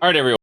All right, everyone.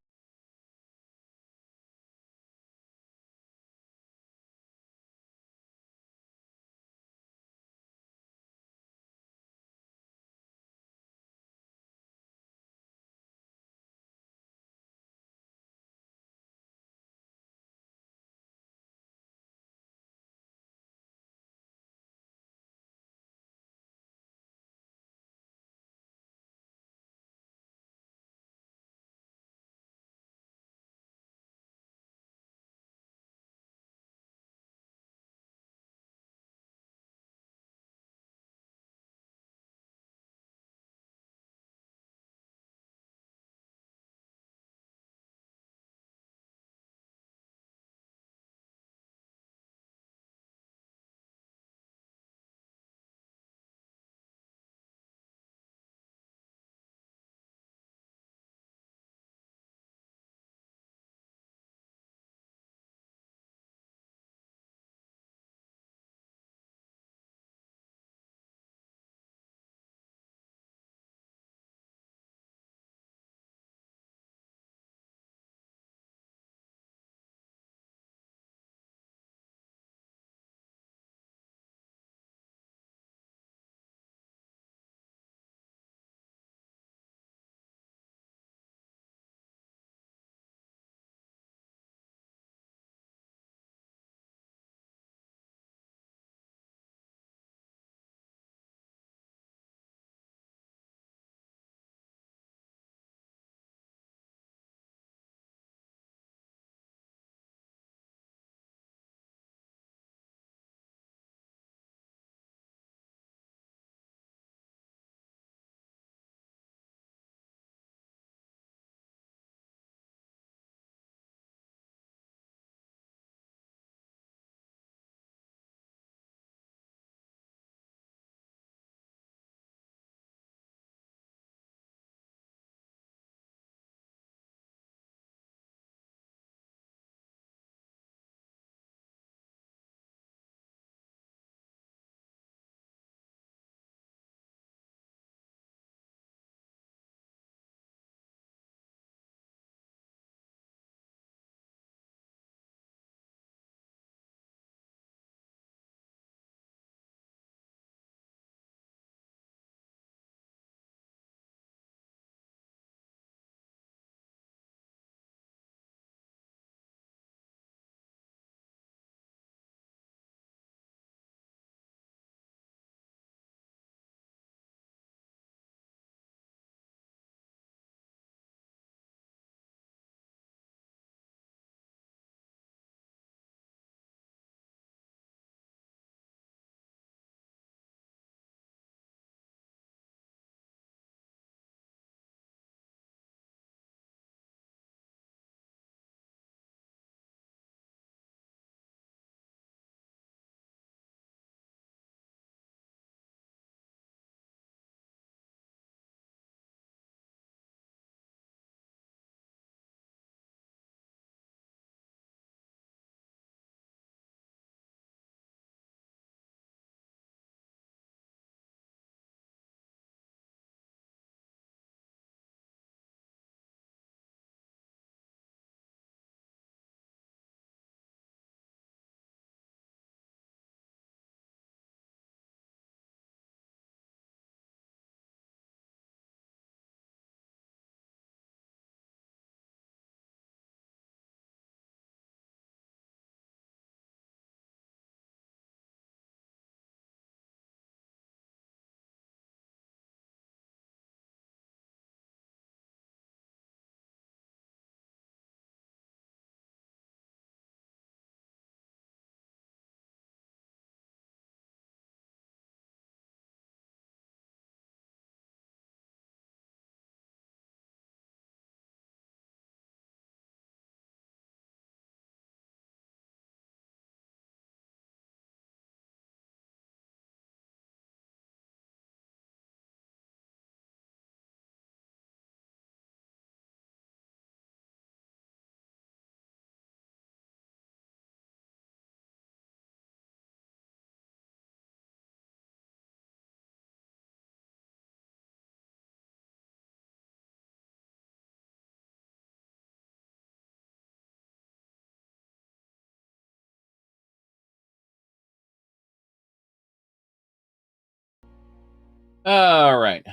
All right.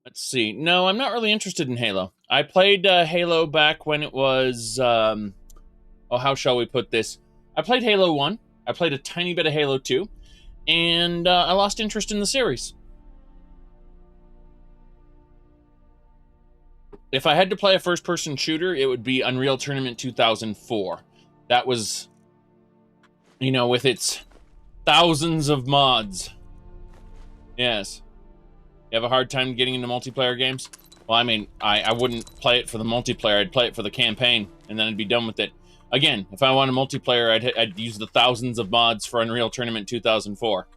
Let's see. No, I'm not really interested in Halo. I played Halo back when it was. Oh, how shall we put this? I played Halo 1. I played a tiny bit of Halo 2. And I lost interest in the series. If I had to play a first-person shooter, it would be Unreal Tournament 2004. That was, with its thousands of mods. Yes. You have a hard time getting into multiplayer games? Well, I mean, I wouldn't play it for the multiplayer. I'd play it for the campaign, and then I'd be done with it. Again, if I want a multiplayer, I'd use the thousands of mods for Unreal Tournament 2004.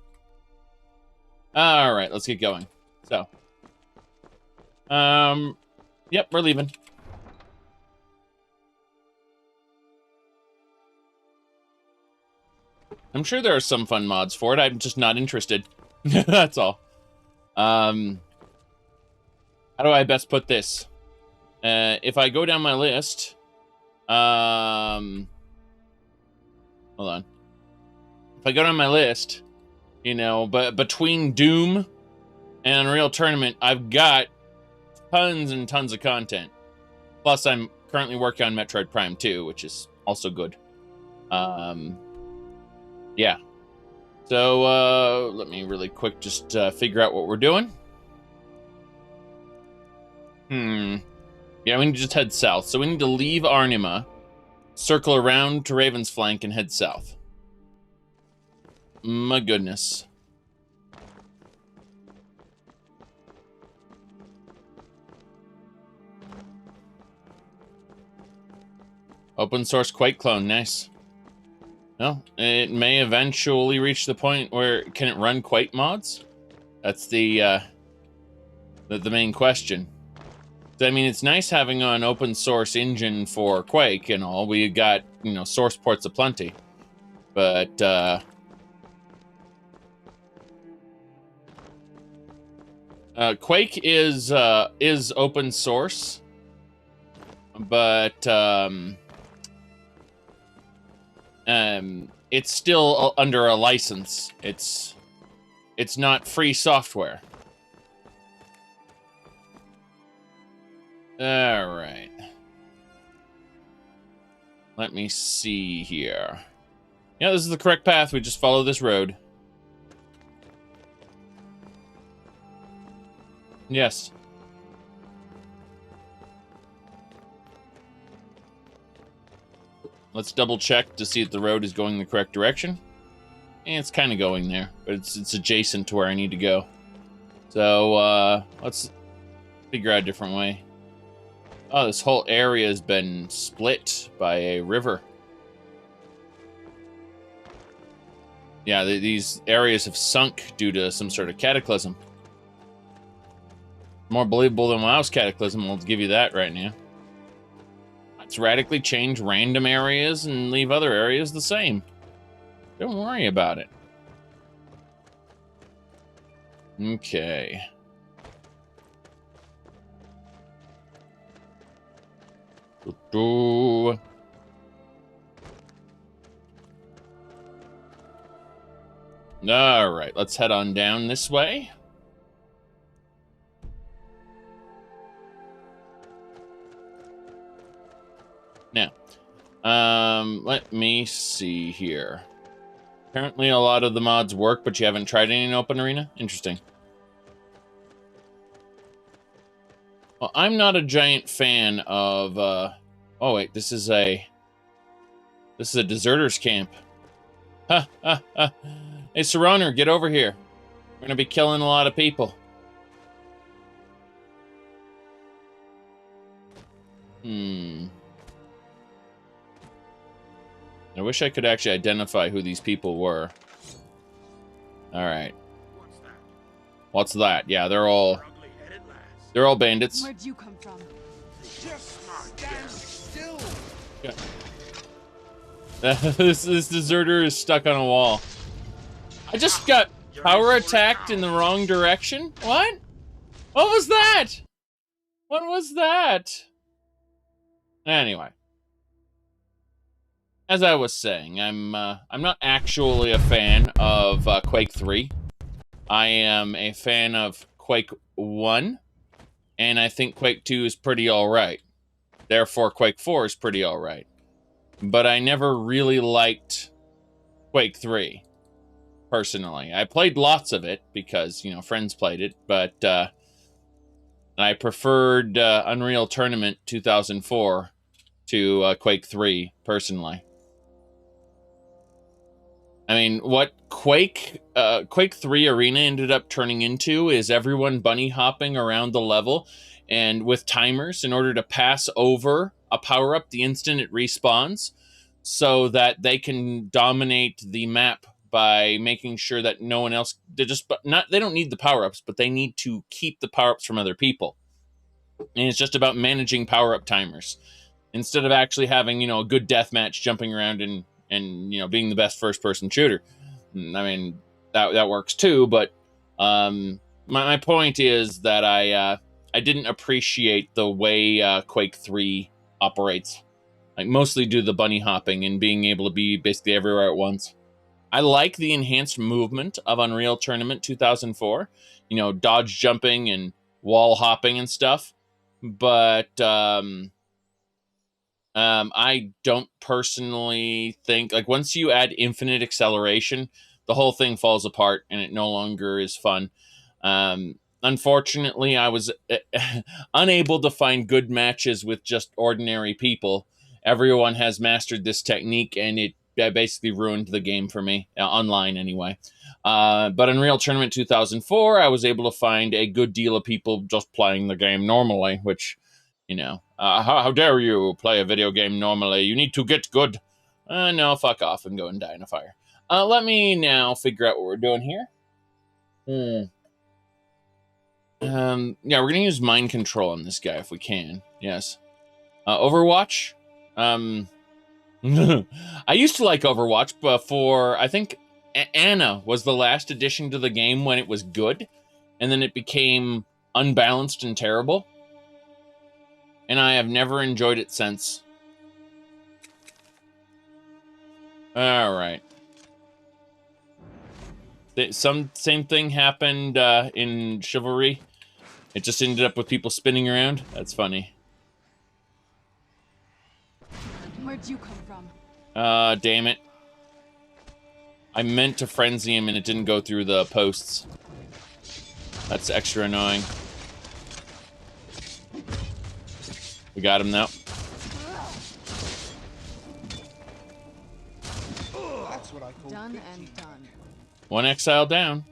All right, let's get going. So, yep, we're leaving. I'm sure there are some fun mods for it. I'm just not interested. That's all. How do I best put this? If I go down my list, hold on. If I go down my list, but between Doom and Unreal Tournament, I've got tons and tons of content. Plus, I'm currently working on Metroid Prime 2, which is also good. Yeah. So, let me really quick just figure out what we're doing. Yeah, we need to just head south. So we need to leave Arnima, circle around to Raven's Flank, and head south. My goodness. Open source Quake clone, nice. Well, it may eventually reach the point where can it run Quake mods? That's the main question. So, I mean, it's nice having an open source engine for Quake and all. We got, source ports aplenty. But, Quake is open source, but it's still under a license. It's not free software. All right. Let me see here. Yeah, this is the correct path. We just follow this road. Yes. Let's double check to see if the road is going the correct direction. And it's kind of going there, but it's adjacent to where I need to go. So, let's figure out a different way. Oh, this whole area has been split by a river. Yeah, these areas have sunk due to some sort of cataclysm. More believable than WoW's cataclysm, we'll give you that right now. Let's radically change random areas and leave other areas the same. Don't worry about it. Okay. All right, let's head on down this way. Now, let me see here. Apparently a lot of the mods work, but you haven't tried any in Open Arena? Interesting. Well, I'm not a giant fan of, oh wait, this is a deserters camp. Ha, ha, ha. Hey, Serroner, get over here. We're gonna be killing a lot of people. I wish I could actually identify who these people were. All right. What's that? Yeah, they're all bandits. Where'd you come from? Just stand still. Yeah. this deserter is stuck on a wall. I just got power attacked in the wrong direction? What? What was that? What was that? Anyway. As I was saying, I'm not actually a fan of Quake 3. I am a fan of Quake 1, and I think Quake 2 is pretty alright. Therefore, Quake 4 is pretty alright. But I never really liked Quake 3, personally. I played lots of it because, you know, friends played it, but I preferred Unreal Tournament 2004 to Quake 3, personally. I mean, what Quake 3 Arena ended up turning into is everyone bunny hopping around the level and with timers in order to pass over a power-up the instant it respawns so that they can dominate the map by making sure that no one else they don't need the power-ups, but they need to keep the power-ups from other people. And it's just about managing power-up timers instead of actually having, you know, a good deathmatch jumping around and you know, being the best first-person shooter. I mean, that works too, but my point is that I didn't appreciate the way Quake 3 operates. Like, mostly due to the bunny hopping and being able to be basically everywhere at once. I like the enhanced movement of Unreal Tournament 2004. You know, dodge jumping and wall hopping and stuff. But I don't personally think, like, once you add infinite acceleration, the whole thing falls apart and it no longer is fun. Unfortunately, I was unable to find good matches with just ordinary people. Everyone has mastered this technique, and it basically ruined the game for me, online anyway. But Unreal Tournament 2004, I was able to find a good deal of people just playing the game normally, which, you know, how dare you play a video game normally? You need to get good. No, fuck off and go and die in a fire. Let me now figure out what we're doing here. Yeah, we're gonna use mind control on this guy if we can. Yes. Overwatch. I used to like Overwatch before. I think Anna was the last addition to the game when it was good, and then it became unbalanced and terrible. And I have never enjoyed it since. All right. Same thing happened in Chivalry. It just ended up with people spinning around. That's funny. Where'd you come from? Damn it. I meant to frenzy him and it didn't go through the posts. That's extra annoying. We got him now. That's what I call Done and done. One exile down.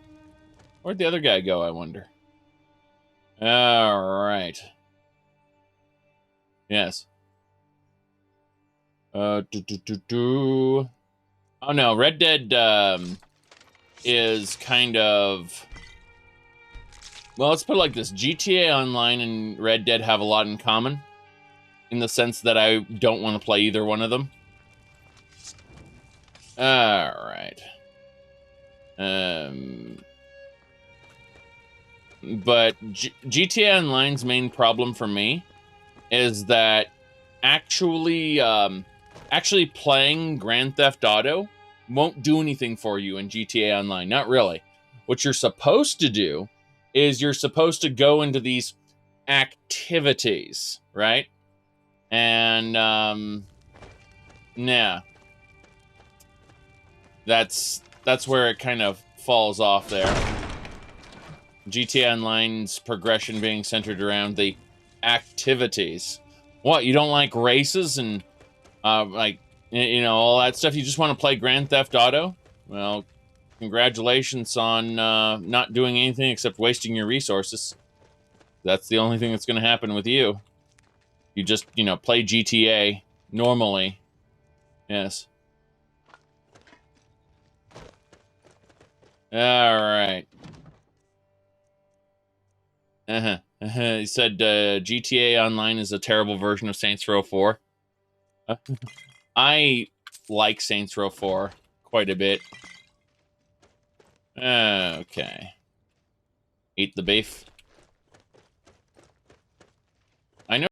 Where'd the other guy go, I wonder? Alright. Yes. Oh no, Red Dead is kind of... Well, let's put it like this. GTA Online and Red Dead have a lot in common, in the sense that I don't want to play either one of them. Alright. But GTA Online's main problem for me is that actually playing Grand Theft Auto won't do anything for you in GTA Online. Not really. What you're supposed to do is you're supposed to go into these activities, right? And yeah, that's where it kind of falls off there. GTA Online's progression being centered around the activities. What, you don't like races and like, you know, all that stuff? You just want to play Grand Theft Auto? Well, congratulations on not doing anything except wasting your resources. That's the only thing that's going to happen with you. You just, you know, play GTA normally. Yes. Alright. He said GTA Online is a terrible version of Saints Row 4. I like Saints Row 4 quite a bit. Okay. Eat the beef. I know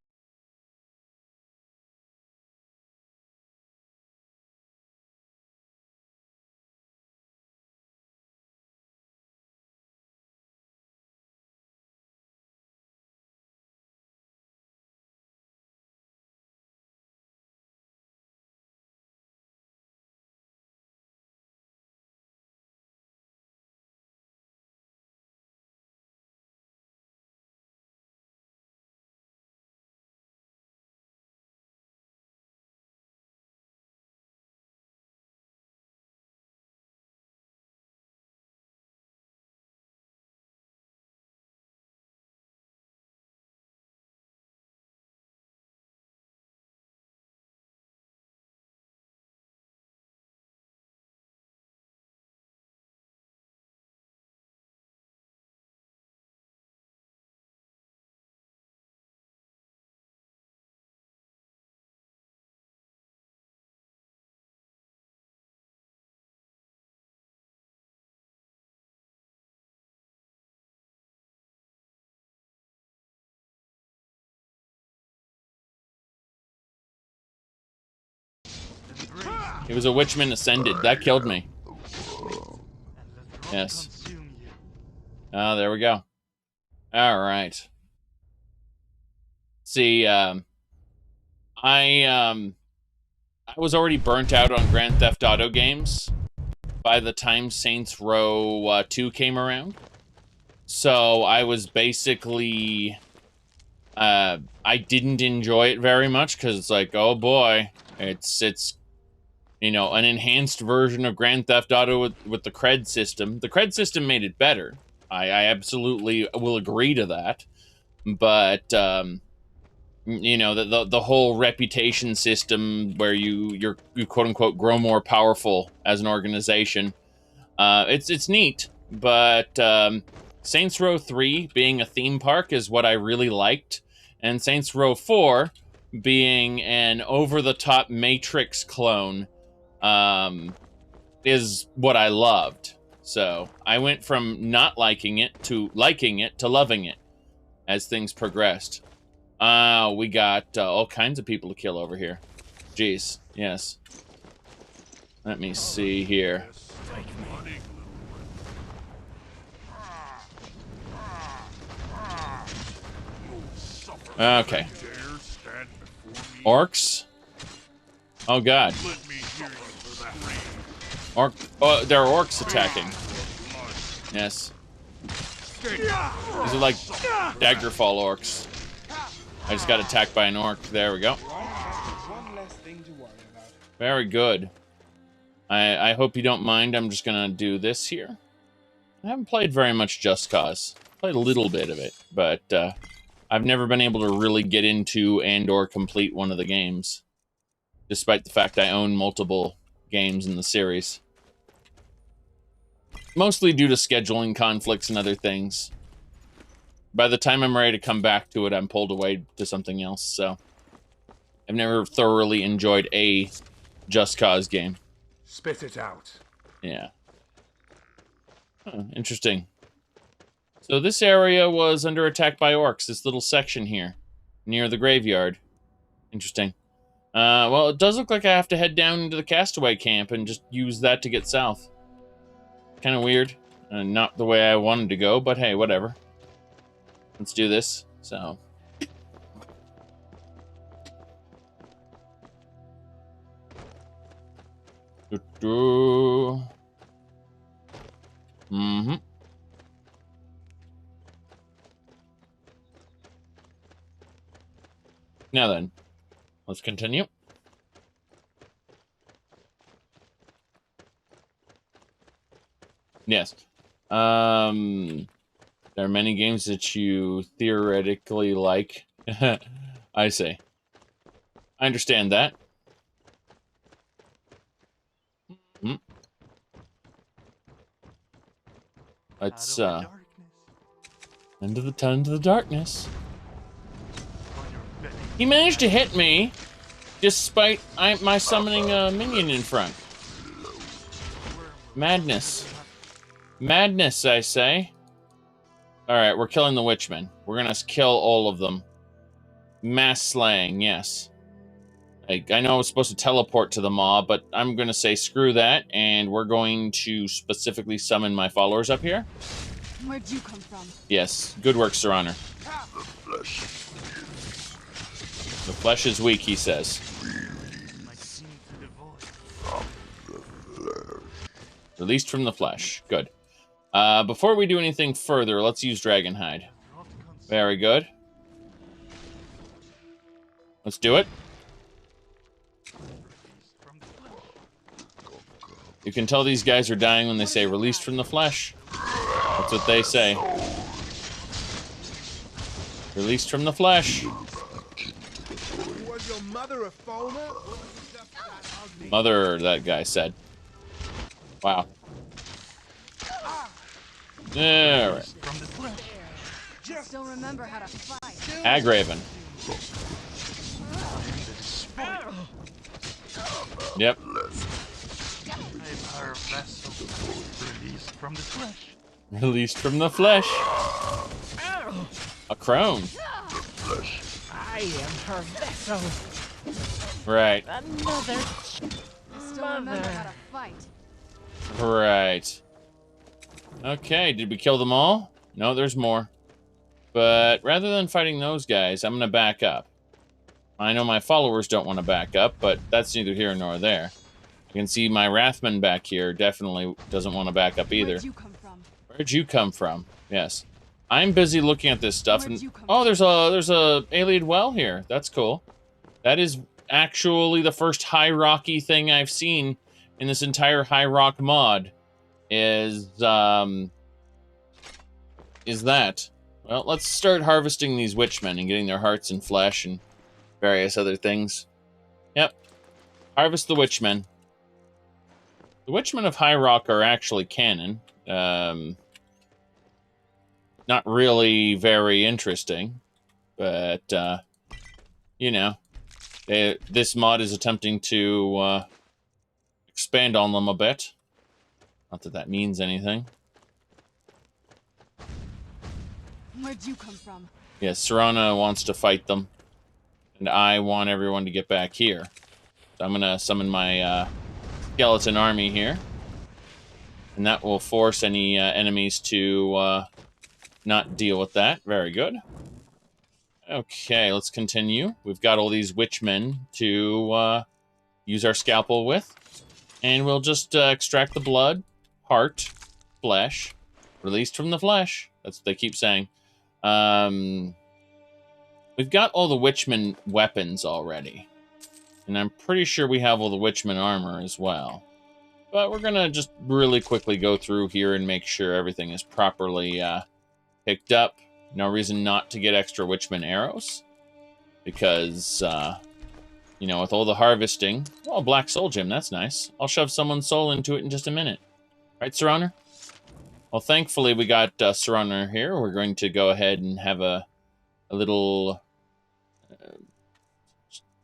It was a Witchman Ascended. That killed me. Yes. Oh, there we go. All right. See, I was already burnt out on Grand Theft Auto games by the time Saints Row 2 came around. So I was basically, I didn't enjoy it very much because it's like, oh boy, it's you know, an enhanced version of Grand Theft Auto with the cred system. The cred system made it better. I absolutely will agree to that. But, you know, the whole reputation system where you quote unquote grow more powerful as an organization, it's neat. But Saints Row 3 being a theme park is what I really liked, and Saints Row 4 being an over-the-top Matrix clone is what I loved. So I went from not liking it to loving it as things progressed. We got all kinds of people to kill over here. Jeez, yes. Let me see here. Okay. Orcs? Oh god. Oh, there are orcs attacking. Yes. These are like Daggerfall orcs. I just got attacked by an orc. There we go. One less thing to worry about. Very good. I hope you don't mind. I'm just gonna do this here. I haven't played very much Just Cause. Played a little bit of it, but I've never been able to really get into and/or complete one of the games, despite the fact I own multiple games in the series. Mostly due to scheduling conflicts and other things. By the time I'm ready to come back to it, I'm pulled away to something else, so I've never thoroughly enjoyed a Just Cause game. Spit it out. Yeah. Huh, interesting. So this area was under attack by orcs, this little section here, near the graveyard. Interesting. Well, it does look like I have to head down into the castaway camp and just use that to get south. Kind of weird. Not the way I wanted to go, but hey, whatever. Let's do this. So. Mm-hmm. Now then, let's continue. Yes. There are many games that you theoretically like. I see. I understand that. Hmm. Let's into the darkness. He managed to hit me, despite my summoning a minion in front. Madness. Madness, I say. Alright, we're killing the witchmen. We're gonna kill all of them. Mass slaying, yes. I know I was supposed to teleport to the mob, but I'm gonna say screw that, and we're going to specifically summon my followers up here. Where'd you come from? Yes, good work, Sir Honor. The flesh is weak, he says. Released from the flesh. Good. Before we do anything further, let's use Dragonhide. Very good. Let's do it. You can tell these guys are dying when they say released from the flesh. That's what they say. Released from the flesh. Was your mother a foreigner? Mother, that guy said. Wow. Alright. Still remember how to fight. Agraven. Yep. Our vessel released from the flesh. Released from the flesh. A crone. I am her vessel. Right. Another. This Still remember how to fight. Right. Okay, did we kill them all? No, there's more. But rather than fighting those guys, I'm gonna back up. I know my followers don't want to back up, but that's neither here nor there. You can see my Wrathman back here definitely doesn't want to back up either. Where'd you come from? Where'd you come from? Yes. I'm busy looking at this stuff, Where'd and you come oh, there's a alien well here. That's cool. That is actually the first high rocky thing I've seen in this entire high rock mod. Is that? Well, let's start harvesting these witchmen and getting their hearts and flesh and various other things. Yep. Harvest the witchmen. The witchmen of High Rock are actually canon. Not really very interesting, but you know, this mod is attempting to expand on them a bit. Not that that means anything. Where'd you come from? Yes, Serana wants to fight them, and I want everyone to get back here. So I'm gonna summon my skeleton army here, and that will force any enemies to not deal with that. Very good. Okay, let's continue. We've got all these witchmen to use our scalpel with, and we'll just extract the blood, heart, flesh, released from the flesh. That's what they keep saying. We've got all the witchman weapons already, and I'm pretty sure we have all the witchman armor as well. But we're gonna just really quickly go through here and make sure everything is properly picked up. No reason not to get extra witchman arrows, because you know, with all the harvesting. Oh, black soul gem, that's nice. I'll shove someone's soul into it in just a minute. Right, Serana? Well, thankfully we got Serana here. We're going to go ahead and have a little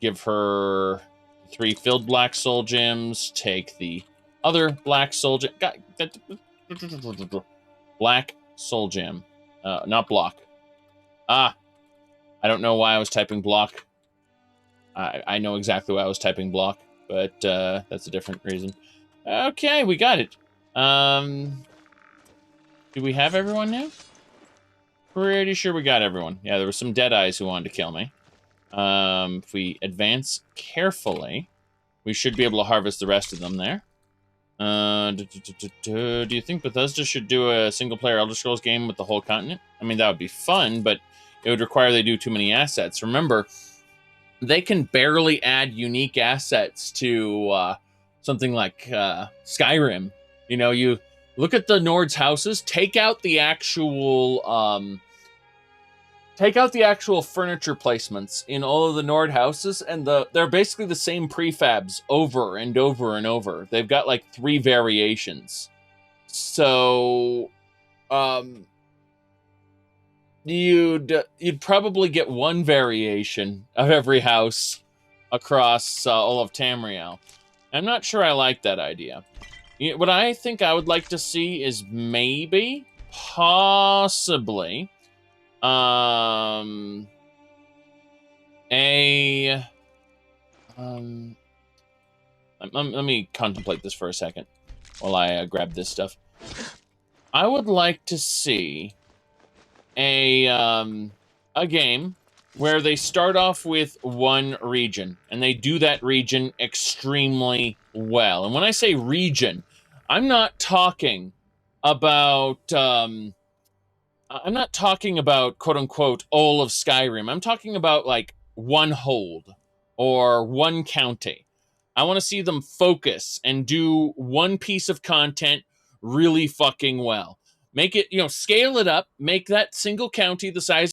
give her 3 filled black soul gems, take the other black soul gem. Black soul gem. Not block. I don't know why I was typing block. I know exactly why I was typing block, but that's a different reason. Okay, we got it. Do we have everyone now? Pretty sure we got everyone. Yeah, there were some Deadeyes who wanted to kill me. If we advance carefully, we should be able to harvest the rest of them there. Do you think Bethesda should do a single-player Elder Scrolls game with the whole continent? I mean, that would be fun, but it would require they do too many assets. Remember, they can barely add unique assets to something like Skyrim. You know, you look at the Nord's houses, take out the actual furniture placements in all of the Nord houses, and they're basically the same prefabs over and over and over. They've got like 3 variations. So you'd probably get 1 variation of every house across all of Tamriel. I'm not sure I like that idea. What I think I would like to see is maybe, possibly, let me contemplate this for a second while I grab this stuff. I would like to see a game where they start off with 1 region and they do that region extremely well. And when I say region, I'm not talking about quote unquote all of Skyrim. I'm talking about like 1 hold or 1 county. I want to see them focus and do 1 piece of content really fucking well. Make it, scale it up, make that single county the size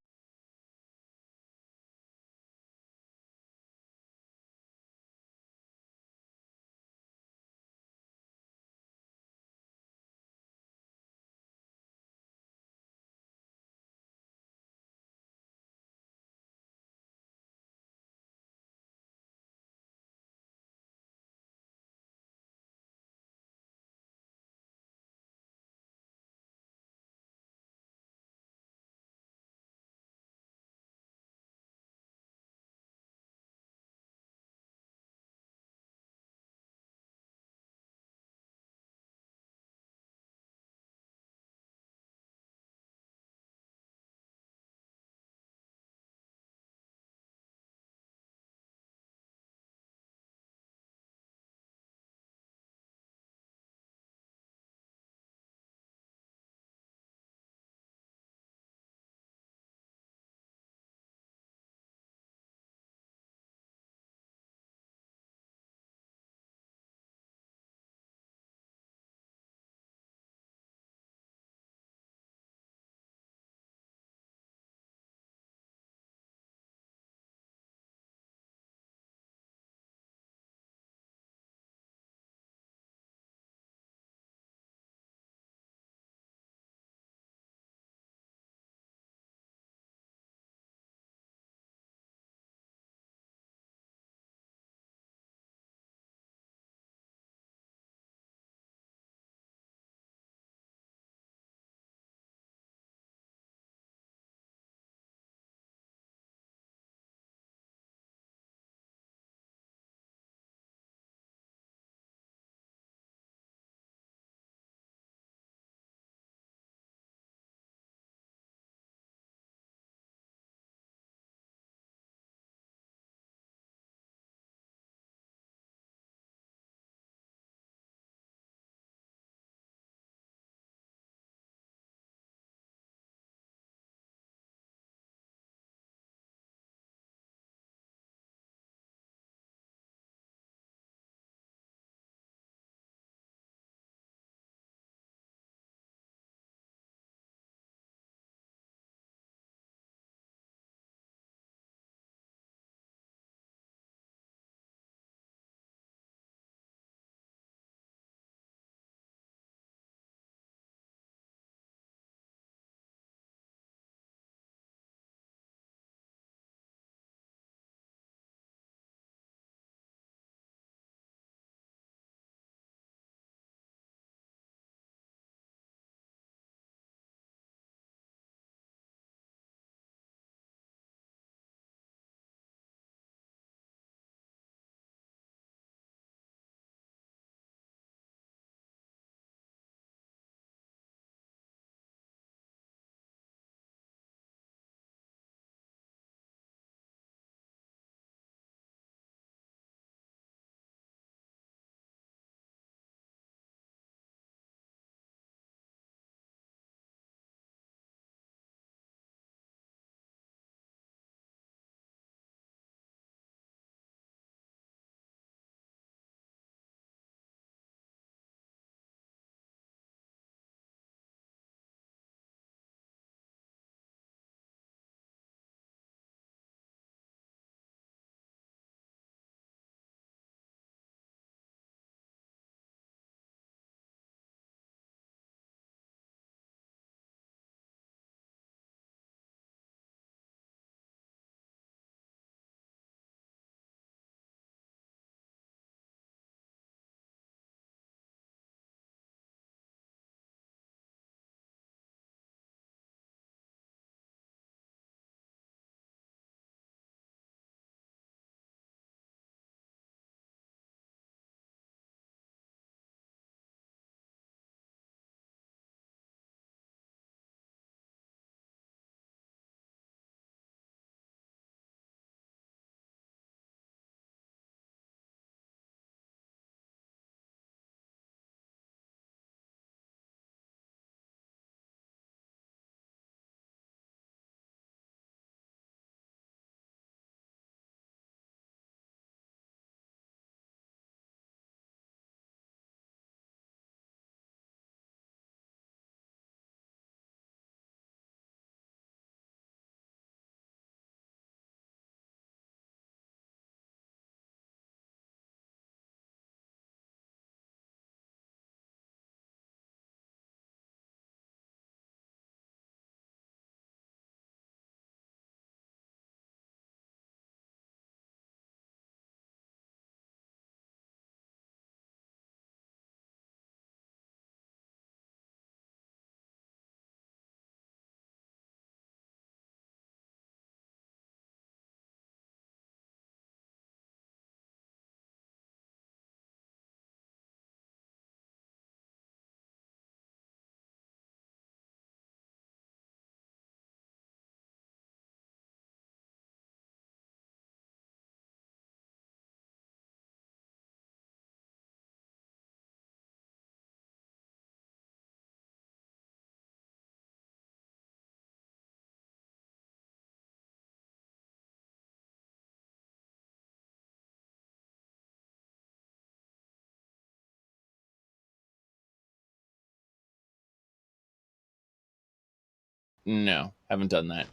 No, haven't done that.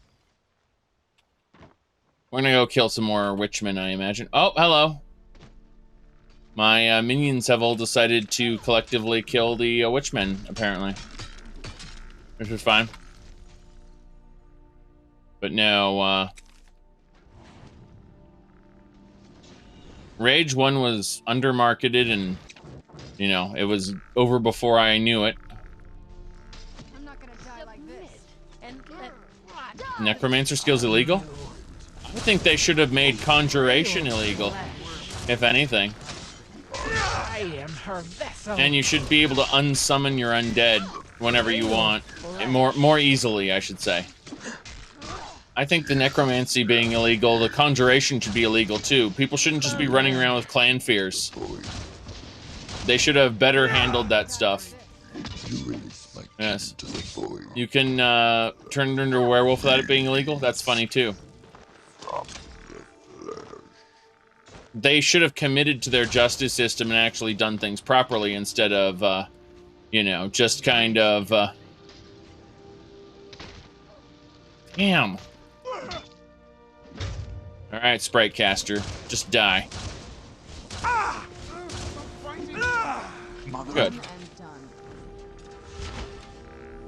We're gonna go kill some more witchmen, I imagine. Oh, hello. My minions have all decided to collectively kill the witchmen, apparently. Which is fine. But no, Rage 1 was undermarketed and, you know, it was over before I knew it. I'm not gonna die like this. And let rot. Necromancer skills illegal? I think they should have made Conjuration illegal, if anything. I am her vessel. And you should be able to unsummon your undead whenever you want. More easily, I should say. I think the necromancy being illegal, the conjuration should be illegal too. People shouldn't just be running around with clan fears. They should have better handled that stuff. Yes. You can turn it into a werewolf without it being illegal? That's funny too. They should have committed to their justice system and actually done things properly instead of, you know, just kind of, Damn. Alright, Sprite Caster. Just die. Good.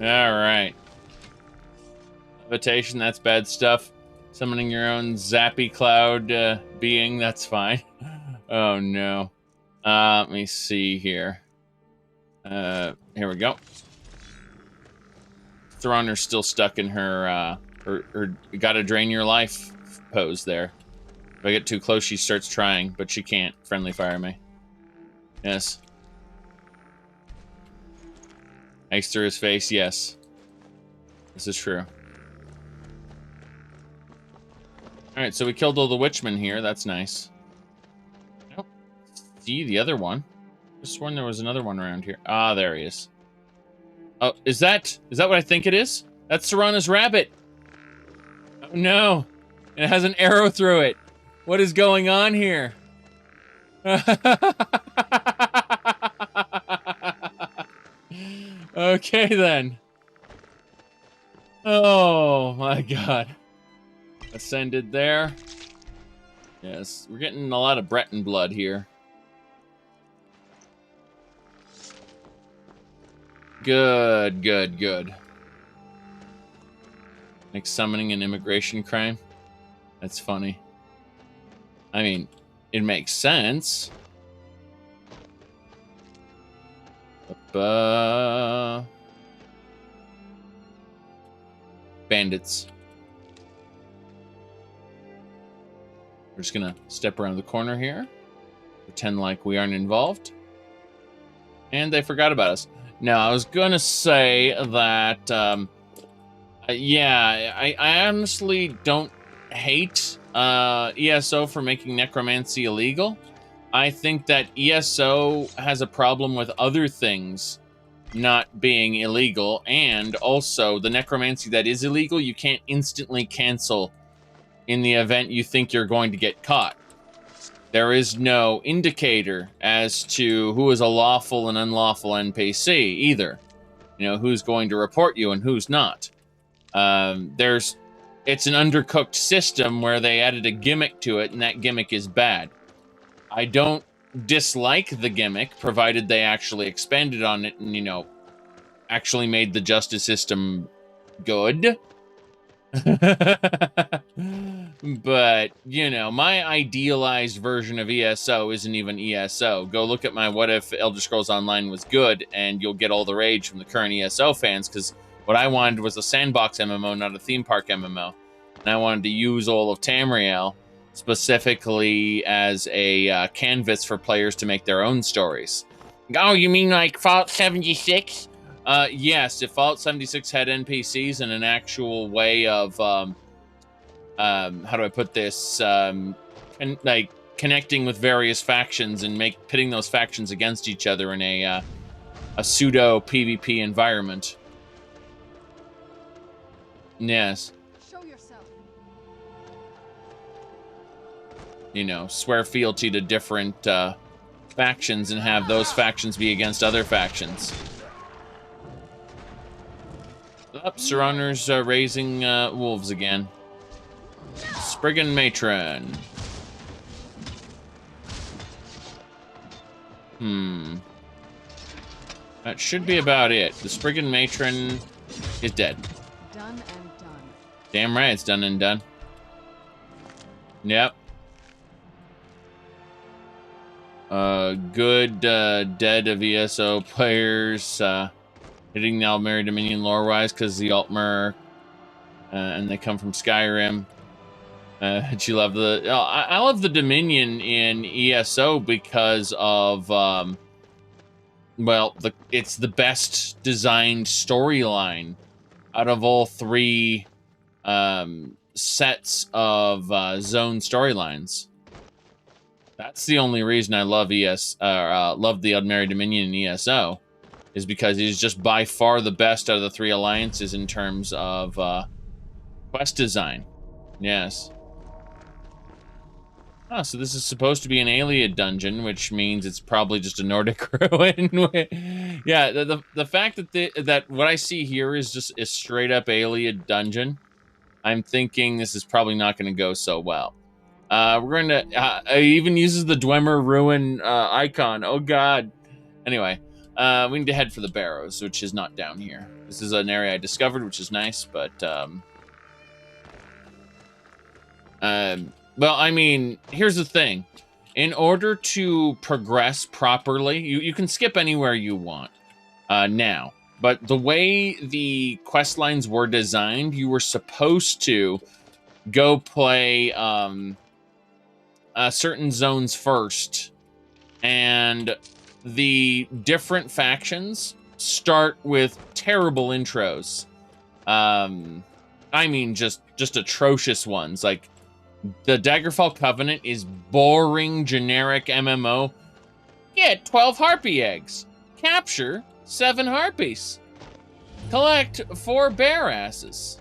Alright. Levitation, that's bad stuff. Summoning your own zappy cloud being, that's fine. Oh no. Let me see here. Here we go. Throner's still stuck in her gotta drain your life pose there. If I get too close, she starts trying, but she can't friendly fire me. Yes. Ice through his face, yes. This is true. Alright, so we killed all the witchmen here. That's nice. I don't see the other one. I just sworn there was another one around here. Ah, there he is. Oh, is that what I think it is? That's Serana's rabbit. Oh, no. It has an arrow through it. What is going on here? Okay, then. Oh, my God. Ascended there. Yes, we're getting a lot of Breton blood here. Good, good, good. Like summoning an immigration crime? That's funny. I mean, it makes sense. Bandits. We're just gonna step around the corner here. Pretend like we aren't involved. And they forgot about us. Now, I was gonna say that, yeah, I honestly don't hate ESO for making necromancy illegal. I think that ESO has a problem with other things not being illegal, and also the necromancy that is illegal, you can't instantly cancel in the event you think you're going to get caught. There is no indicator as to who is a lawful and unlawful NPC either. You know, who's going to report you and who's not. It's an undercooked system where they added a gimmick to it, and that gimmick is bad. I don't dislike the gimmick, provided they actually expanded on it and, you know, actually made the justice system good. But, you know, my idealized version of ESO isn't even ESO. Go look at my What If Elder Scrolls Online was good, and you'll get all the rage from the current ESO fans, because what I wanted was a sandbox MMO, not a theme park MMO. And I wanted to use all of Tamriel specifically as a canvas for players to make their own stories. Oh, you mean like Fallout 76? Yes, if Fallout 76 had NPCs and an actual way of, how do I put this, like, connecting with various factions and pitting those factions against each other in a pseudo PvP environment. Yes. Show yourself. You know, swear fealty to different factions and have those factions be against other factions. Up, Surrounders raising wolves again. Spriggan Matron. That should be about it. The Spriggan Matron is dead. Done and done. Damn right, it's done and done. Yep. Good dead of ESO players hitting the Altmer Dominion lore-wise because the Altmer and they come from Skyrim. And you love the I love the Dominion in ESO because of well, it's the best designed storyline out of all three sets of zone storylines. That's the only reason I love love the Altmer Dominion in ESO, is because it is just by far the best out of the three alliances in terms of quest design. Yes. Oh, so this is supposed to be an Ayleid dungeon, which means it's probably just a Nordic ruin. Yeah, the fact that that what I see here is just a straight up Ayleid dungeon, I'm thinking this is probably not going to go so well. We're going to it even uses the Dwemer ruin icon. Oh god. Anyway, we need to head for the Barrows, which is not down here. This is an area I discovered, which is nice, but well, I mean, here's the thing. In order to progress properly, you can skip anywhere you want now. But the way the quest lines were designed, you were supposed to go play certain zones first. And the different factions start with terrible intros. I mean, just atrocious ones. Like, the Daggerfall Covenant is boring, generic MMO. Get 12 harpy eggs. Capture 7 harpies. Collect 4 bear asses.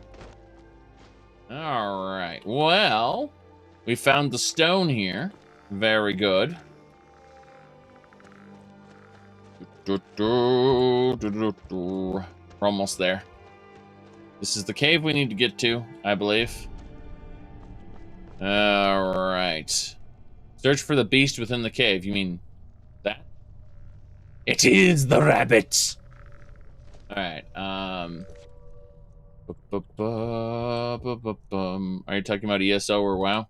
Alright, well, we found the stone here. Very good. We're almost there. This is the cave we need to get to, I believe. Alright. Search for the beast within the cave. You mean that? It is the rabbit! Alright, Are you talking about ESO or WoW?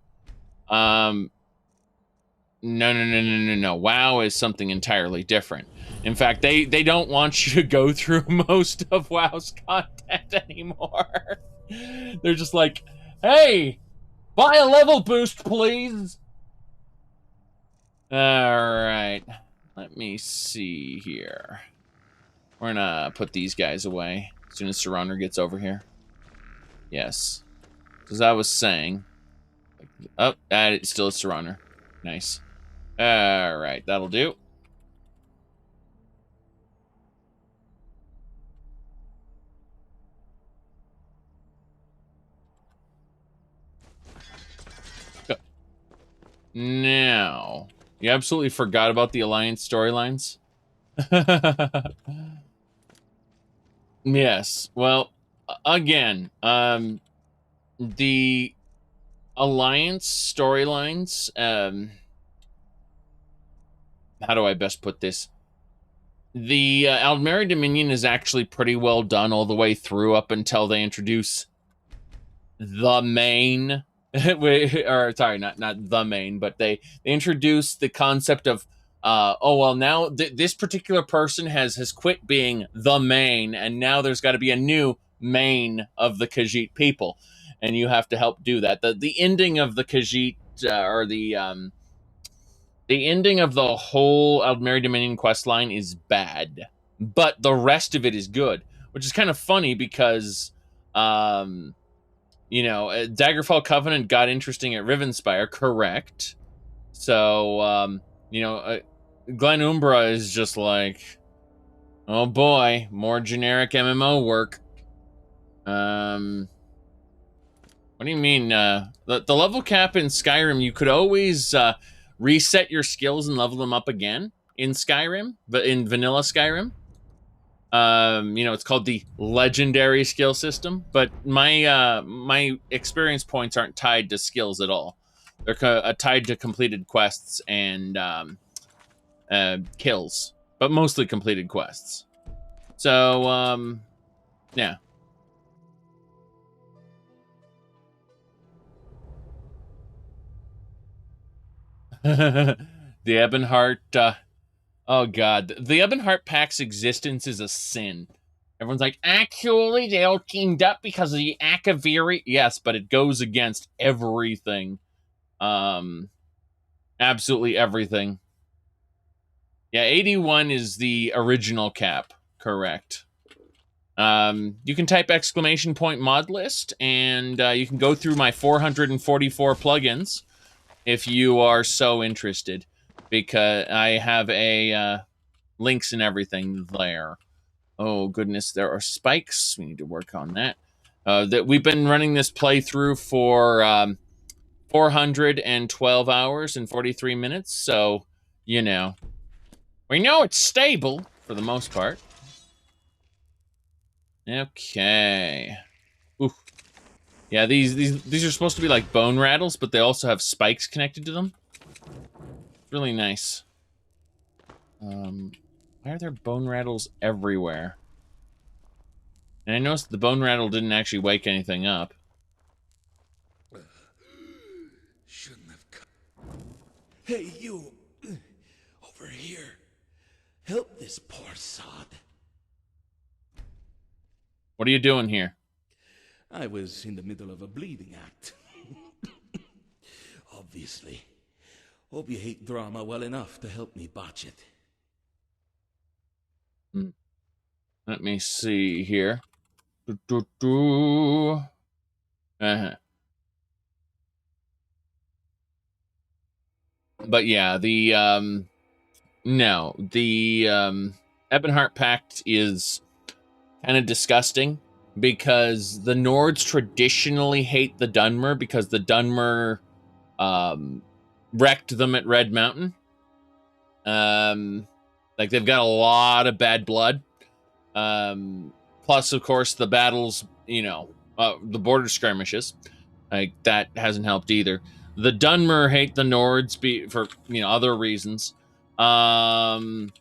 No. WoW is something entirely different. In fact, they don't want you to go through most of WoW's content anymore. They're just like, hey, buy a level boost, please. Alright. Let me see here. We're gonna put these guys away as soon as Surrender gets over here. Yes. As I was saying. Oh, it's still a Surrender. Nice. Alright, that'll do. Go. Now, you absolutely forgot about the Alliance storylines? Yes, well, again, the Alliance storylines, how do I best put this? The Altmer Dominion is actually pretty well done all the way through up until they introduce the main, or sorry, not the main, but they introduce the concept of, oh, well, now this particular person has quit being the main, and now there's got to be a new main of the Khajiit people, and you have to help do that. The ending of the Khajiit, or the ending of the whole Altmer Dominion questline is bad, but the rest of it is good, which is kind of funny because, you know, Daggerfall Covenant got interesting at Rivenspire, correct? So, you know, Glen Umbra is just like, oh boy, more generic MMO work. What do you mean? The level cap in Skyrim, you could always reset your skills and level them up again in Skyrim, but in vanilla Skyrim. It's called the legendary skill system, but my experience points aren't tied to skills at all. They're tied to completed quests and kills, but mostly completed quests. So, yeah. The Ebonheart, oh god, the Ebonheart Pack's existence is a sin. Everyone's like, actually, they all teamed up because of the Akaviri. Yes, but it goes against everything. Absolutely everything. Yeah, 81 is the original cap, correct. You can type !mod list, and you can go through my 444 plugins if you are so interested, because I have a links and everything there. Oh goodness, there are spikes. We need to work on that. That we've been running this playthrough for 412 hours and 43 minutes, so we know it's stable for the most part. Okay. Oof. Yeah, these are supposed to be like bone rattles, but they also have spikes connected to them. Really nice. Why are there bone rattles everywhere? And I noticed the bone rattle didn't actually wake anything up. Shouldn't have come. Hey, you! Over here. Help this poor sod. What are you doing here? I was in the middle of a bleeding act. Obviously. Hope you hate drama well enough to help me botch it. Let me see here. But yeah, the Ebonheart Pact is kind of disgusting because the Nords traditionally hate the Dunmer because the Dunmer wrecked them at Red Mountain. Like they've got a lot of bad blood. Plus, of course, the battles, the border skirmishes, like that hasn't helped either. The Dunmer hate the Nords for other reasons. Then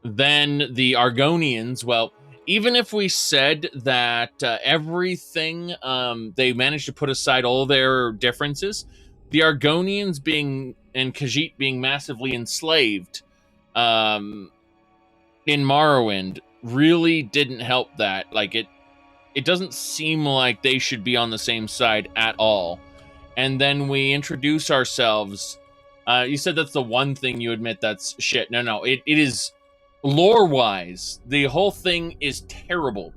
the Argonians, well, even if we said that everything, they managed to put aside all their differences, the Argonians and Khajiit being massively enslaved in Morrowind really didn't help that. Like it doesn't seem like they should be on the same side at all. And then we introduce ourselves. You said that's the one thing you admit that's shit. No, it is lore-wise. The whole thing is terrible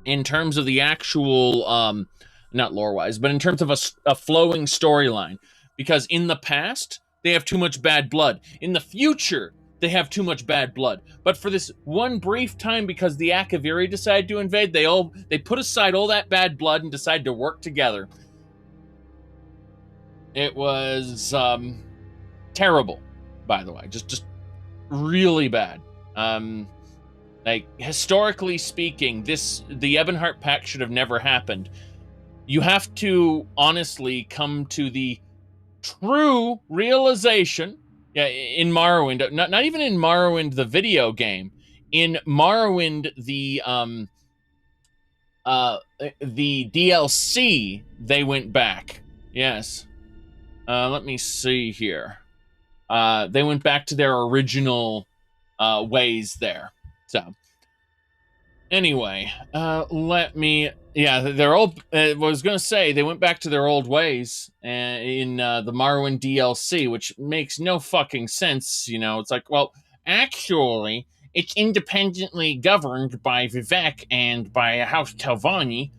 in terms of the actual, not lore-wise, but in terms of a flowing storyline. Because in the past, they have too much bad blood. In the future, they have too much bad blood. But for this one brief time, because the Akaviri decided to invade, they put aside all that bad blood and decided to work together. It was terrible, by the way. Just really bad. Like, historically speaking, the Ebonheart Pact should have never happened. You have to honestly come to the true realization, in Morrowind, not even in Morrowind the video game, in Morrowind the DLC, they went back. Yes. Let me see here. They went back to their original ways there. So, anyway, they're all. I was gonna say they went back to their old ways in the Morrowind DLC, which makes no fucking sense. It's like, well, actually, it's independently governed by Vivek and by House Telvanni.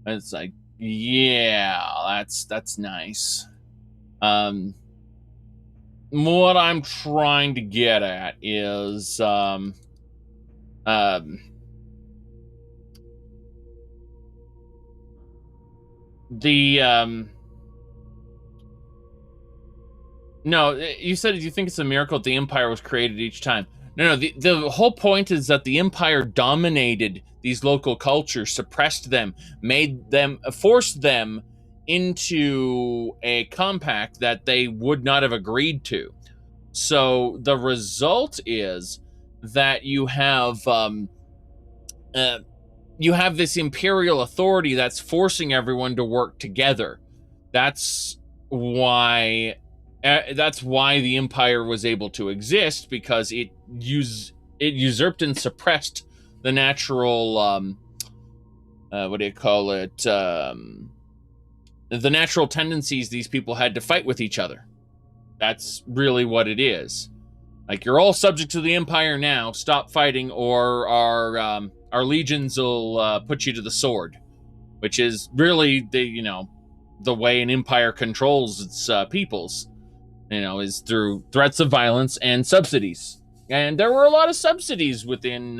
It's like, yeah, that's nice. What I'm trying to get at is, no, you said you think it's a miracle the Empire was created each time. No, the whole point is that the Empire dominated these local cultures, suppressed them, forced them into a compact that they would not have agreed to. So the result is that you have this imperial authority that's forcing everyone to work together. That's why the Empire was able to exist, because it usurped and suppressed the natural the natural tendencies these people had to fight with each other. That's really what it is. Like, you're all subject to the Empire now. Stop fighting, or our legions will put you to the sword, which is really the way an empire controls its peoples. Is through threats of violence and subsidies. And there were a lot of subsidies within,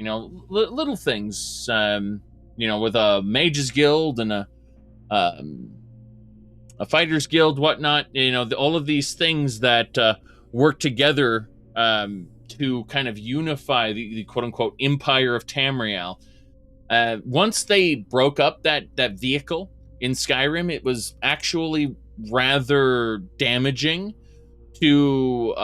little things. With a mages guild and a fighters guild, whatnot. All of these things that work together to kind of unify the quote-unquote Empire of Tamriel. Once they broke up that vehicle in Skyrim, it was actually rather damaging to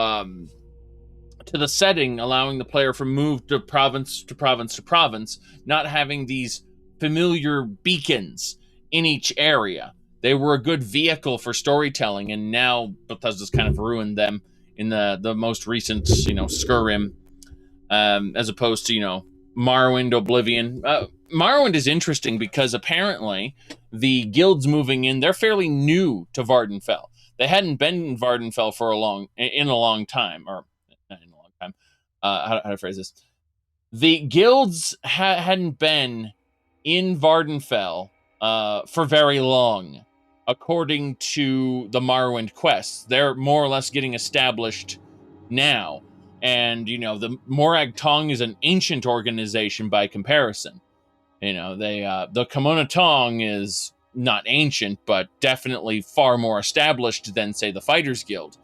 the setting, allowing the player to move to province to province to province, not having these familiar beacons in each area. They were a good vehicle for storytelling, and now Bethesda's kind of ruined them in the most recent, Skyrim, as opposed to, Morrowind, Oblivion. Morrowind is interesting because apparently the guilds moving in, they're fairly new to Vardenfell. They hadn't been in Vardenfell for a long time, or not in a long time. How to phrase this? The guilds hadn't been in Vardenfell for very long, according to the Morrowind quests. They're more or less getting established now. And, the Morag Tong is an ancient organization by comparison. The Kimona Tong is not ancient, but definitely far more established than, say, the Fighters Guild.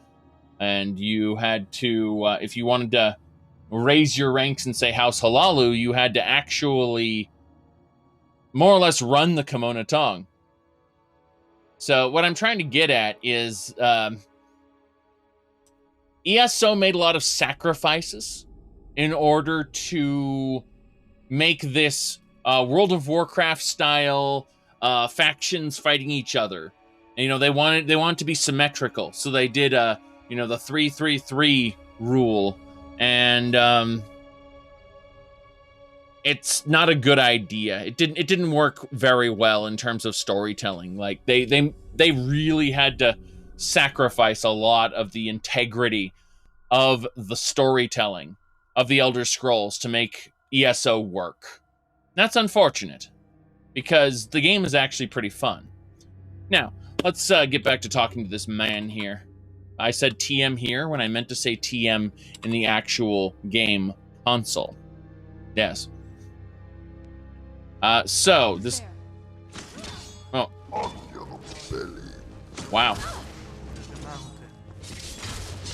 And you had to, if you wanted to raise your ranks and say House Halalu, you had to actually more or less run the Kimona Tong. So what I'm trying to get at is ESO made a lot of sacrifices in order to make this World of Warcraft style factions fighting each other. And, they wanted to be symmetrical, so they did the 3-3-3 rule, and it's not a good idea. It didn't work very well in terms of storytelling. Like they really had to sacrifice a lot of the integrity of the storytelling of the Elder Scrolls to make ESO work. That's unfortunate, because the game is actually pretty fun. Now, let's get back to talking to this man here. I said TM here when I meant to say TM in the actual game console. Yes. So, this... Oh. Wow.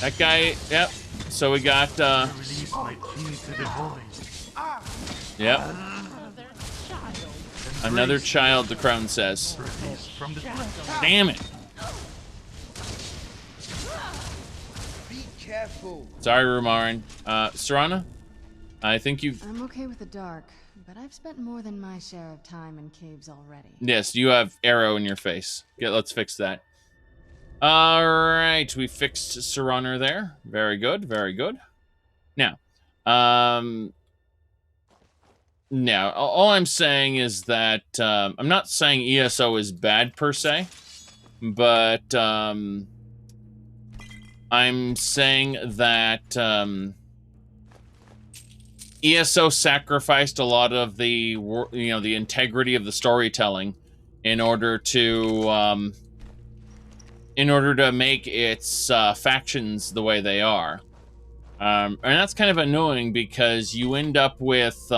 That guy, yep. So we got, Release my king to the void. Yep. Another child, the crown says. Release from the flesh. Damn it. Be careful. Sorry, Rumarin. Serana? I think you've... I'm okay with the dark, but I've spent more than my share of time in caves already. Yes, you have arrow in your face. Yeah, let's fix that. Alright, we fixed Serana there. Very good, very good. Now, now, all I'm saying is that, I'm not saying ESO is bad per se, but, I'm saying that, ESO sacrificed a lot of the, the integrity of the storytelling in order to make its factions the way they are. And that's kind of annoying because you end up with,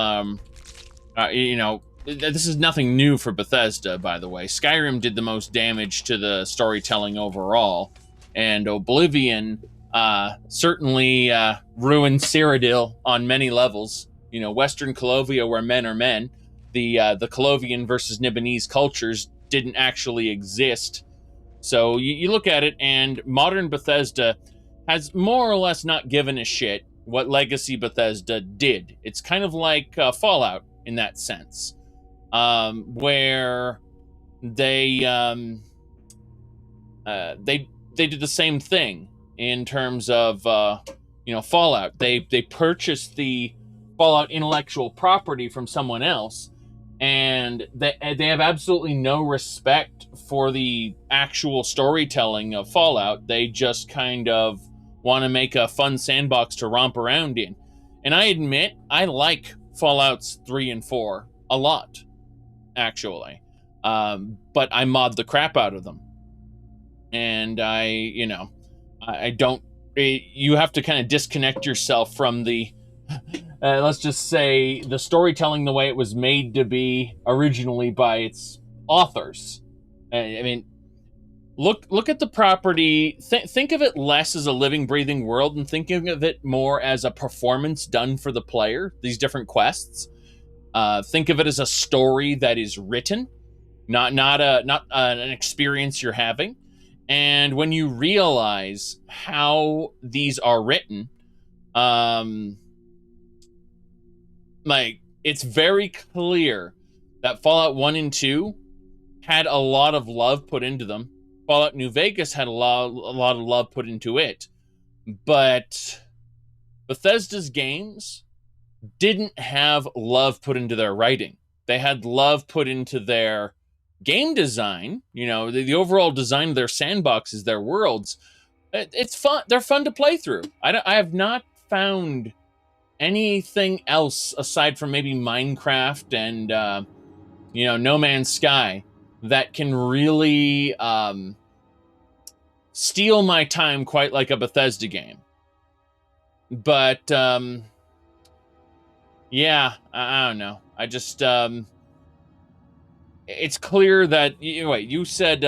this is nothing new for Bethesda, by the way. Skyrim did the most damage to the storytelling overall, and Oblivion certainly ruined Cyrodiil on many levels. You know, Western Colovia, where men are men, the Colovian versus Nibonese cultures didn't actually exist. So you look at it, and modern Bethesda has more or less not given a shit what legacy Bethesda did. It's kind of like Fallout in that sense, where they did the same thing in terms of Fallout. They purchased the Fallout intellectual property from someone else, and they have absolutely no respect for the actual storytelling of Fallout. They just kind of want to make a fun sandbox to romp around in. And I admit, I like Fallouts 3 and 4 a lot, actually. But I mod the crap out of them. And I don't... You have to kind of disconnect yourself from the... let's just say the storytelling the way it was made to be originally by its authors. I mean, look at the property. Think of it less as a living, breathing world, and think of it more as a performance done for the player. These different quests. Think of it as a story that is written, not an experience you're having. And when you realize how these are written, it's very clear that Fallout 1 and 2 had a lot of love put into them. Fallout New Vegas had a lot of love put into it. But Bethesda's games didn't have love put into their writing. They had love put into their game design. You know, the overall design of their sandboxes, their worlds. It's fun. They're fun to play through. I have not found anything else aside from maybe Minecraft and No Man's Sky that can really steal my time quite like a Bethesda game. But yeah, I don't know. I just it's clear that wait, you said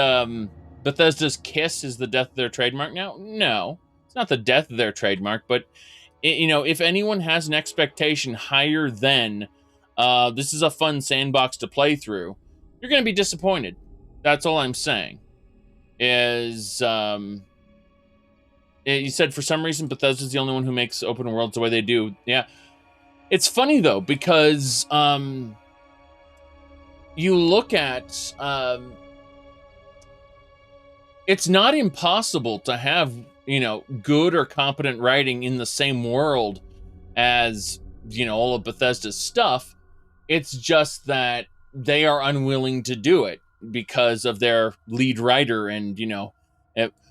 Bethesda's Kiss is the death of their trademark now? No, it's not the death of their trademark, but if anyone has an expectation higher than this is a fun sandbox to play through, you're going to be disappointed. That's all I'm saying. Is you said for some reason Bethesda's the only one who makes open worlds the way they do. Yeah. It's funny, though, because you look at... it's not impossible to have, good or competent writing in the same world as, all of Bethesda's stuff. It's just that they are unwilling to do it because of their lead writer and,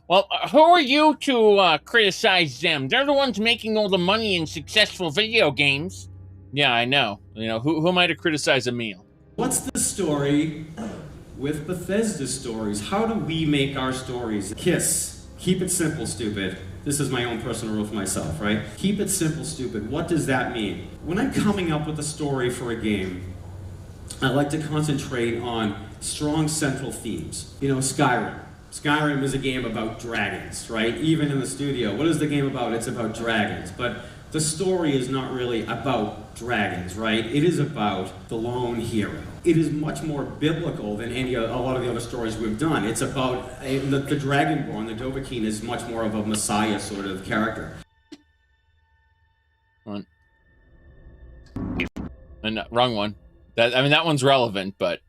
well, who are you to criticize them? They're the ones making all the money in successful video games. Yeah, I know. Who am I to criticize Emil? What's the story with Bethesda stories? How do we make our stories? KISS. Keep it simple, stupid. This is my own personal rule for myself, right? Keep it simple, stupid. What does that mean? When I'm coming up with a story for a game, I like to concentrate on strong central themes. Skyrim. Skyrim is a game about dragons, right? Even in the studio. What is the game about? It's about dragons. But the story is not really about dragons, right? It is about the lone hero. It is much more biblical than a lot of the other stories we've done. It's about the Dragonborn, the Dovahkiin is much more of a messiah sort of character. Wrong one. That one's relevant, but...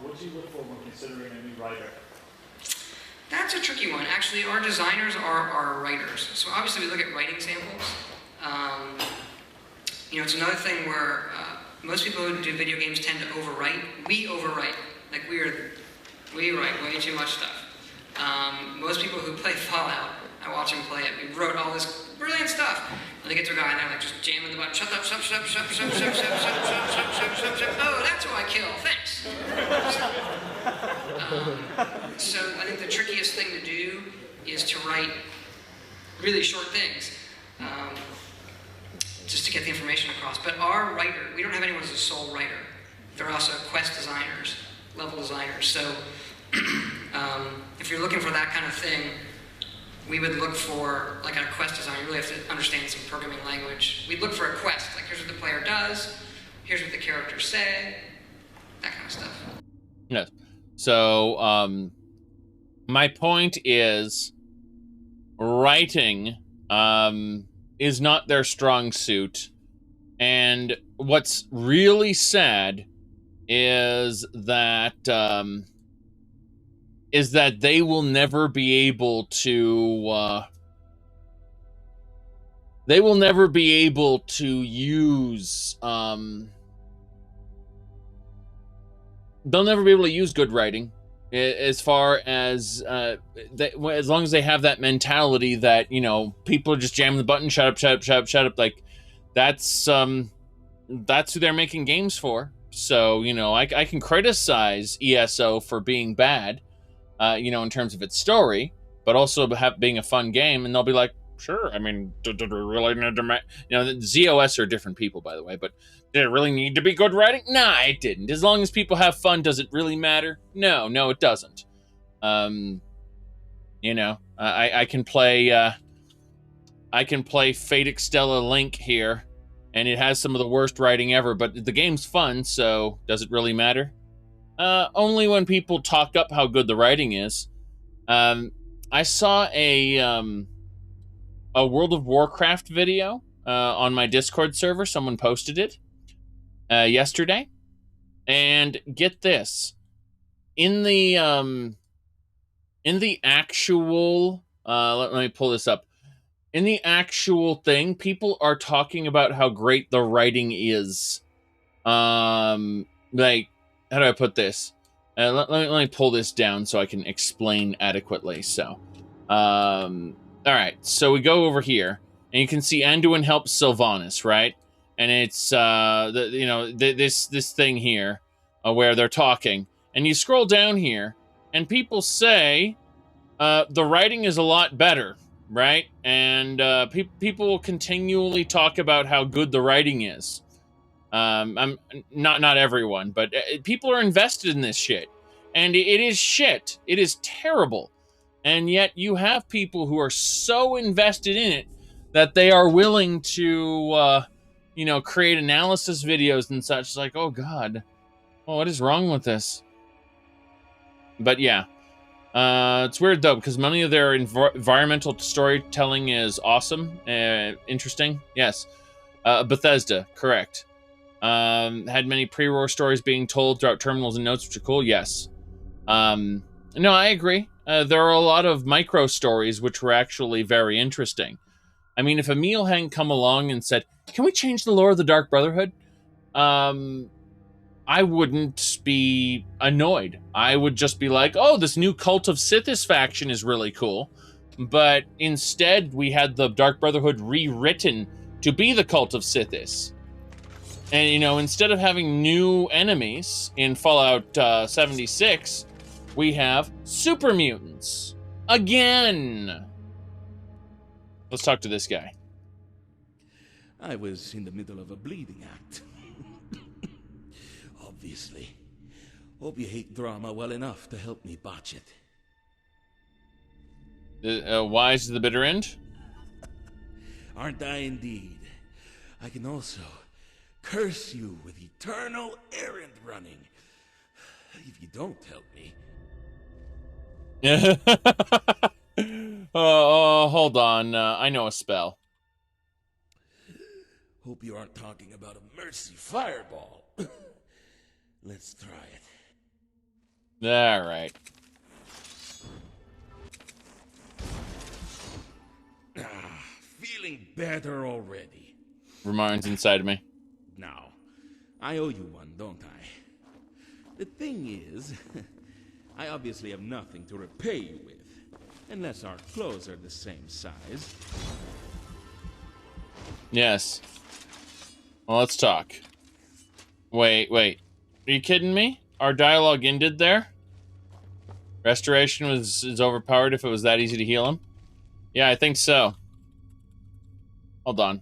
What do you look for when considering a new writer? That's a tricky one. Actually, our designers are our writers. So obviously we look at writing samples. It's another thing where most people who do video games tend to overwrite. We overwrite. Like we write way too much stuff. Most people who play Fallout, I watch them play it. We wrote all this brilliant stuff. And they get to a guy and they're like just jamming the button. Shut up, shut, shut, shut, shut, shut, shut, shut, shut, shut, shut, shut, shut. Oh, that's who I kill. Thanks. So I think the trickiest thing to do is to write really short things, just to get the information across. But our writer, we don't have anyone as a sole writer. They're also quest designers, level designers. So if you're looking for that kind of thing, we would look for, like on a quest design, you really have to understand some programming language. We'd look for a quest, like here's what the player does, here's what the characters say, that kind of stuff. Yes. So, my point is, writing is not their strong suit, and what's really sad is that they will never be able to use they'll never be able to use good writing, as far as as long as they have that mentality that, you know, people are just jamming the button, shut up, shut up, shut up, shut up. Like, that's who they're making games for. So, you know, I can criticize ESO for being bad, you know, in terms of its story, but also being a fun game, and they'll be like, sure, I mean, did it really need to make... You know, the ZOS are different people, by the way, but did it really need to be good writing? Nah, it didn't. As long as people have fun, does it really matter? No, it doesn't. You know, I can play Fate Extella Link here, and it has some of the worst writing ever, but the game's fun, so does it really matter? Only when people talk up how good the writing is. I saw a World of Warcraft video on my Discord server. Someone posted it yesterday, and get this: in the actual let me pull this up. In the actual thing, people are talking about how great the writing is. Like, how do I put this? Let me pull this down so I can explain adequately. So, all right. So we go over here, and you can see Anduin helps Sylvanas, right? And it's this thing here where they're talking, and you scroll down here, and people say the writing is a lot better, right? And people will continually talk about how good the writing is. I'm not everyone, but people are invested in this shit, and it is shit. It is terrible, and yet you have people who are so invested in it that they are willing to, create analysis videos and such. Like, oh god, what is wrong with this? But yeah, it's weird though, because many of their environmental storytelling is awesome, interesting. Yes, Bethesda, correct. Had many pre-war stories being told throughout terminals and notes, which are cool. Yes. No, I agree. There are a lot of micro stories which were actually very interesting. I mean, if Emil hadn't come along and said, "Can we change the lore of the Dark Brotherhood?" I wouldn't be annoyed. I would just be like, "Oh, this new Cult of Sithis faction is really cool." But instead, we had the Dark Brotherhood rewritten to be the Cult of Sithis. And, you know, instead of having new enemies in Fallout 76, we have super mutants. Again! Let's talk to this guy. I was in the middle of a bleeding act. Obviously. Hope you hate drama well enough to help me botch it. Wise to the bitter end? Aren't I indeed? I can also curse you with eternal errand running. If you don't help me. Hold on. I know a spell. Hope you aren't talking about a mercy fireball. Let's try it. All right. Feeling better already. Ramarn's inside of me. Now, I owe you one, don't I? The thing is, I obviously have nothing to repay you with, unless our clothes are the same size. Yes. Well, let's talk. Wait. Are you kidding me? Our dialogue ended there? Restoration is overpowered if it was that easy to heal him? Yeah, I think so. Hold on.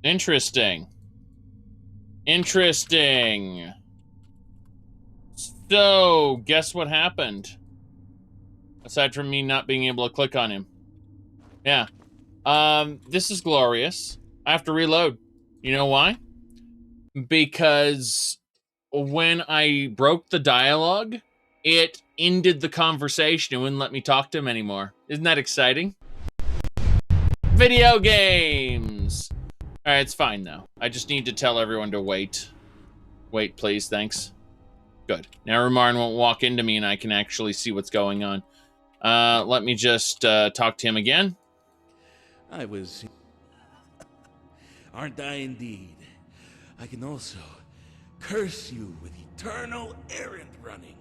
Interesting. So, guess what happened? Aside from me not being able to click on him. Yeah. This is glorious. I have to reload. You know why? Because when I broke the dialogue, it ended the conversation and wouldn't let me talk to him anymore. Isn't that exciting? Video games! Alright, it's fine though. I just need to tell everyone to wait. Wait, please, thanks. Good. Now Rumarn won't walk into me and I can actually see what's going on. Let me just talk to him again. I was... Aren't I indeed? I can also curse you with eternal errand running.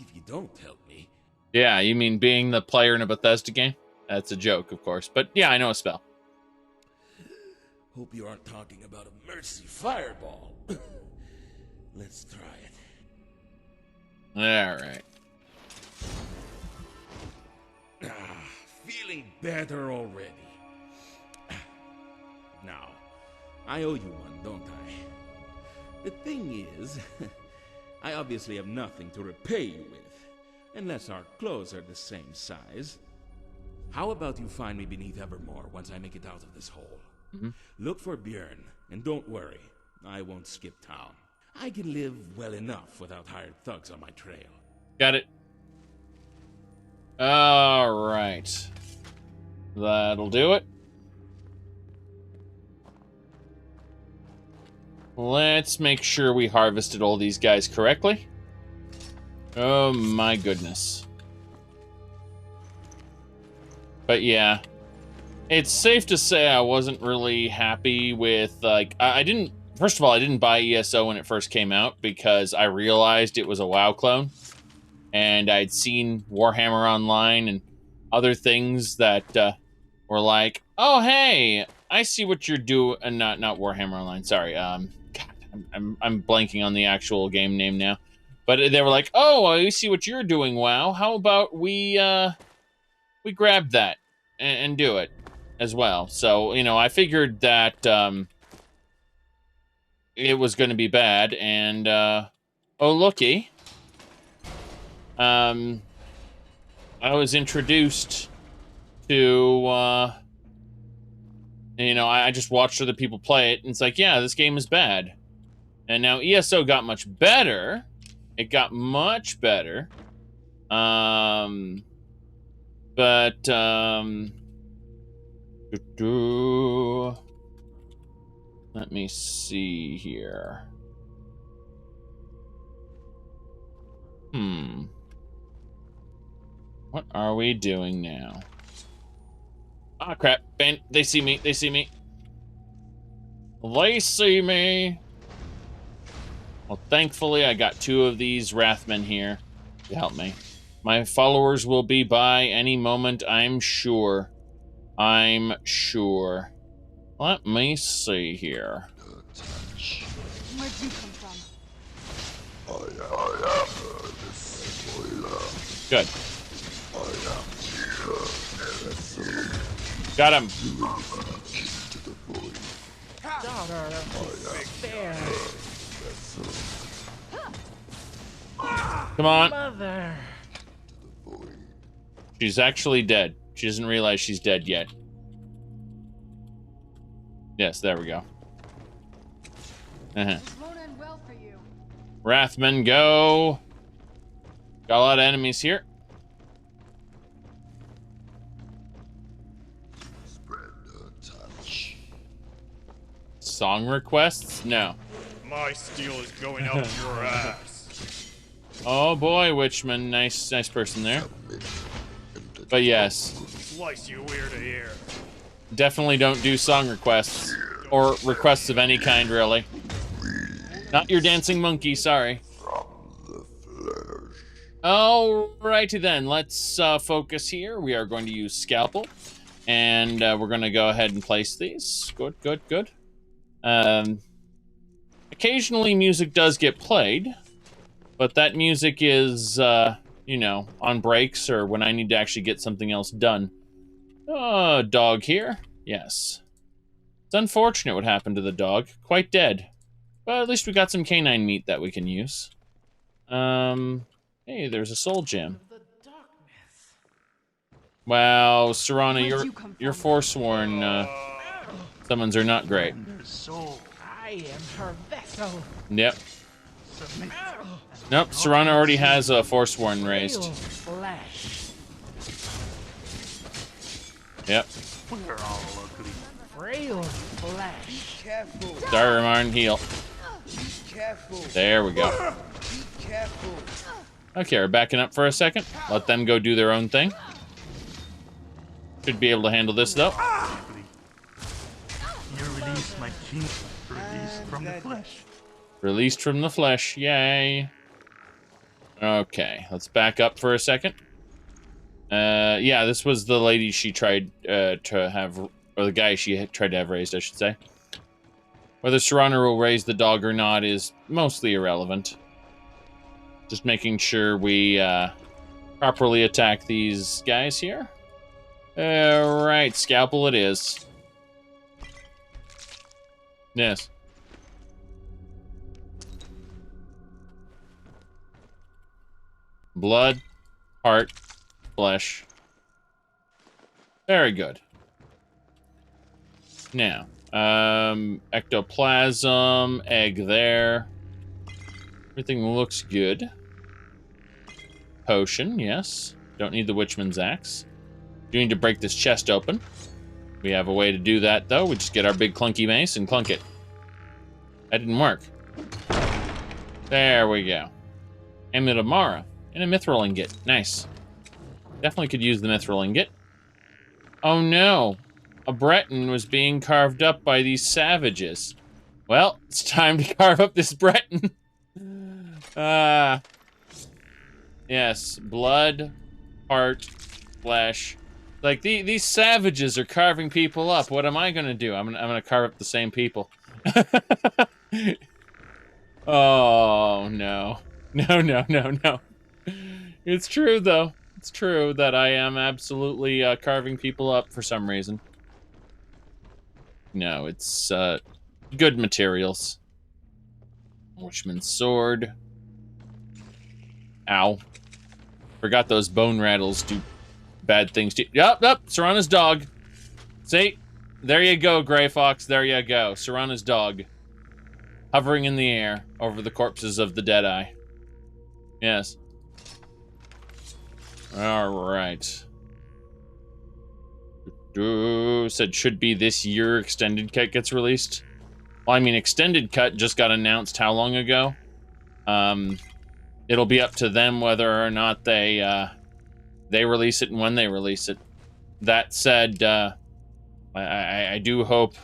If you don't help me. Yeah, you mean being the player in a Bethesda game? That's a joke, of course. But yeah, I know a spell. Hope you aren't talking about a mercy fireball. Let's try it. Alright. Feeling better already. Now, I owe you one, don't I? The thing is, I obviously have nothing to repay you with, unless our clothes are the same size. How about you find me beneath Evermore once I make it out of this hole? Look for Björn, and don't worry, I won't skip town. I can live well enough without hired thugs on my trail. Got it. Alright. That'll do it. Let's make sure we harvested all these guys correctly. Oh my goodness. But yeah. It's safe to say I wasn't really happy with, like, I didn't, first of all, I didn't buy ESO when it first came out because I realized it was a WoW clone. And I'd seen Warhammer Online and other things that were like, oh, hey, I see what you're doing. Not Warhammer Online, sorry. God, I'm blanking on the actual game name now. But they were like, oh, I see what you're doing, WoW. How about we grab that and do it as well. So, you know, I figured that it was going to be bad. And, oh, looky. I was introduced to, you know, I just watched other people play it, and it's like, yeah, this game is bad. And now ESO got much better. It got much better. Let me see here. What are we doing now? Ah, crap. Ben, they see me. They see me. They see me. Well, thankfully, I got 2 of these Wrathmen here to help me. My followers will be by any moment, I'm sure. I'm sure. Let me see here. Where'd you come from? Good. Got him. Daughter of despair. Come on. Mother. She's actually dead. She doesn't realize she's dead yet. Yes, there we go. This won't end well for you. Wrathmen, go. Got a lot of enemies here. Song requests? No. My steel is going up your ass. Oh boy, Witchman. Nice person there. But yes. Slice you ear to ear. Definitely don't do song requests. Or requests of any kind, really. Not your dancing monkey, sorry. Alrighty then, let's focus here. We are going to use Scalpel. And we're going to go ahead and place these. Good, good, good. Occasionally music does get played. But that music is, you know, on breaks or when I need to actually get something else done. Oh, dog here. Yes. It's unfortunate what happened to the dog. Quite dead. But at least we got some canine meat that we can use. Hey, there's a soul gem. Wow, Serana, your Forsworn summons are not great. I am her vessel. Yep. Submit. Nope, Serana already has a Forsworn raised. Flesh. Yep. We're all ugly. Frail flesh. Careful. Darman heal. Careful. There we go. Be careful. Okay, we're backing up for a second. Let them go do their own thing. Should be able to handle this, though. Ugly. You release my king. Released from the flesh. Released from the flesh. Yay. Okay, let's back up for a second. Yeah, this was the lady she tried to have, or the guy she tried to have raised, I should say. Whether Serana will raise the dog or not is mostly irrelevant. Just making sure we properly attack these guys here. Alright, scalpel it is. Yes. Blood, heart, flesh. Very good. Now, ectoplasm, egg there. Everything looks good. Potion, yes. Don't need the Witchman's Axe. Do need to break this chest open. We have a way to do that, though. We just get our big clunky mace and clunk it. That didn't work. There we go. Amulet of Mara. And a mithril ingot. Nice. Definitely could use the mithril ingot. Oh no. A Breton was being carved up by these savages. Well, it's time to carve up this Breton. Yes. Blood, heart, flesh. Like, these savages are carving people up. What am I gonna do? I'm gonna carve up the same people. Oh, no. No. It's true, though. It's true that I am absolutely carving people up for some reason. No, it's good materials. Witchman's sword. Ow. Forgot those bone rattles do bad things to you. Yup, Serana's dog. See? There you go, Grey Fox. There you go. Serana's dog. Hovering in the air over the corpses of the Deadeye. Yes. Alright. Said should be this year Extended Cut gets released. Well, I mean, Extended Cut just got announced how long ago? It'll be up to them whether or not they release it and when they release it. That said, I do hope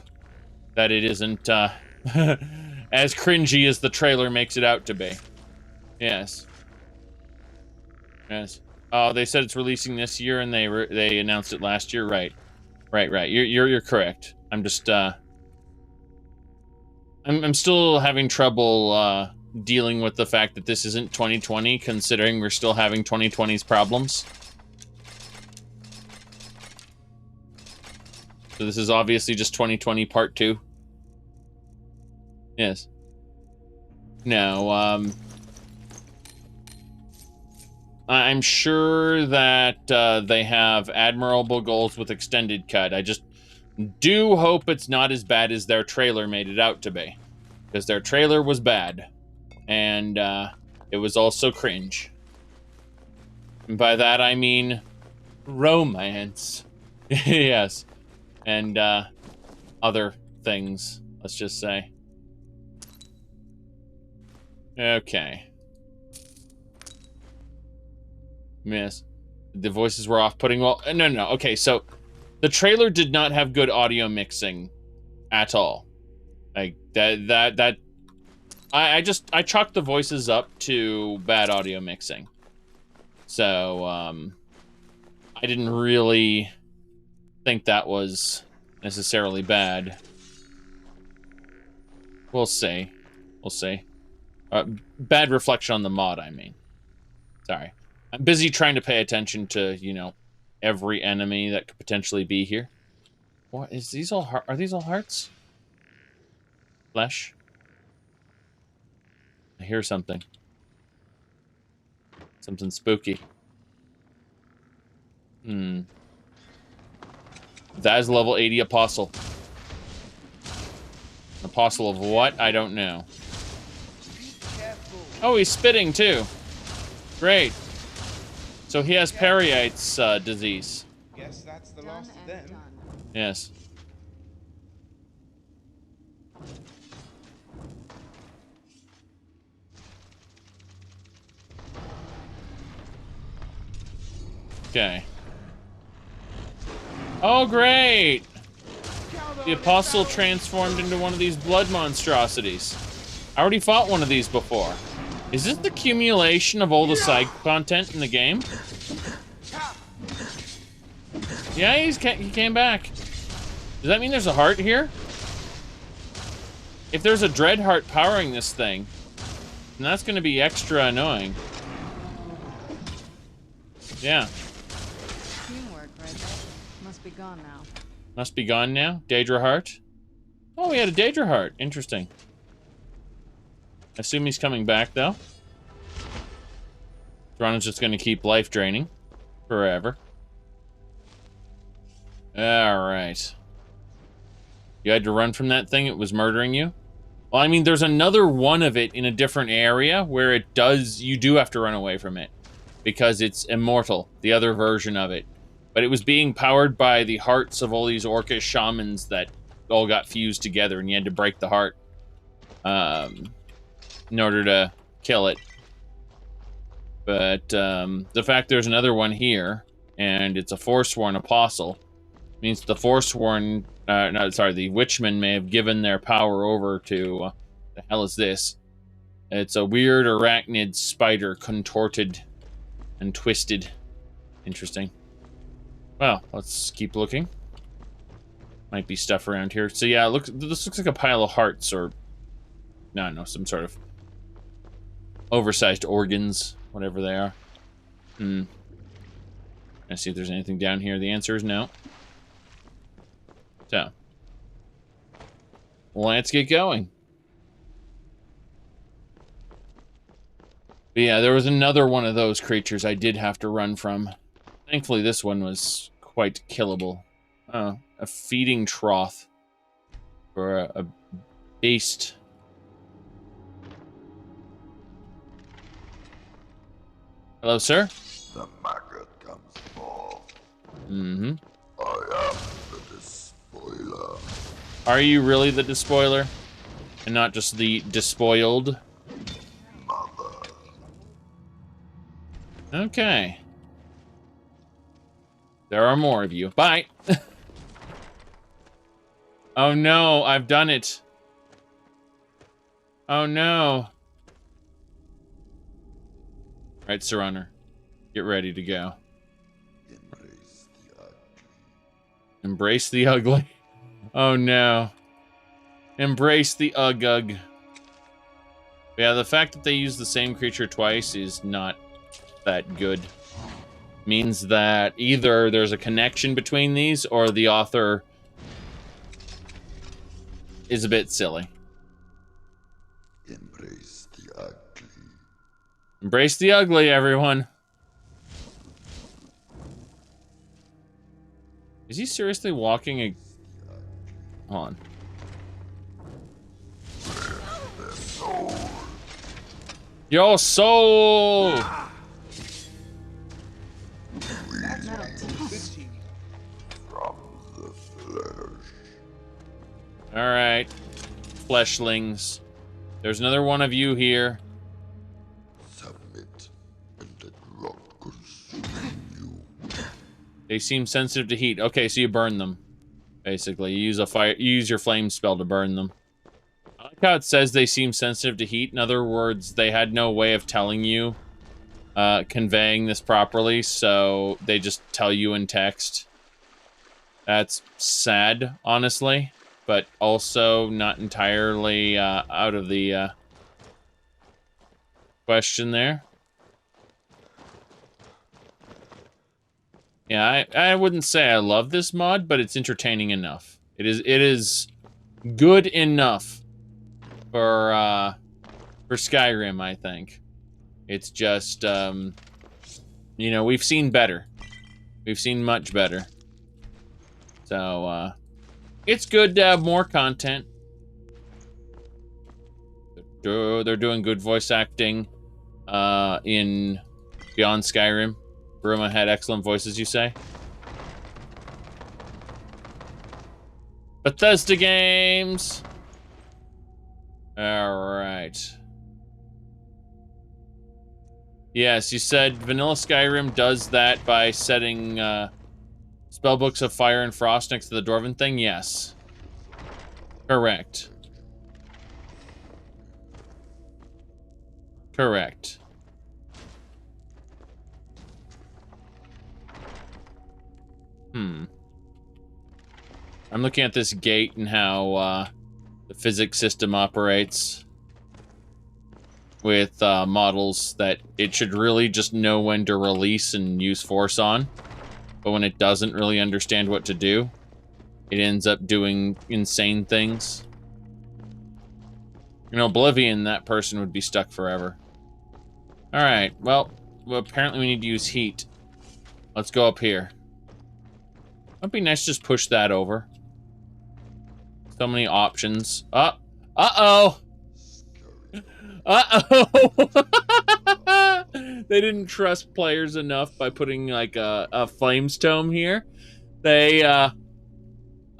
that it isn't as cringy as the trailer makes it out to be. Yes. Yes. Oh, they said it's releasing this year, and they announced it last year. Right. You're correct. I'm just I'm still having trouble dealing with the fact that this isn't 2020, considering we're still having 2020's problems. So this is obviously just 2020 Part 2. Yes. No, I'm sure that they have admirable goals with Extended Cut. I just do hope it's not as bad as their trailer made it out to be. Because their trailer was bad. And it was also cringe. And by that I mean romance. Yes. And other things, let's just say. Okay. Miss. The voices were off-putting. Well, no. Okay, so the trailer did not have good audio mixing at all. Like that. I chalked the voices up to bad audio mixing. So I didn't really think that was necessarily bad. We'll see. Bad reflection on the mod, I mean. Sorry. I'm busy trying to pay attention to, you know, every enemy that could potentially be here. What is these all? Are these all hearts? Flesh? I hear something. Something spooky. That is level 80 apostle. Apostle of what? I don't know. Oh, he's spitting too. Great. So he has Periite's disease. Guess that's the last of them. Yes. Okay. Oh, great! The Apostle transformed into one of these blood monstrosities. I already fought one of these before. Is this the accumulation of all the side content in the game? Yeah, he came back. Does that mean there's a heart here? If there's a dread heart powering this thing, then that's going to be extra annoying. Yeah. Teamwork, right there. Must be gone now. Must be gone now? Daedra heart? Oh, we had a Daedra heart. Interesting. I assume he's coming back, though. Thrawn's just going to keep life draining forever. Alright. You had to run from that thing? It was murdering you? Well, I mean, there's another one of it in a different area where you do have to run away from it. Because it's immortal, the other version of it. But it was being powered by the hearts of all these Orcish shamans that all got fused together, and you had to break the heart in order to kill it. But the fact there's another one here, and it's a Forsworn Apostle, means the Forsworn, the Witchmen may have given their power over to, the hell is this? It's a weird arachnid spider contorted and twisted. Interesting. Well, let's keep looking. Might be stuff around here. So yeah, this looks like a pile of hearts, or no, some sort of oversized organs, whatever they are. Let's see if there's anything down here. The answer is no. So, let's get going. But yeah, there was another one of those creatures I did have to run from. Thankfully, this one was quite killable. Oh, a feeding trough for a beast. Hello, sir? The maggot comes forth. Mm-hmm. I am the despoiler. Are you really the despoiler? And not just the despoiled? Mother. Okay. There are more of you. Bye! Oh no, I've done it. Oh no. Right, Surrunner. Get ready to go. Embrace the ugly. Embrace the ugly. Oh no. Embrace the ugg. Yeah, the fact that they use the same creature twice is not that good. Means that either there's a connection between these or the author is a bit silly. Embrace the ugly. Embrace the ugly, everyone. Is he seriously walking a... Hold on. Your soul! From the flesh. Alright. Fleshlings. There's another one of you here. Submit and let rot consume you. They seem sensitive to heat. Okay, so you burn them. Basically, you use your flame spell to burn them. I like how it says they seem sensitive to heat. In other words, they had no way of telling you, conveying this properly, so they just tell you in text. That's sad, honestly, but also not entirely out of the question there. Yeah, I wouldn't say I love this mod, but it's entertaining enough. It is good enough for Skyrim, I think. It's just, you know, we've seen better. We've seen much better. So, it's good to have more content. They're doing good voice acting in Beyond Skyrim. Burma had excellent voices, you say? Bethesda games! Alright. Yes, you said Vanilla Skyrim does that by setting spellbooks of fire and frost next to the Dwarven thing? Yes. Correct. Correct. I'm looking at this gate and how the physics system operates with models that it should really just know when to release and use force on. But when it doesn't really understand what to do, it ends up doing insane things. In Oblivion, that person would be stuck forever. Alright, well, apparently we need to use heat. Let's go up here. It'd be nice to just push that over. So many options. Uh-oh! Uh-oh! They didn't trust players enough by putting, like, a Flames Tome here. They, I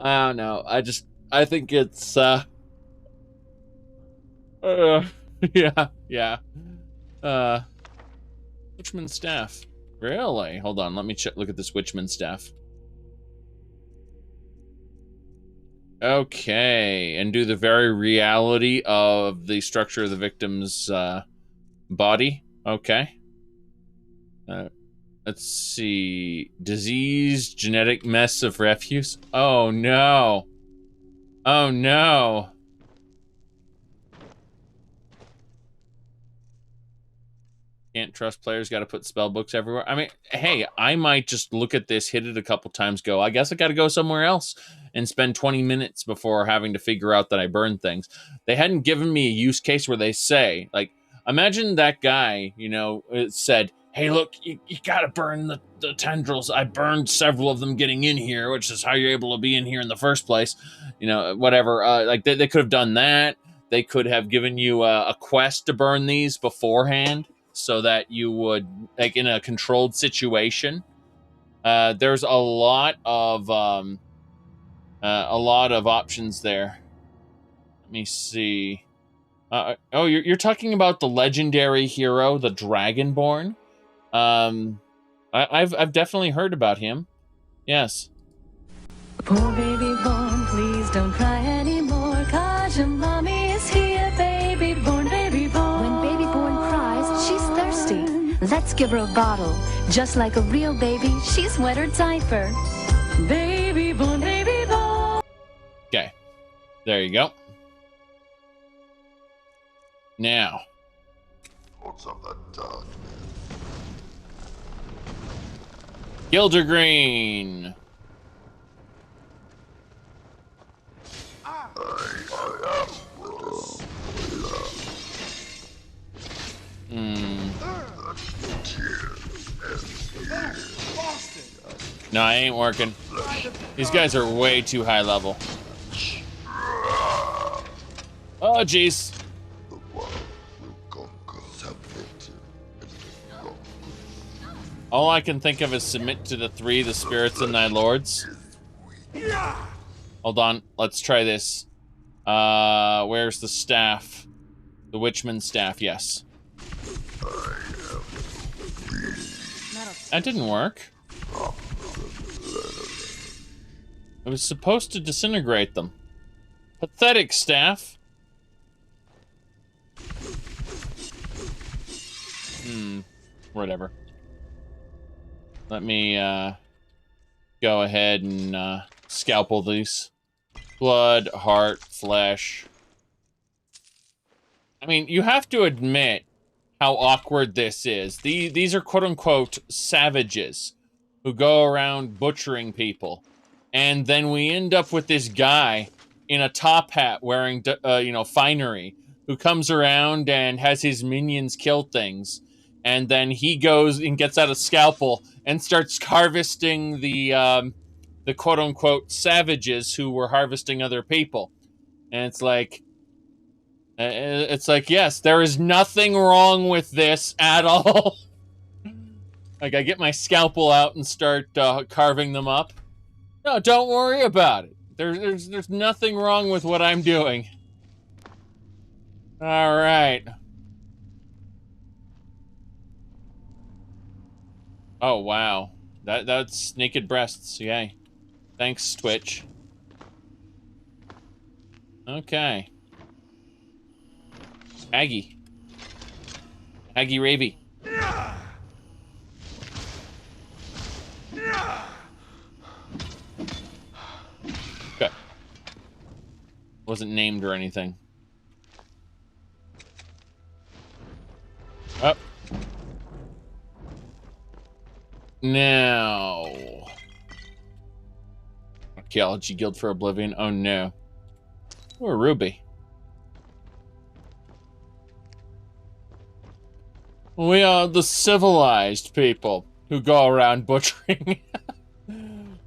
don't know. I think it's, yeah. Witchman staff. Really? Hold on, let me look at this Witchman staff. Okay, and do the very reality of the structure of the victim's body. Okay. Let's see. Disease, genetic mess of refuse. Oh no. Oh no. Can't trust players, gotta put spell books everywhere. I mean, hey, I might just look at this, hit it a couple times, go, I guess I gotta go somewhere else, and spend 20 minutes before having to figure out that I burned things. They hadn't given me a use case where they say, like, imagine that guy, you know, said, hey, look, you gotta burn the tendrils. I burned several of them getting in here, which is how you're able to be in here in the first place. You know, whatever. Like, they could have done that. They could have given you a quest to burn these beforehand, so that you would, like, in a controlled situation. There's a lot of options there. Let me see. Oh, you're talking about the legendary hero, the Dragonborn. I've definitely heard about him. Yes. Poor baby born, please don't cry anymore, 'cause your mommy is here, baby born, baby born. When baby born cries, she's thirsty. Let's give her a bottle. Just like a real baby, she's wet her diaper. Baby born, baby born. Okay. There you go. Now. What's up that dark, man? Gildergreen. No, I ain't working. These guys are way too high level. Oh, jeez. All I can think of is submit to the three, the spirits and thy lords. Hold on, let's try this. Where's the staff? The Witchman staff, yes. That didn't work. It was supposed to disintegrate them. Pathetic staff. Whatever. Let me, go ahead and, scalpel these. Blood, heart, flesh. I mean, you have to admit how awkward this is. These are quote-unquote savages who go around butchering people. And then we end up with this guy in a top hat wearing, you know, finery, who comes around and has his minions kill things. And then he goes and gets out a scalpel and starts harvesting the the quote-unquote savages who were harvesting other people. And it's like, yes, there is nothing wrong with this at all. Like, I get my scalpel out and start carving them up. No, don't worry about it. There's nothing wrong with what I'm doing. All right. Oh, wow. That's naked breasts. Yay. Thanks, Twitch. Okay. Aggie. Aggie Ravy. Okay. Wasn't named or anything. Up. Now. Archaeology Guild for Oblivion. Oh no. Oh, a ruby. We are the civilized people who go around butchering.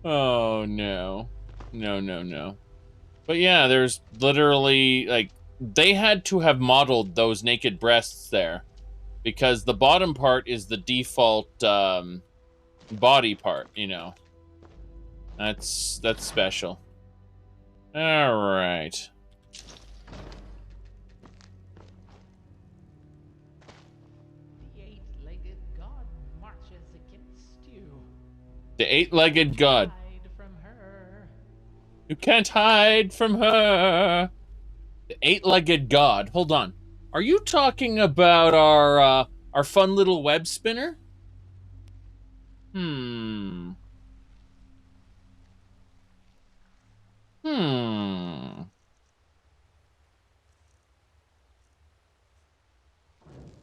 Oh no. No, no, no. But yeah, there's literally, like, they had to have modeled those naked breasts there. Because the bottom part is the default body part, you know. That's special. All right. The eight-legged god marches against you. The eight-legged god. Hide from her. You can't hide from her. The eight-legged god. Hold on. Are you talking about our fun little web spinner?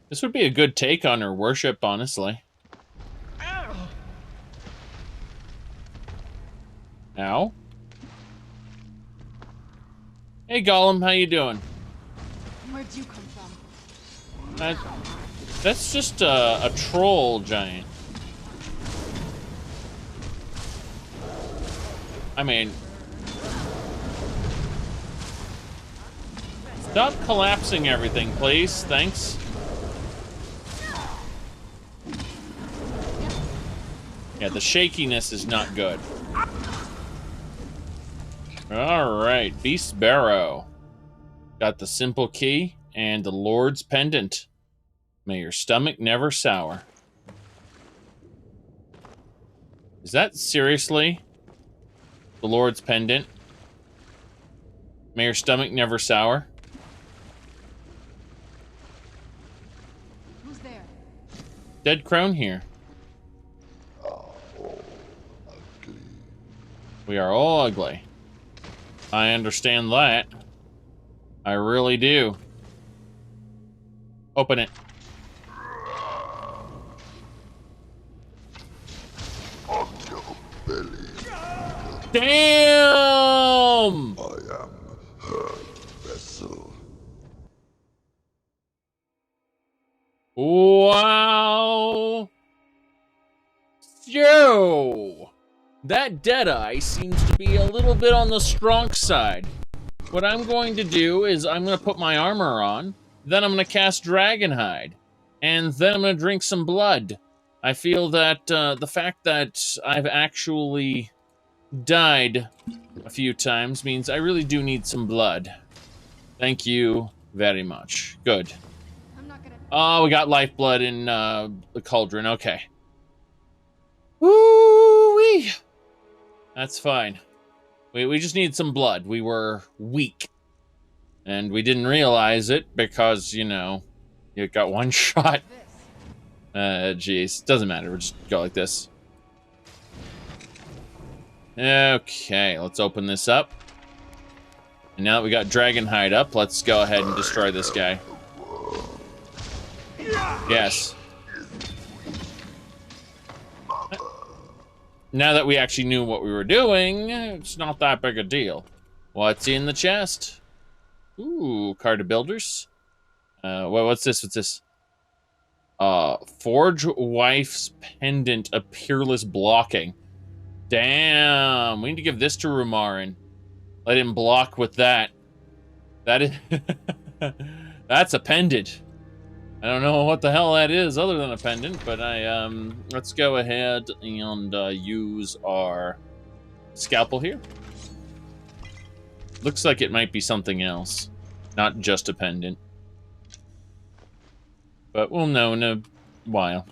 This would be a good take on her worship, honestly. Ow! Ow. Hey, Gollum, how you doing? Where'd you come from? That's just a troll giant. I mean... Stop collapsing everything, please. Thanks. Yeah, the shakiness is not good. Alright, Beast Barrow. Got the simple key and the Lord's pendant. May your stomach never sour. Is that seriously the Lord's pendant? May your stomach never sour? Who's there? Dead crone here. We are all ugly. I understand that. I really do. Open it. On your belly. Damn! I am her vessel. Wow! Yo! That Deadeye seems to be a little bit on the strong side. What I'm going to do is I'm going to put my armor on, then I'm going to cast Dragonhide, and then I'm going to drink some blood. I feel that the fact that I've actually died a few times means I really do need some blood. Thank you very much. Good. I'm not gonna... Oh, we got lifeblood in the cauldron. Okay. Woo-wee! That's fine. We just need some blood. We were weak. And we didn't realize it because, you know, you got one shot. Jeez. Doesn't matter. We'll just go like this. Okay, let's open this up. And now that we got Dragonhide up, let's go ahead and destroy this guy. Yes. Now that we actually knew what we were doing, it's not that big a deal. What's in the chest? Ooh, card of builders. What's this? What's this? Forge Wife's Pendant of Peerless Blocking. Damn. We need to give this to Rumarin. Let him block with that. That is... That's a pendant. I don't know what the hell that is other than a pendant, but let's go ahead and use our scalpel here. Looks like it might be something else, not just a pendant. But we'll know in a while.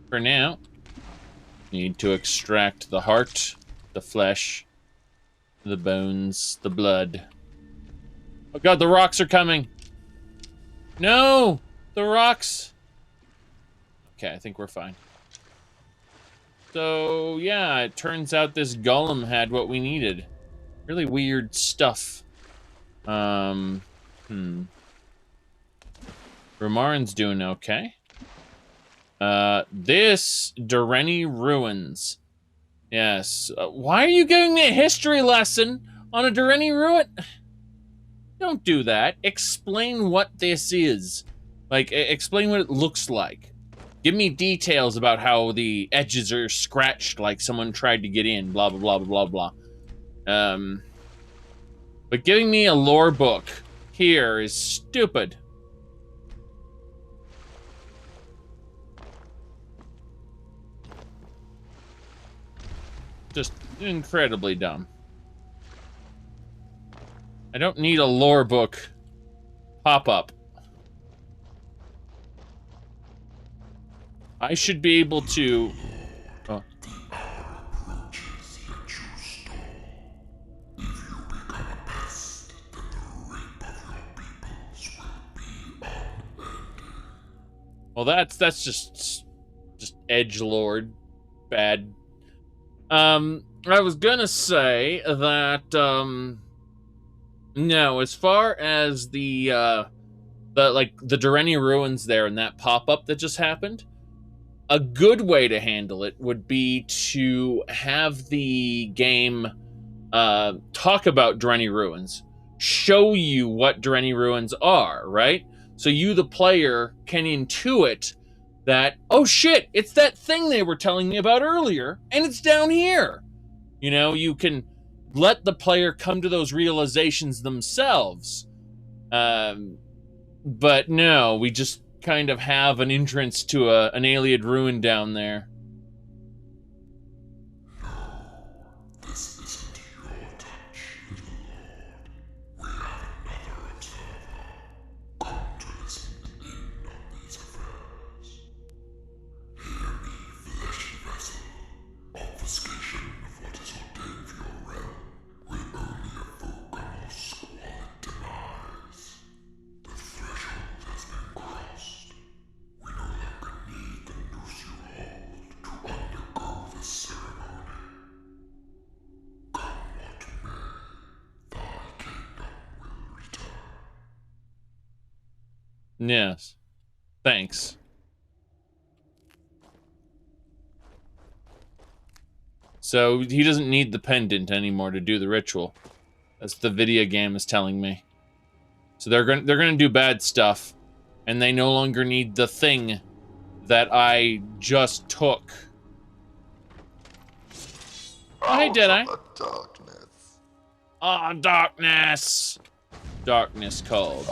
For now, need to extract the heart, the flesh, the bones, the blood. Oh god, the rocks are coming! No! The rocks! Okay, I think we're fine. So, yeah, it turns out this golem had what we needed. Really weird stuff. Romarin's doing okay. This Dureni Ruins. Yes. Why are you giving me a history lesson on a Dureni Ruin? Don't do that. Explain what this is. Like, explain what it looks like. Give me details about how the edges are scratched like someone tried to get in, blah, blah, blah, blah, blah. But giving me a lore book here is stupid. Just incredibly dumb. I don't need a lore book pop-up. I should be able to... Oh. Well, that's just edgelord bad. I was gonna say that no, as far as the Dureni Ruins there and that pop-up that just happened, a good way to handle it would be to have the game talk about Dureni Ruins, show you what Dureni Ruins are, right? So you, the player, can intuit that, oh shit, it's that thing they were telling me about earlier, and it's down here. You know, you can let the player come to those realizations themselves. But no, we just kind of have an entrance to an alien ruin down there. This isn't your touch, little lord. We have another observer. Come to listen in on these affairs. Hear me, fleshy vessel. Obfuscation of what is ordained for your realm will only evoke a more squalid demise. The threshold has been crossed. We no longer need the noose you hold to undergo the ceremony. Come what may, thy kingdom will return. Yes. Thanks. So he doesn't need the pendant anymore to do the ritual. That's what the video game is telling me. So they're gonna do bad stuff, and they no longer need the thing that I just took. Oh, hey, did I? Darkness. Ah, darkness. Darkness called.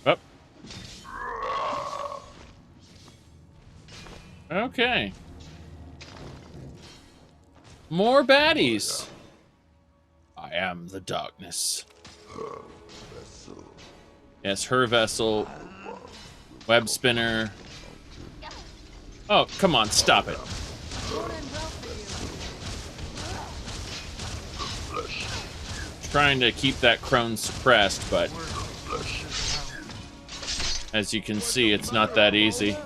Up. Okay. More baddies. I am the darkness. Her vessel. Yes, her vessel. Web spinner. Oh, come on, stop it. Trying to keep that crone suppressed, but as you can see, it's not that easy.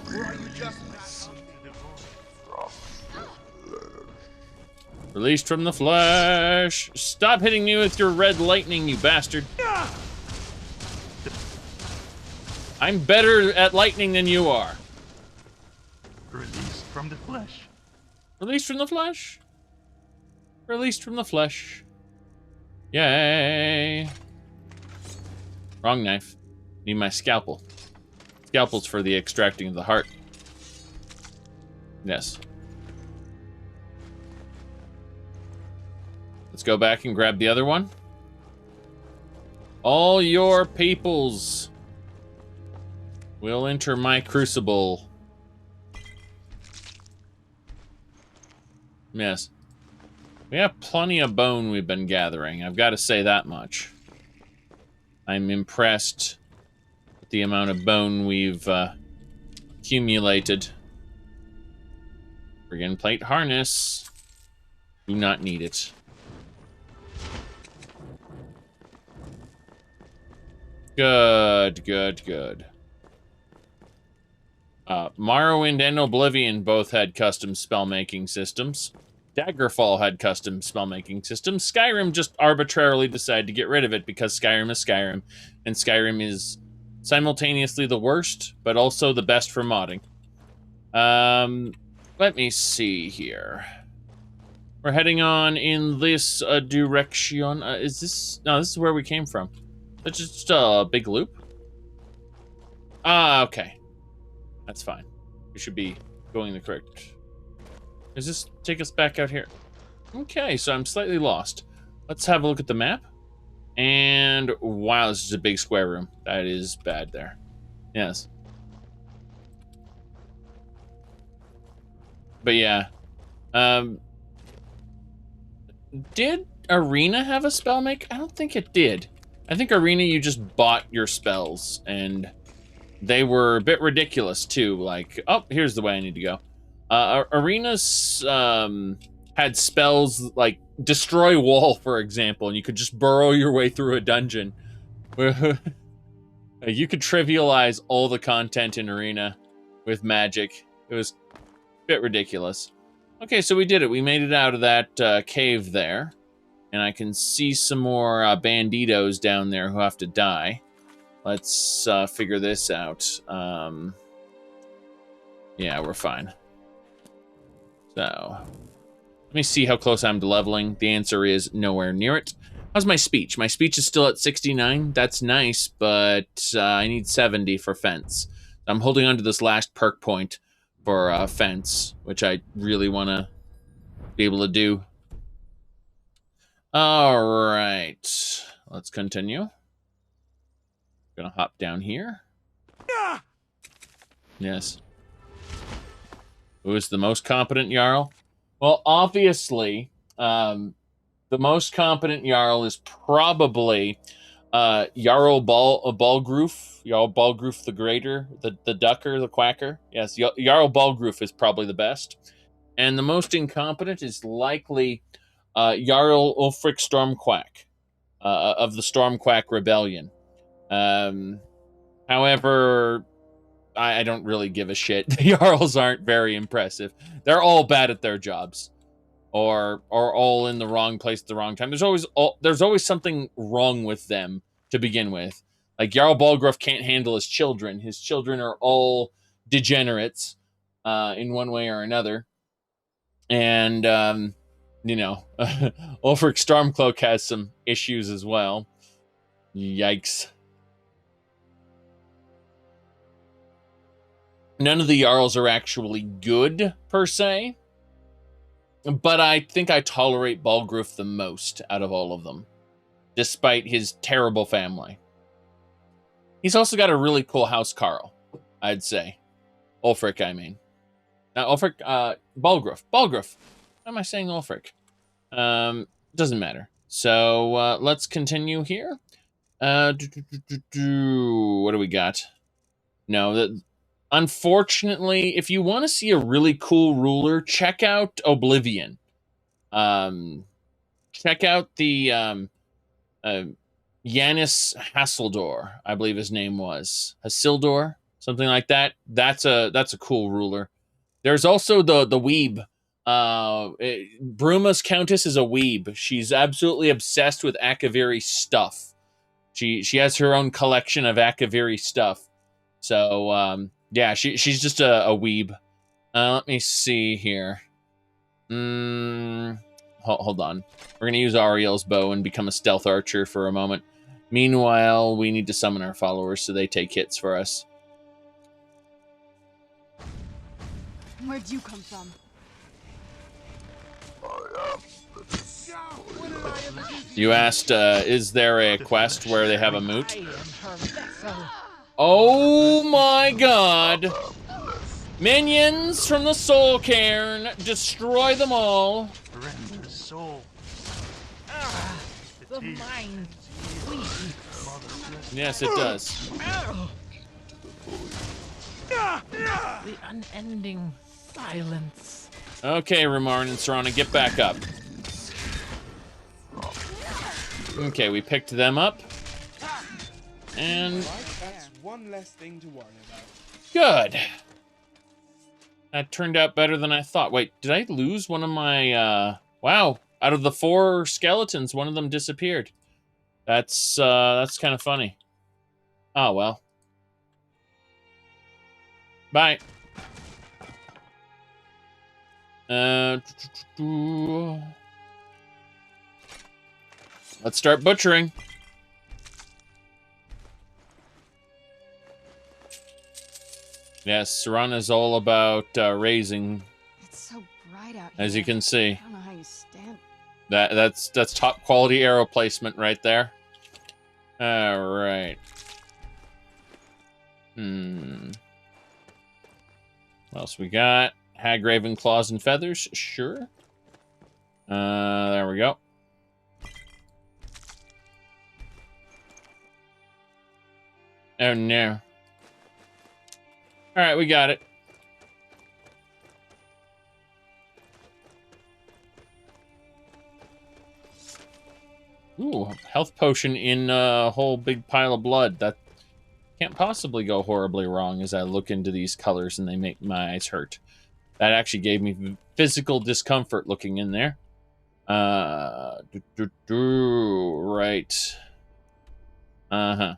Released from the flesh. Stop hitting me with your red lightning, you bastard. I'm better at lightning than you are. Released from the flesh. Released from the flesh. Released from the flesh. Yay. Wrong knife. Need my scalpel. Scalpel's for the extracting of the heart. Yes. Let's go back and grab the other one. All your peoples will enter my crucible. Yes. We have plenty of bone we've been gathering. I've got to say that much. I'm impressed with the amount of bone we've accumulated. Friggin' plate harness. Do not need it. Good, good, good. Morrowind and Oblivion both had custom spell-making systems. Daggerfall had custom spell-making systems. Skyrim just arbitrarily decided to get rid of it because Skyrim is Skyrim, and Skyrim is simultaneously the worst, but also the best for modding. Let me see here. We're heading on in this direction. Is this... No, this is where we came from. It's just a big loop? Ah, okay. That's fine. We should be going the correct... Does this take us back out here? Okay, so I'm slightly lost. Let's have a look at the map. And wow, this is a big square room. That is bad there. Yes. But yeah. Did Arena have a spell make? I don't think it did. I think Arena, you just bought your spells, and they were a bit ridiculous too. Like, oh, here's the way I need to go. Arenas had spells like Destroy Wall, for example, and you could just burrow your way through a dungeon. You could trivialize all the content in Arena with magic. It was a bit ridiculous. Okay, so we did it. We made it out of that cave there. And I can see some more banditos down there who have to die. Let's figure this out. Yeah, we're fine. So, let me see how close I'm to leveling. The answer is nowhere near it. How's my speech? My speech is still at 69. That's nice, but I need 70 for fence. I'm holding on to this last perk point for fence, which I really want to be able to do. All right, let's continue. Gonna hop down here. Yes. Who is the most competent Jarl? Well, obviously, the most competent Jarl is probably Jarl Balgroof. Jarl Balgroof the Greater, the Ducker, the Quacker. Yes, Jarl Balgroof is probably the best. And the most incompetent is likely Jarl Ulfric Stormquack of the Stormquack Rebellion. However, I don't really give a shit. The Jarls aren't very impressive. They're all bad at their jobs, or all in the wrong place at the wrong time. There's always something wrong with them to begin with. Like Jarl Balgroof can't handle his children. His children are all degenerates in one way or another. And you know, Ulfric Stormcloak has some issues as well. Yikes. None of the Jarls are actually good, per se. But I think I tolerate Balgroof the most out of all of them. Despite his terrible family. He's also got a really cool house Carl, I'd say. Ulfric, I mean. Ulfric, Balgroof. Balgroof. Why am I saying Ulfric? Doesn't matter. So, let's continue here. What do we got? No, unfortunately, if you want to see a really cool ruler, check out Oblivion. Check out the, Yanis Hasildor, I believe his name was. Hasildor? Something like that. That's a cool ruler. There's also the weeb. Bruma's Countess is a weeb. She's absolutely obsessed with Akaviri stuff. She has her own collection of Akaviri stuff. So, yeah, she's just a weeb. Let me see here. Hold on. We're going to use Ariel's bow and become a stealth archer for a moment. Meanwhile, we need to summon our followers so they take hits for us. Where'd you come from? I am the destroyer. You asked, is there a quest where they have a moot? I am her vessel. Oh my god! Minions from the Soul Cairn, destroy them all. Render soul. The mind weeps. Yes, it does. The unending silence. Okay, Ramar and Serana, get back up. Okay, we picked them up. And That's one less thing to worry about. good. That turned out better than I thought. Wait, did I lose one of my, wow. Out of the 4 skeletons, one of them disappeared. That's kind of funny. Oh, well. Bye. Let's start butchering. Yes, Serana's all about raising. It's so bright out here. As you can see. I don't know how you stand. That's top quality arrow placement right there. All right. What else we got? Hagraven claws and feathers. Sure. There we go. Oh no. All right, we got it. Ooh, health potion in a whole big pile of blood. That can't possibly go horribly wrong as I look into these colors and they make my eyes hurt. That actually gave me physical discomfort looking in there. Right. Uh-huh.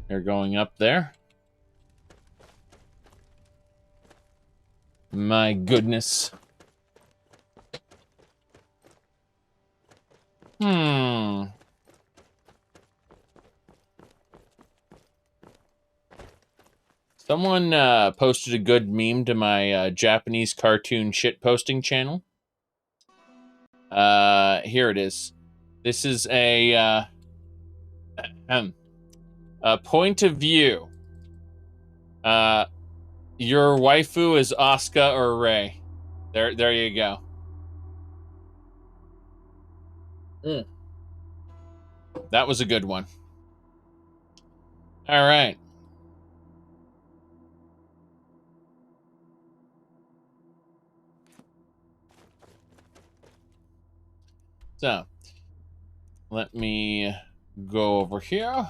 They're going up there. My goodness. Someone posted a good meme to my Japanese cartoon shitposting channel. Here it is. This is a point of view. Your waifu is Asuka or Rei. There you go. That was a good one. All right. So, let me go over here.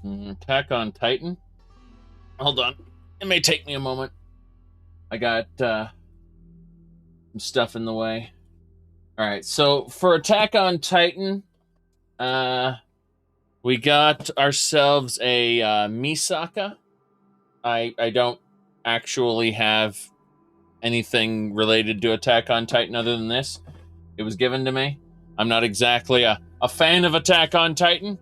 Attack on Titan. Hold on. It may take me a moment. I got some stuff in the way. All right, so for Attack on Titan, we got ourselves a Misaka. I don't actually have anything related to Attack on Titan other than this. It was given to me. I'm not exactly a fan of Attack on Titan.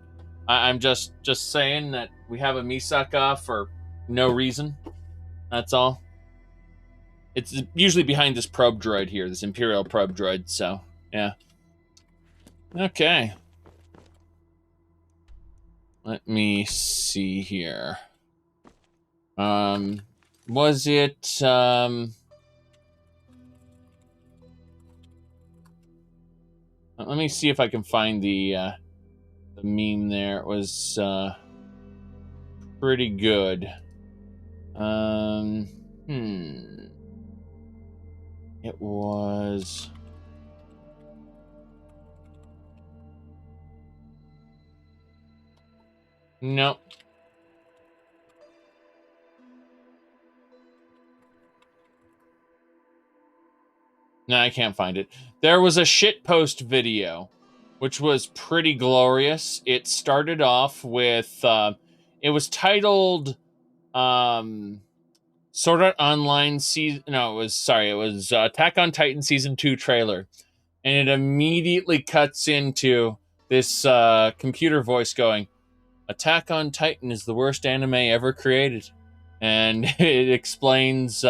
I'm just saying that we have a Misaka for no reason. That's all. It's usually behind this probe droid here, this Imperial probe droid, so, yeah. Okay. Let me see here. Was it, let me see if I can find the meme there. It was, pretty good. It was... Nope. No, I can't find it. There was a shitpost video, which was pretty glorious. It started off with, it was titled, Sword Art Online season... No, it was Attack on Titan Season 2 trailer. And it immediately cuts into this computer voice going, Attack on Titan is the worst anime ever created. And it explains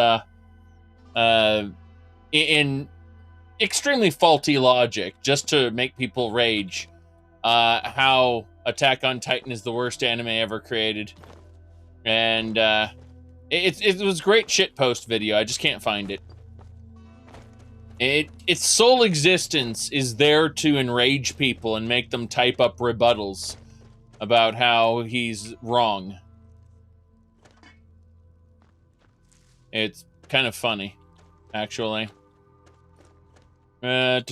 in extremely faulty logic, just to make people rage, how Attack on Titan is the worst anime ever created. And it was a great shitpost video. I just can't find it. Its sole existence is there to enrage people and make them type up rebuttals about how he's wrong. It's kind of funny, actually. Yes,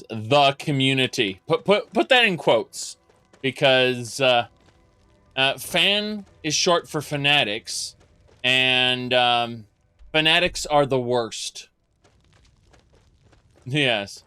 the community. Put that in quotes, because fan is short for fanatics, and fanatics are the worst. Yes.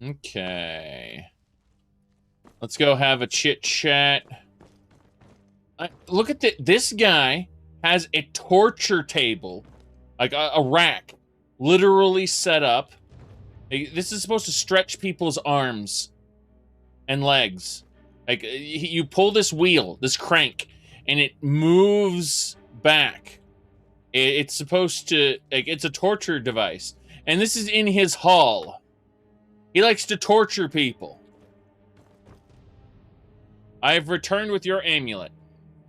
Okay. Let's go have a chit chat. Look at this guy has a torture table, like a rack, literally set up. This is supposed to stretch people's arms and legs. Like, you pull this wheel, this crank, and it moves back. It's supposed to, like, it's a torture device. And this is in his hall. He likes to torture people. I have returned with your amulet.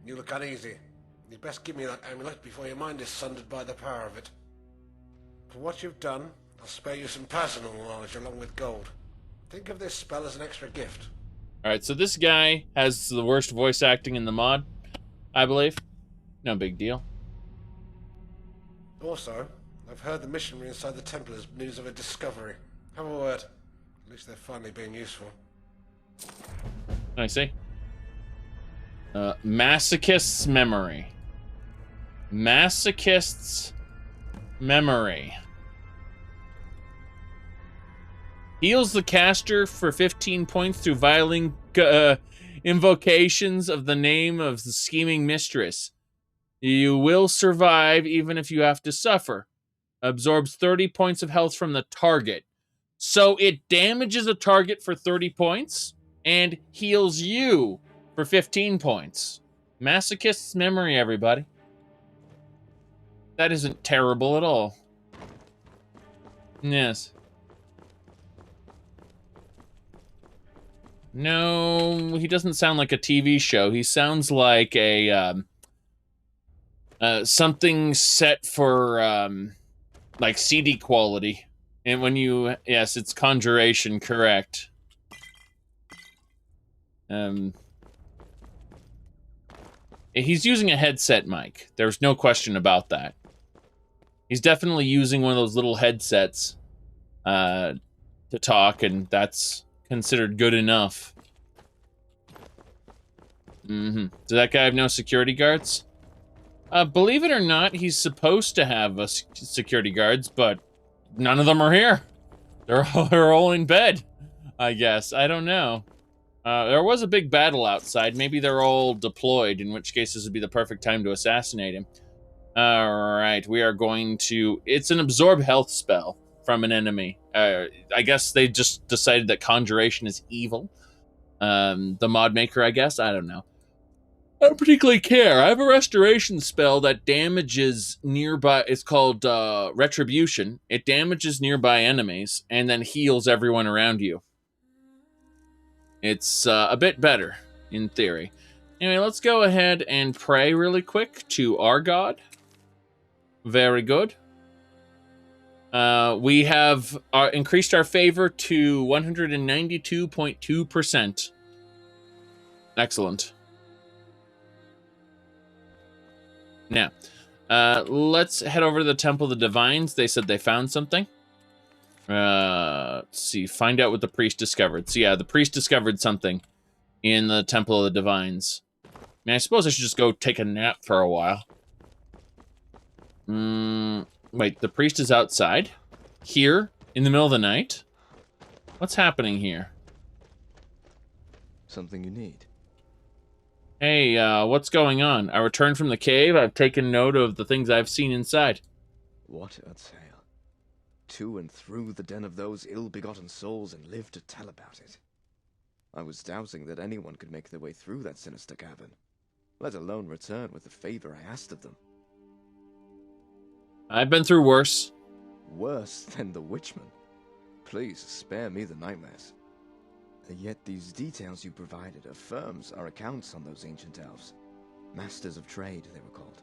You look uneasy. You'd best give me that amulet before your mind is sundered by the power of it. For what you've done, I'll spare you some personal knowledge along with gold. Think of this spell as an extra gift. Alright, so this guy has the worst voice acting in the mod, I believe. No big deal. Also, I've heard the missionary inside the temple has news of a discovery. Have a word. At least they're finally being useful. I see. Masochist's memory. Masochist's memory. Heals the caster for 15 points through violent invocations of the name of the scheming mistress. You will survive even if you have to suffer. Absorbs 30 points of health from the target. So it damages a target for 30 points and heals you for 15 points. Masochist's memory, everybody. That isn't terrible at all. Yes. No, he doesn't sound like a TV show. He sounds like a something set for like CD quality. And when you, yes, it's Conjuration, correct. He's using a headset mic. There's no question about that. He's definitely using one of those little headsets to talk, and that's considered good enough. Does that guy have no security guards? Believe it or not, he's supposed to have security guards, but none of them are here. They're all in bed, I guess. I don't know. There was a big battle outside. Maybe they're all deployed, in which case this would be the perfect time to assassinate him. Alright, we are going to... It's an absorb health spell from an enemy. I guess they just decided that Conjuration is evil. The mod maker, I guess? I don't know. I don't particularly care. I have a restoration spell that damages nearby... It's called Retribution. It damages nearby enemies and then heals everyone around you. It's a bit better, in theory. Anyway, let's go ahead and pray really quick to our god. Very good. We have increased our favor to 192.2%. Excellent. Now, let's head over to the Temple of the Divines. They said they found something. Let's see. Find out what the priest discovered. So yeah, the priest discovered something in the Temple of the Divines. I mean, I suppose I should just go take a nap for a while. Wait, the priest is outside? Here? In the middle of the night? What's happening here? Something you need. Hey, what's going on? I returned from the cave. I've taken note of the things I've seen inside. What a tale. To and through the den of those ill-begotten souls and live to tell about it. I was doubting that anyone could make their way through that sinister cavern, let alone return with the favor I asked of them. I've been through worse. Worse than the Witchman. Please spare me the nightmares. Yet these details you provided affirms our accounts on those ancient elves. Masters of trade, they were called.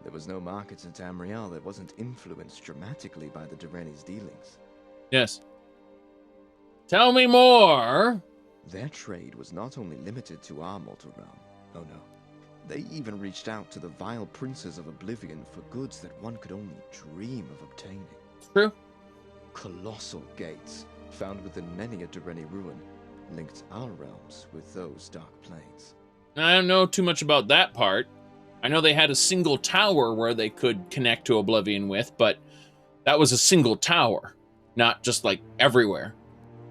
There was no market in Tamriel that wasn't influenced dramatically by the Durrani's dealings. Yes. Tell me more! Their trade was not only limited to our mortal realm. Oh no. They even reached out to the vile princes of Oblivion for goods that one could only dream of obtaining. True. Colossal gates, found within many a Durrani ruin, linked our realms with those dark planes. I don't know too much about that part. I know they had a single tower where they could connect to Oblivion with, but that was a single tower, not just like everywhere.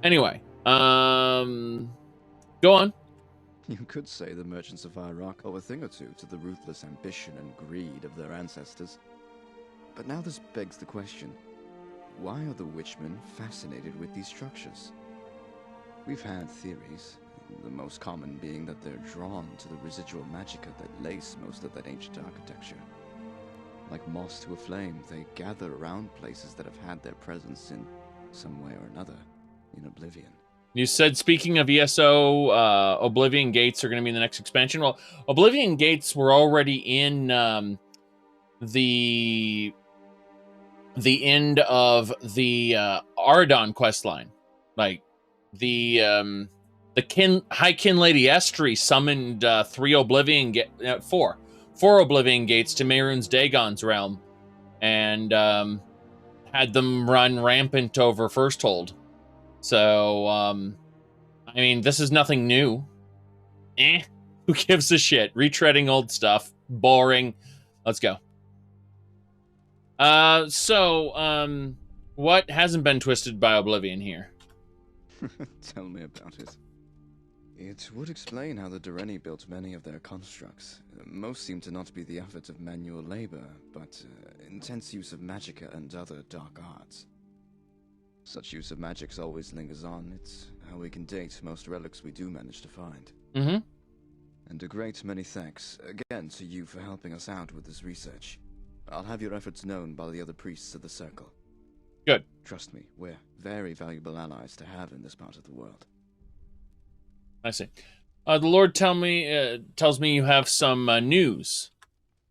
Anyway, go on. You could say the merchants of Iraq owe a thing or two to the ruthless ambition and greed of their ancestors. But now this begs the question, why are the Witchmen fascinated with these structures? We've had theories, the most common being that they're drawn to the residual magicka that lace most of that ancient architecture. Like moths to a flame, they gather around places that have had their presence in some way or another in Oblivion. You said, speaking of ESO, Oblivion Gates are going to be in the next expansion. Well, Oblivion Gates were already in the end of the Aradon questline. Like, the High Kin Lady Estri summoned four Oblivion Gates to Mehrunes Dagon's realm, and had them run rampant over Firsthold. So, I mean, this is nothing new. Who gives a shit? Retreading old stuff. Boring. Let's go. What hasn't been twisted by Oblivion here? Tell me about it. It would explain how the Dureni built many of their constructs. Most seem to not be the effort of manual labor, but intense use of magicka and other dark arts. Such use of magics always lingers on. It's how we can date most relics we do manage to find. Mm-hmm. And a great many thanks, again, to you for helping us out with this research. I'll have your efforts known by the other priests of the Circle. Good. Trust me, we're very valuable allies to have in this part of the world. I see. The Lord tells me you have some news.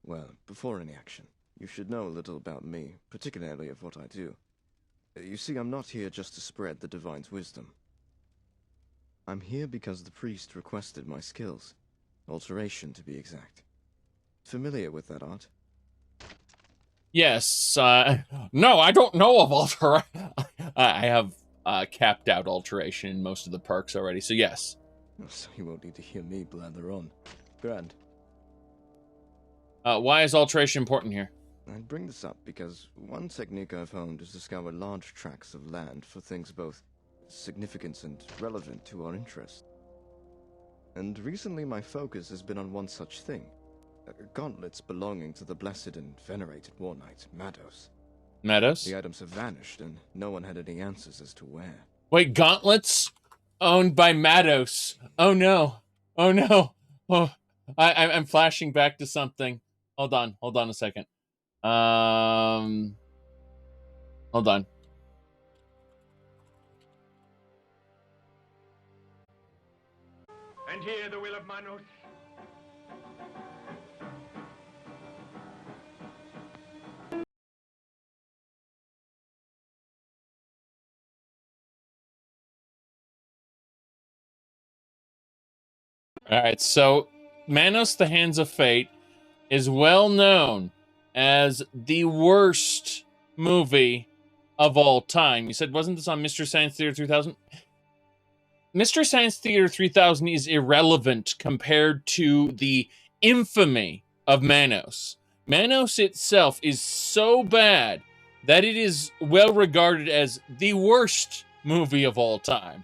Well, before any action, you should know a little about me, particularly of what I do. You see, I'm not here just to spread the Divine's wisdom. I'm here because the priest requested my skills. Alteration, to be exact. Familiar with that art? Yes. No, I don't know of alteration. I have capped out alteration in most of the perks already, so yes. So you won't need to hear me blather on. Grand. Why is alteration important here? I bring this up because one technique I've honed is to scour large tracts of land for things both significant and relevant to our interests. And recently my focus has been on one such thing. Gauntlets belonging to the blessed and venerated war knight, Mados. Mados? The items have vanished, and no one had any answers as to where. Wait, gauntlets? Owned by Mados. Oh no. Oh no. Oh, I'm flashing back to something. Hold on a second. Hold on. And hear the will of Manos. Alright, so Manos the Hands of Fate is well known as the worst movie of all time. You said, wasn't this on Mystery Science Theater 3000? Mystery Science Theater 3000 is irrelevant compared to the infamy of Manos. Manos itself is so bad that it is well regarded as the worst movie of all time.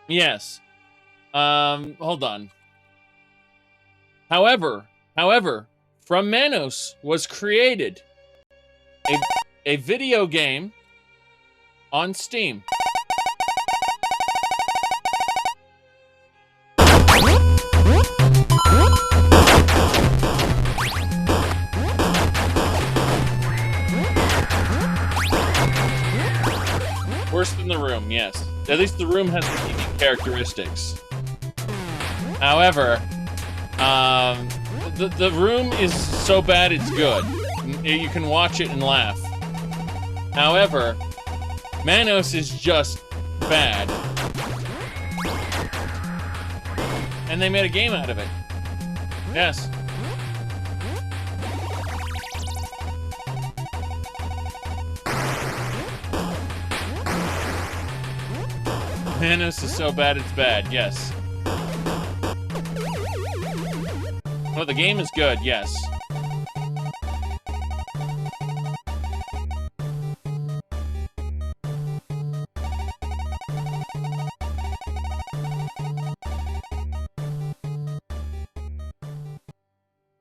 Yes. Hold on. However, from Manos was created a video game on Steam. Worse than The Room, yes. At least The Room has redeeming characteristics. However, the Room is so bad it's good. You can watch it and laugh. However, Manos is just bad. And they made a game out of it. Yes. Manos is so bad it's bad, yes. Oh, the game is good, yes.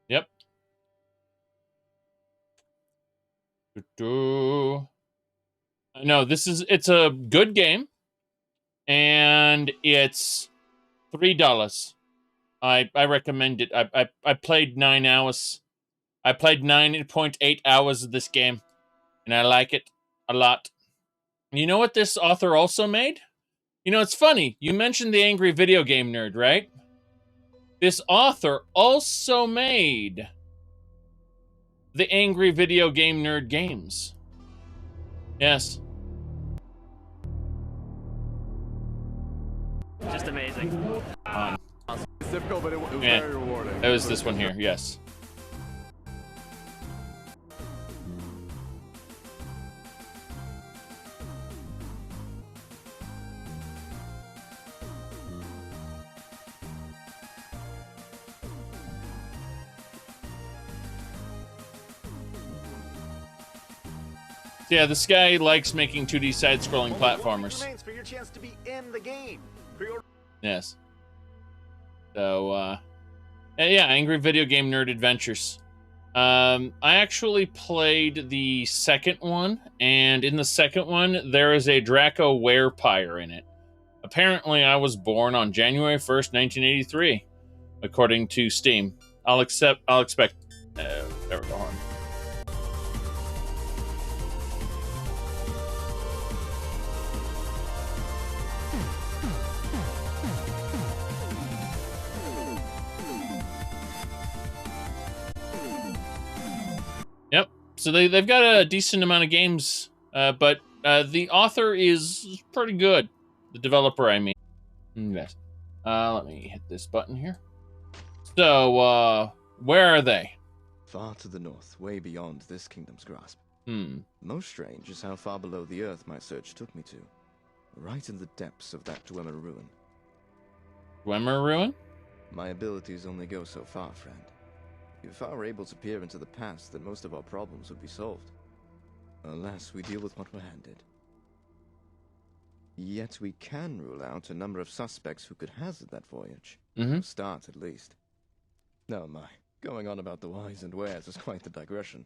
Yep. No, it's a good game. And it's $3. I recommend it. I played 9 hours. I played 9.8 hours of this game, and I like it a lot. You know what this author also made? You know, it's funny. You mentioned the Angry Video Game Nerd, right? This author also made the Angry Video Game Nerd games. Yes. Just amazing. It's difficult, but it was Yeah. very rewarding. It was this one here, yes. Yeah, this guy likes making 2D side-scrolling platformers. For your chance to be in the game. Yes. So, yeah, Angry Video Game Nerd Adventures. I actually played the second one, and in the second one, there is a Draco werepire in it. Apparently, I was born on January 1st, 1983, according to Steam. I'll expect... there we go. Hold on. Yep. So they've got a decent amount of games, but the author is pretty good. The developer, I mean. Yes. Let me hit this button here. So, where are they? Far to the north, way beyond this kingdom's grasp. Most strange is how far below the earth my search took me to. Right in the depths of that Dwemer ruin. Dwemer ruin? My abilities only go so far, friend. If I were able to peer into the past, then most of our problems would be solved. Alas, we deal with what we're handed. Yet we can rule out a number of suspects who could hazard that voyage. To start, at least. Oh my, going on about the whys and wheres is quite the digression.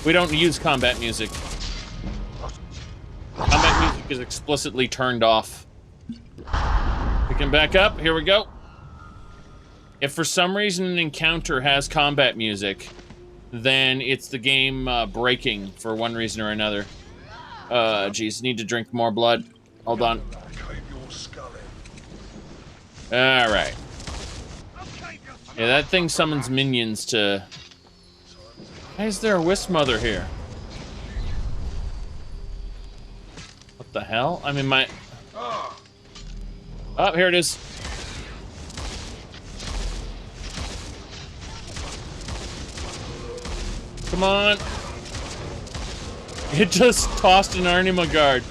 We don't use combat music. Combat music is explicitly turned off. We can back up. Here we go. If for some reason an encounter has combat music, then it's the game breaking for one reason or another. Geez, need to drink more blood. Hold on. Alright. Yeah, that thing summons minions to... Why is there a Wisp Mother here? What the hell? I'm in my... Oh, here it is. Come on. It just tossed an Arnima guard.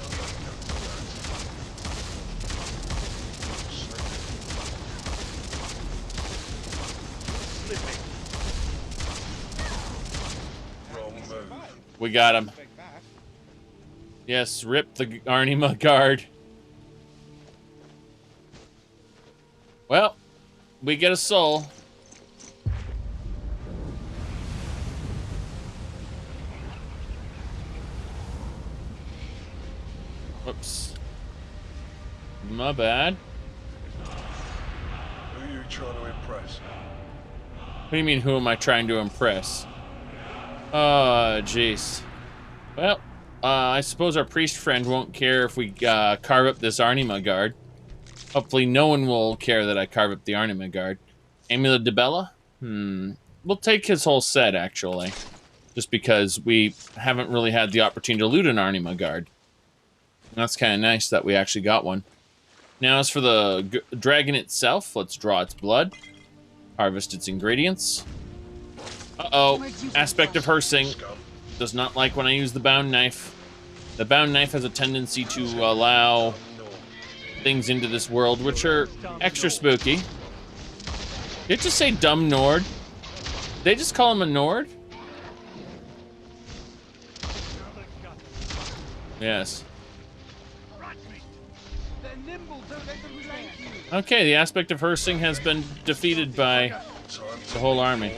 We got him. Yes, rip the Arnima guard. Well, we get a soul. Whoops. My bad. Who are you trying to impress? What do you mean, who am I trying to impress? Oh, jeez. Well, I suppose our priest friend won't care if we carve up this Arnima guard. Hopefully no one will care that I carve up the Arnima guard. Amulet de Bella? We'll take his whole set, actually. Just because we haven't really had the opportunity to loot an Arnima guard. And that's kind of nice that we actually got one. Now, as for the dragon itself, let's draw its blood. Harvest its ingredients. Uh-oh. Aspect of Hersing does not like when I use the bound knife. The bound knife has a tendency to allow things into this world, which are extra spooky. Did it just say dumb Nord? Did they just call him a Nord? Yes. Okay, the aspect of Hersing has been defeated by the whole army.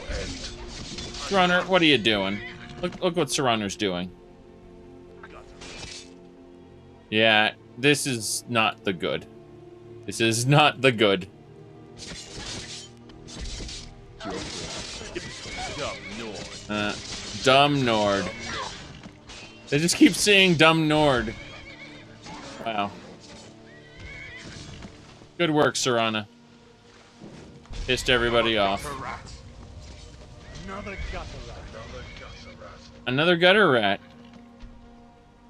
Serraner, what are you doing? Look what Serraner's doing. Yeah, this is not the good. This is not the good. Dumb Nord. They just keep saying dumb Nord. Wow. Good work, Serrana. Pissed everybody off. Another gutter rat.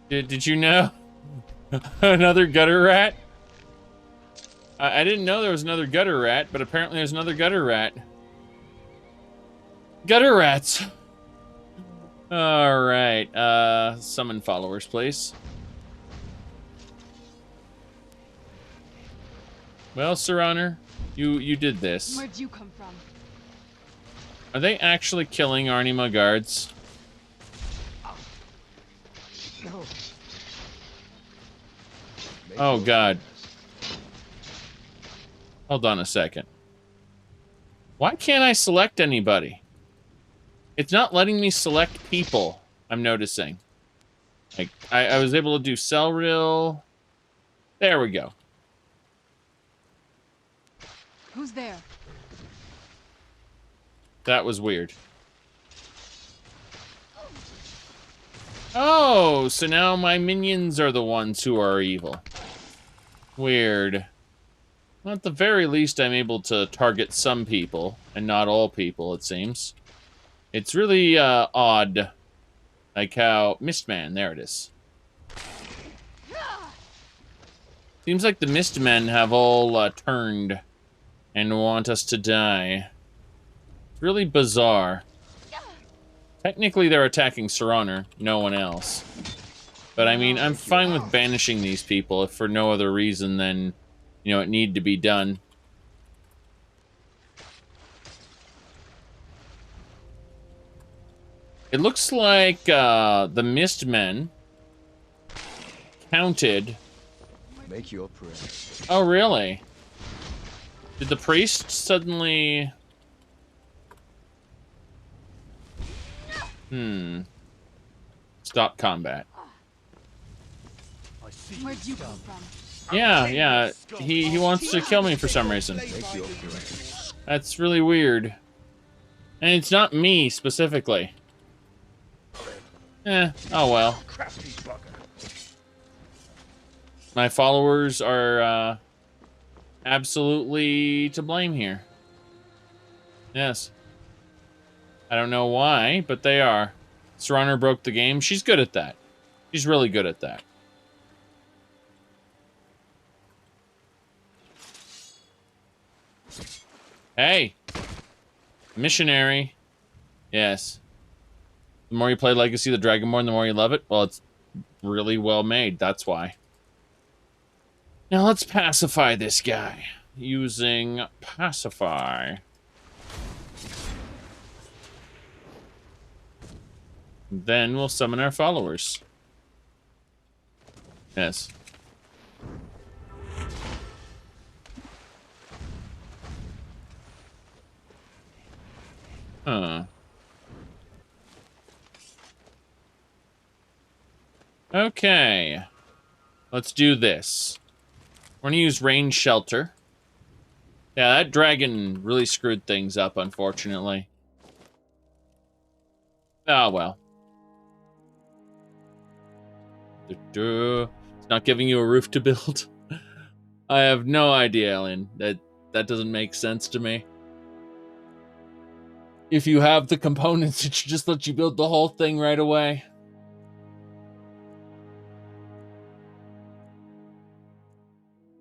Did you know? Another gutter rat? I didn't know there was another gutter rat, but apparently there's another gutter rat. Gutter rats. Alright, summon followers, please. Well, Serraner, you did this. Where'd you come from? Are they actually killing Arnima guards? No. Oh, God. Hold on a second. Why can't I select anybody? It's not letting me select people, I'm noticing. Like, I was able to do Celril. There we go. Who's there? That was weird. Oh, so now my minions are the ones who are evil. Weird. Well, at the very least, I'm able to target some people, and not all people, it seems. It's really, odd. Like how... Mistman, there it is. Seems like the Mistmen have all, turned and want us to die. It's really bizarre. Technically, they're attacking Serraner, no one else. But, I mean, I'm fine with banishing these people if for no other reason than, you know, it need to be done. It looks like, the Mistmen counted... Make your prayer. Oh, really? Did the priest suddenly... Stop combat. Where'd you come from? Yeah. He wants to kill me for some reason. That's really weird. And it's not me specifically. Oh well. My followers are absolutely to blame here. Yes. I don't know why, but they are. Serrano broke the game. She's good at that. She's really good at that. Hey! Missionary. Yes. The more you play Legacy of the Dragonborn, the more you love it. Well, it's really well made. That's why. Now let's pacify this guy. Using pacify. Then we'll summon our followers. Yes. Huh. Okay. Let's do this. We're gonna use range shelter. Yeah, that dragon really screwed things up, unfortunately. Oh, well. It's not giving you a roof to build. I have no idea, Ellen. That doesn't make sense to me. If you have the components, it should just let you build the whole thing right away.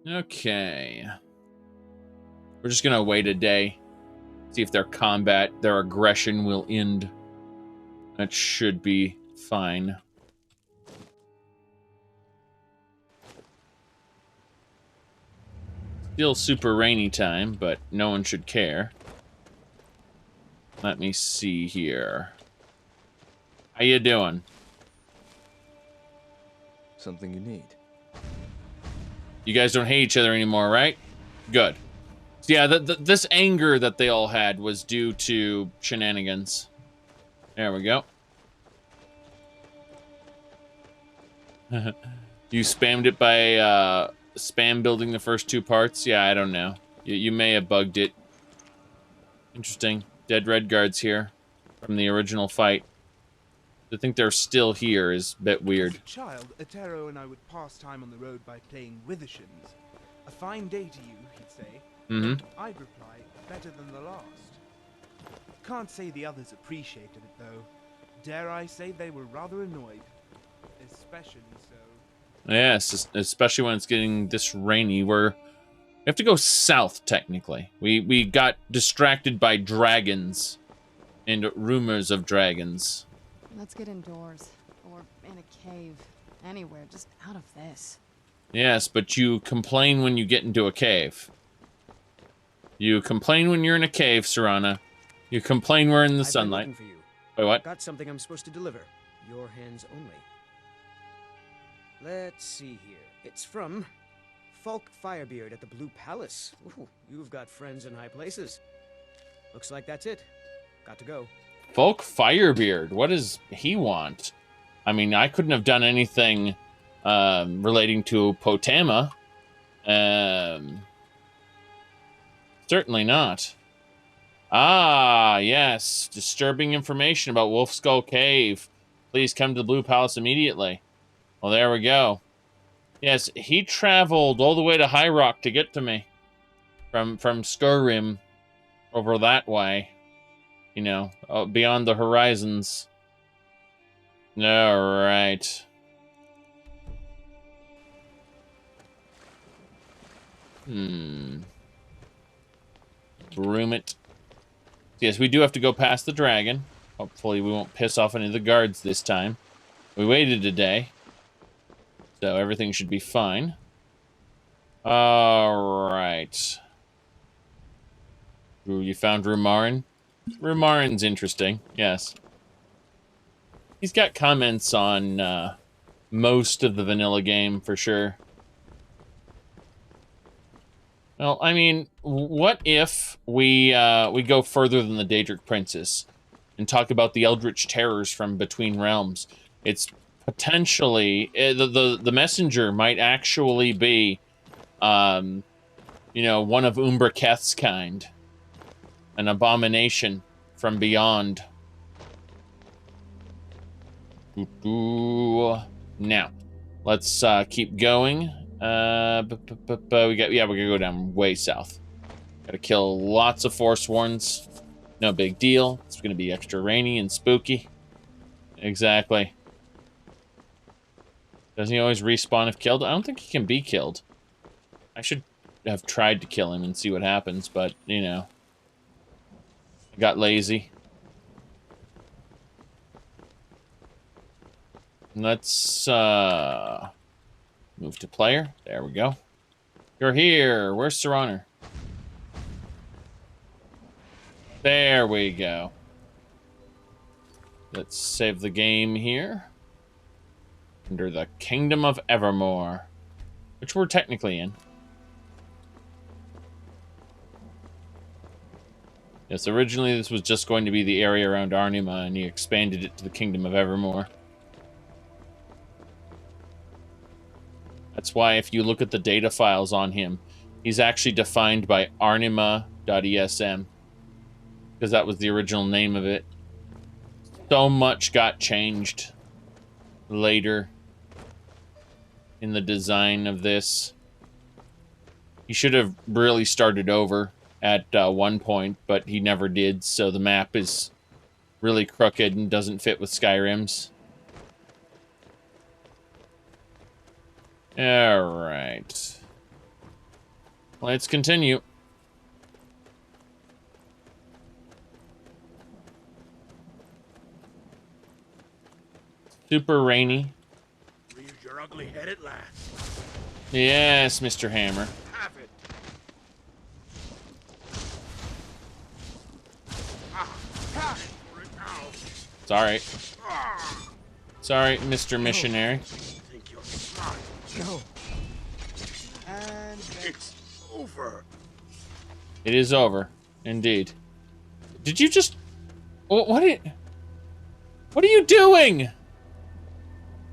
Okay. We're just gonna wait a day. See if their combat, their aggression will end. That should be fine. Still super rainy time, but no one should care. Let me see here. How you doing? Something you need. You guys don't hate each other anymore, right? Good. So yeah, this anger that they all had was due to shenanigans. There we go. You spammed it by spam building the first two parts? Yeah, I don't know. You may have bugged it. Interesting. Dead red guards here from the original fight. To think they're still here is a bit weird. As a child, Otero and I would pass time on the road by playing Withershins. A fine day to you, he'd say. Mm-hmm. I'd reply, better than the last. Can't say the others appreciated it, though. Dare I say they were rather annoyed. Especially so. Yes, especially when it's getting this rainy. We have to go south, technically. We got distracted by dragons and rumors of dragons. Let's get indoors. Or in a cave. Anywhere, just out of this. Yes, but you complain when you get into a cave. You complain when you're in a cave, Serrana. You complain we're in the sunlight. I've been looking for you. Wait, what? Got something I'm supposed to deliver. Your hands only. Let's see here. It's from Falk Firebeard at the Blue Palace. Ooh, you've got friends in high places. Looks like that's it. Got to go. Folk Firebeard, what does he want? I mean, I couldn't have done anything relating to Potama. Certainly not. Ah, yes. Disturbing information about Wolf Skull Cave. Please come to the Blue Palace immediately. Well, there we go. Yes, he traveled all the way to High Rock to get to me. From Skyrim over that way. You know, beyond the horizons. All right. Broom it. Yes, we do have to go past the dragon. Hopefully we won't piss off any of the guards this time. We waited a day. So everything should be fine. All right. Ooh, you found Rumarin? Rumarin's interesting, yes. He's got comments on most of the vanilla game, for sure. Well, I mean, what if we go further than the Daedric Princess and talk about the Eldritch Terrors from Between Realms? It's potentially the messenger might actually be, you know, one of Umbra Keth's kind, an abomination from beyond. Now, let's keep going. We're gonna go down way south. Gotta kill lots of Forsworns. No big deal. It's gonna be extra rainy and spooky. Exactly. Doesn't he always respawn if killed? I don't think he can be killed. I should have tried to kill him and see what happens, but, you know. I got lazy. Let's, move to player. There we go. You're here. Where's Sir Honor? There we go. Let's save the game here. Under the Kingdom of Evermore, which we're technically in. Yes, originally this was just going to be the area around Arnima, and he expanded it to the Kingdom of Evermore. That's why if you look at the data files on him, he's actually defined by Arnima.esm, because that was the original name of it. So much got changed later in the design of this. He should have really started over at one point, but he never did, so the map is really crooked and doesn't fit with Skyrim's. Alright. Let's continue. Super rainy. Reared your ugly head at last. Yes, Mr. Hammer. Have it. For it now. It's alright. It's alright, Mr. Missionary. Think you're smart. No. And it's over. It is over, indeed. Did you just... What are you doing?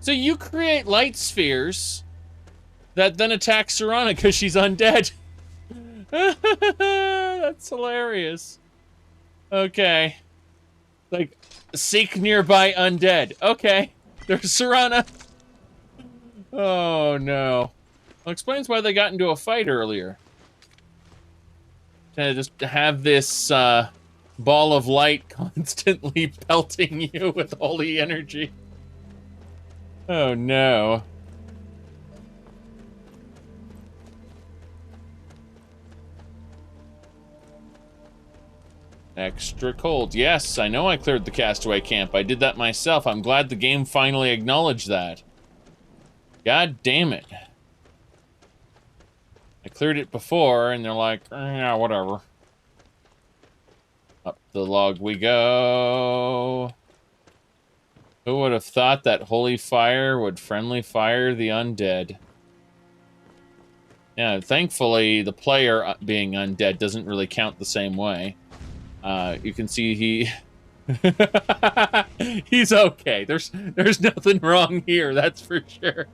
So you create light spheres that then attack Serana because she's undead. That's hilarious. Okay. Like, seek nearby undead. Okay. There's Serana. Oh, no. Well, explains why they got into a fight earlier. To just have this ball of light constantly pelting you with holy energy. Oh, no. Extra cold. Yes, I know I cleared the castaway camp. I did that myself. I'm glad the game finally acknowledged that. God damn it. I cleared it before, and they're like, yeah, whatever. Up the log we go. Who would have thought that holy fire would friendly fire the undead? Yeah, thankfully, the player being undead doesn't really count the same way. You can see he... he's okay. There's nothing wrong here, that's for sure.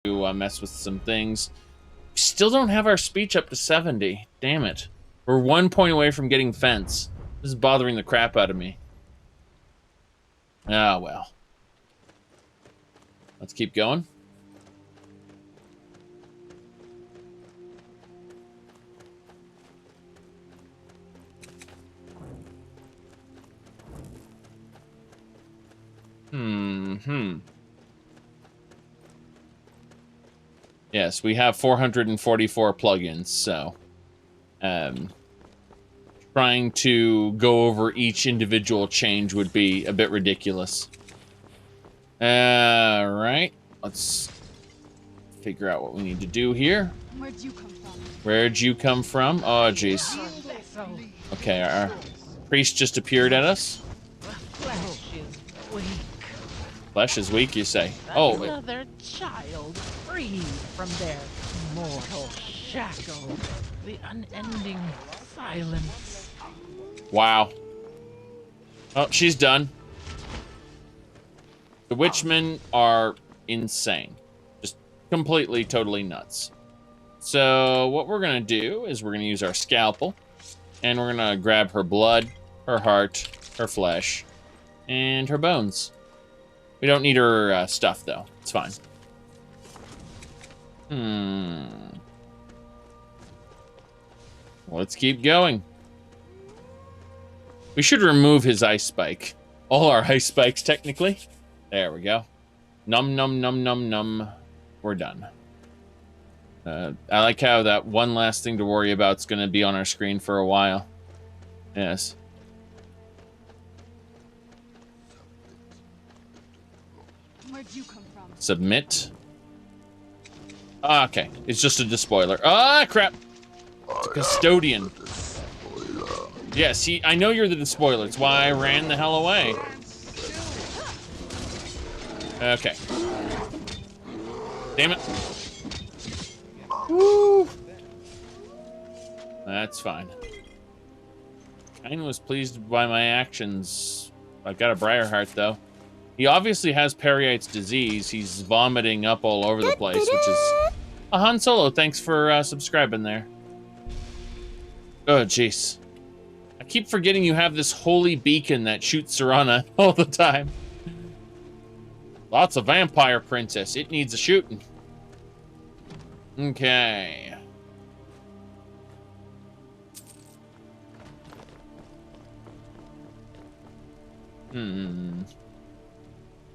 to mess with some things. We still don't have our speech up to 70. Damn it. We're 1 point away from getting fence. This is bothering the crap out of me. Ah, well. Let's keep going. Yes, we have 444 plugins, so trying to go over each individual change would be a bit ridiculous. Alright, let's figure out what we need to do here. Where'd you come from? Where'd you come from? Oh, jeez. Okay, our priest just appeared at us. Flesh is weak. Flesh is weak, you say? Oh, Another child freed from their mortal shackle. The unending silence. wow. Oh, she's done. The witchmen are insane. Just completely, totally nuts. So what we're going to do is we're going to use our scalpel. And we're going to grab her blood, her heart, her flesh, and her bones. We don't need her stuff, though. It's fine. Let's keep going. We should remove his ice spike. All our ice spikes, technically. There we go. Num, num, num, num, num. We're done. I like how that one last thing to worry about is going to be on our screen for a while. Yes. Where'd you come from? Submit. Okay, it's just a despoiler. Ah, crap. It's a custodian. Yeah, see, I know you're the despoiler. It's why I ran the hell away. Okay. Damn it. Woo! That's fine. Kain was pleased by my actions. I've got a Briarheart, though. He obviously has Periite's disease. He's vomiting up all over the place, which is... Han Solo, thanks for subscribing there. Oh, jeez. I keep forgetting you have this holy beacon that shoots Serana all the time. Lots of vampire princess. It needs a shooting. Okay.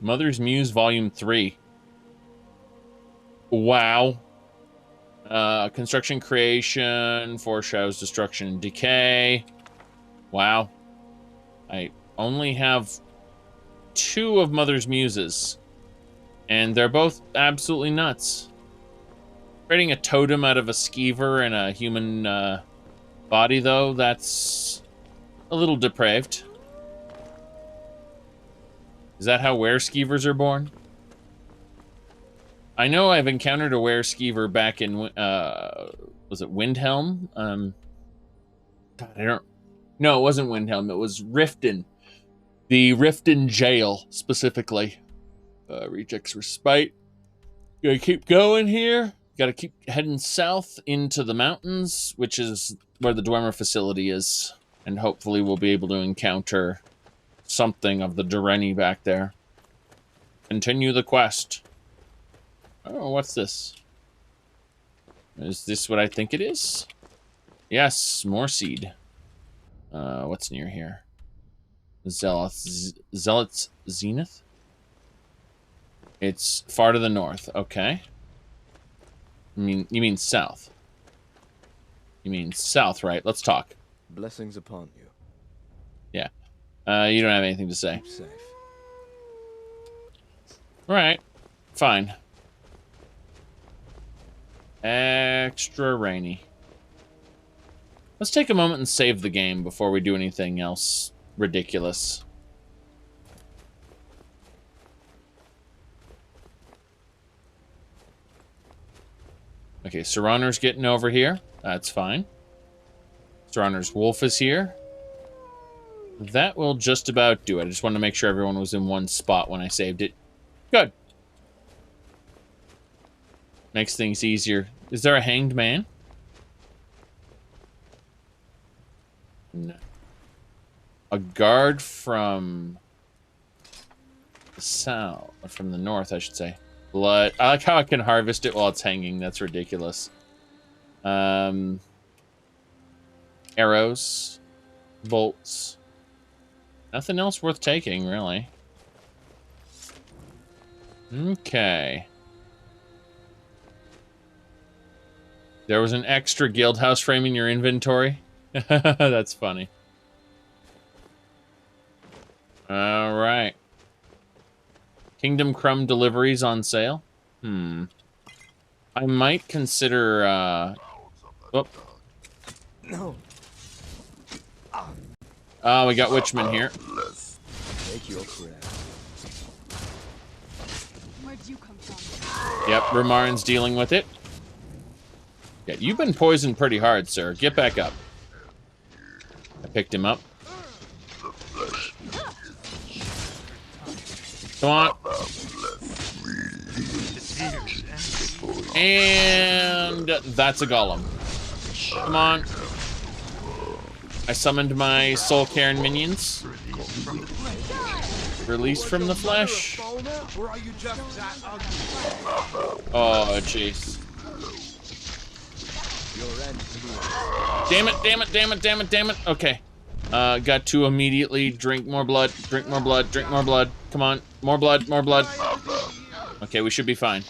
Mother's Muse Volume 3. Wow. Construction creation, foreshadows destruction and decay. Wow. I only have 2 of Mother's Muses. And they're both absolutely nuts. Creating a totem out of a skeever and a human body, though, that's a little depraved. Is that how were-skeevers are born? I know I've encountered a were-skeever back in, was it Windhelm? God, I don't... No, it wasn't Windhelm. It was Riften. The Riften jail, specifically. Rejects Respite. Gotta keep going here. Gotta keep heading south into the mountains, which is where the Dwemer facility is. And hopefully we'll be able to encounter something of the Dureni back there. Continue the quest. Oh, what's this? Is this what I think it is? Yes, more seed. What's near here? Zealot's Zenith? It's far to the north. Okay. You mean south. You mean south, right? Let's talk. Blessings upon you. Yeah. You don't have anything to say. Keep safe. Alright. Fine. Extra rainy. Let's take a moment and save the game before we do anything else ridiculous. Okay, Serraner's getting over here. That's fine. Serraner's wolf is here. That will just about do it. I just wanted to make sure everyone was in one spot when I saved it. Good. Makes things easier. Is there a hanged man? No. A guard from the south, or from the north, I should say. Blood. I like how I can harvest it while it's hanging. That's ridiculous. Arrows, bolts. Nothing else worth taking, really. Okay. There was an extra guild house frame in your inventory. That's funny. All right. Kingdom Crumb deliveries on sale. I might consider. Oh. No. Oh, we got Witchman here. Take your crap. Where'd you come from? Yep, Romarin's dealing with it. Yeah, you've been poisoned pretty hard, sir. Get back up. I picked him up. Come on. And that's a golem. Come on. I summoned my Soul Cairn minions. Released from the flesh. Oh, jeez. Damn it, damn it, damn it, damn it, damn it. Okay. Got to immediately drink more blood, drink more blood, drink more blood. Come on. More blood, more blood. Okay, we should be fine.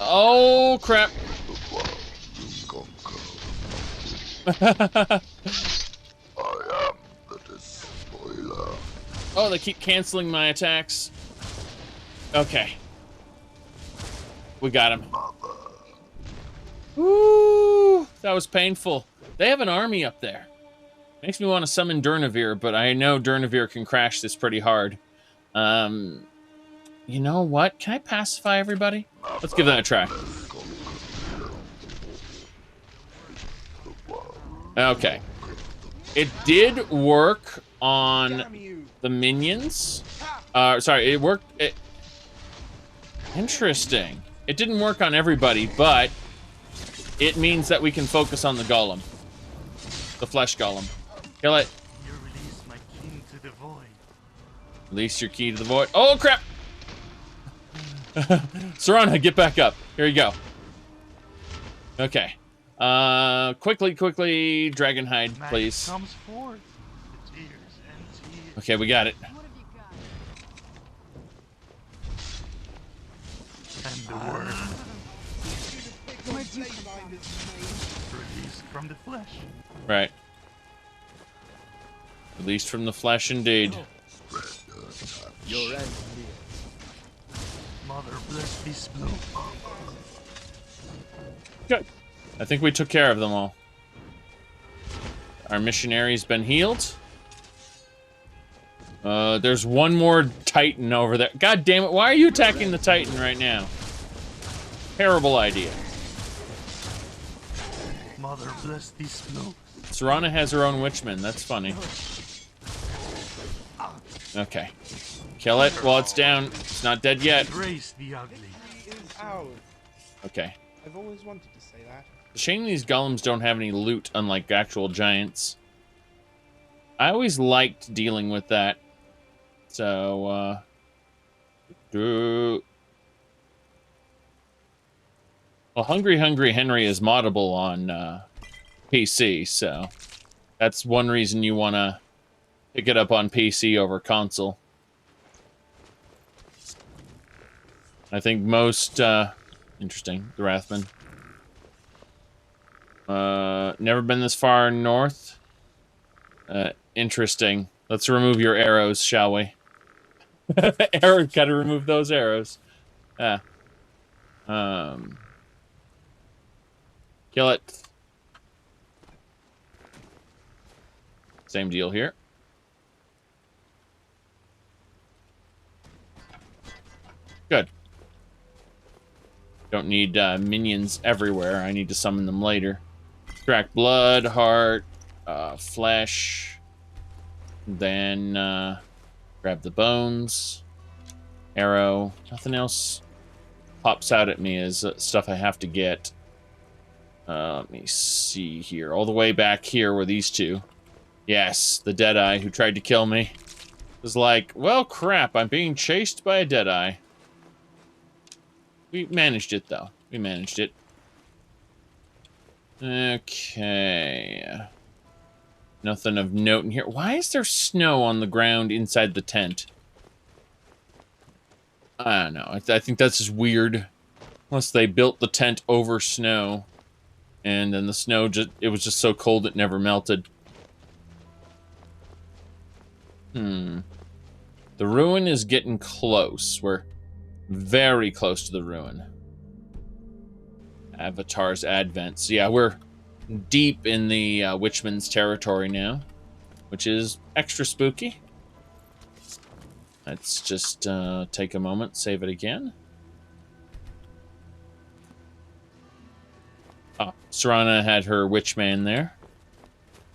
Oh, crap. Oh, they keep canceling my attacks. Okay. We got him. Ooh, that was painful. They have an army up there. Makes me want to summon Durnavir, but I know Durnavir can crash this pretty hard. You know what? Can I pacify everybody? Let's give that a try. Okay. It did work on the minions. Sorry, it worked. Interesting. It didn't work on everybody, but it means that we can focus on the golem. The flesh golem. Kill it. You release my key to the void. Release your key to the void. Oh, crap! Serana, get back up. Here you go. Okay. Quickly, dragon hide, please. Comes forth. The tears and tears. Okay, we got it. And the word. Released from the flesh. Right. Released from the flesh, indeed. Your end. Mother bless this blow. Good. I think we took care of them all. Our missionary's been healed. There's one more Titan over there. God damn it, why are you attacking the Titan right now? Terrible idea. Mother bless these blows. Serana has her own Witchman, that's funny. Okay. Kill it while it's down. It's not dead yet. Embrace the ugly. Okay. I've always wanted to say that. Shame these golems don't have any loot, unlike actual giants. I always liked dealing with that. So, well, Hungry Henry is moddable on PC, so that's one reason you want to pick it up on PC over console. I think most, interesting, the Wrathman. Never been this far north. Interesting. Let's remove your arrows, shall we? Arrow, gotta remove those arrows. Kill it. Same deal here. Good. Don't need minions everywhere. I need to summon them later. Extract blood, heart, flesh. Then grab the bones. Arrow. Nothing else pops out at me as stuff I have to get. Let me see here. All the way back here were these two. Yes, the Deadeye who tried to kill me. Was like, well, crap, I'm being chased by a Deadeye. We managed it, though. We managed it. Okay. Nothing of note in here. Why is there snow on the ground inside the tent? I don't know. I think that's just weird. Unless they built the tent over snow. And then the snow it was just so cold it never melted. The ruin is getting close. We're very close to the ruin. Avatar's Advent. So yeah, we're deep in the Witchman's territory now, which is extra spooky. Let's just take a moment, save it again. Oh, Serana had her Witchman there,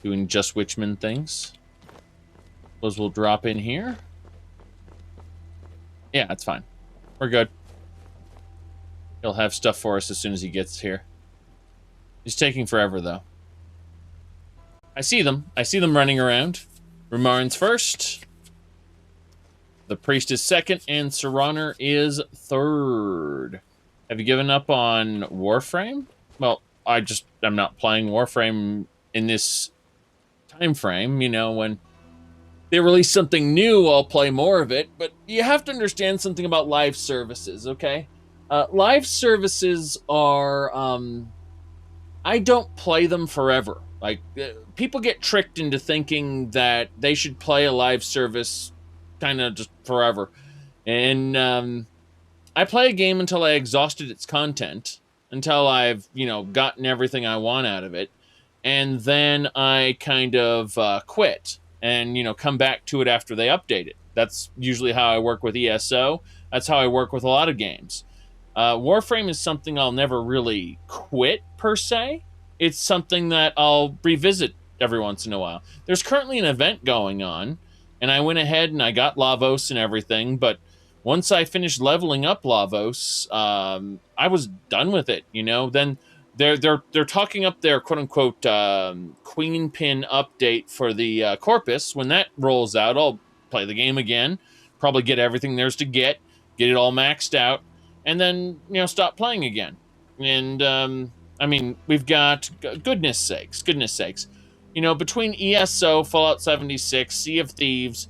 doing just Witchman things. Suppose we'll drop in here. Yeah, that's fine. We're good. He'll have stuff for us as soon as he gets here. He's taking forever, though. I see them. I see them running around. Rumarn's first. The priest is second, and Serana is third. Have you given up on Warframe? Well, I'm not playing Warframe in this time frame. You know, when they release something new, I'll play more of it. But you have to understand something about live services, okay? Live services are, I don't play them forever. Like, people get tricked into thinking that they should play a live service kind of just forever. And I play a game until I exhausted its content, until I've, you know, gotten everything I want out of it. And then I kind of quit and, you know, come back to it after they update it. That's usually how I work with ESO. That's how I work with a lot of games. Warframe is something I'll never really quit, per se. It's something that I'll revisit every once in a while. There's currently an event going on, and I went ahead and I got Lavos and everything, but once I finished leveling up Lavos, I was done with it, you know? Then they're talking up their quote-unquote Queen Pin update for the Corpus. When that rolls out, I'll play the game again, probably get everything there's to get it all maxed out, and then, you know, stop playing again. And, I mean, we've got, goodness sakes, you know, between ESO, Fallout 76, Sea of Thieves,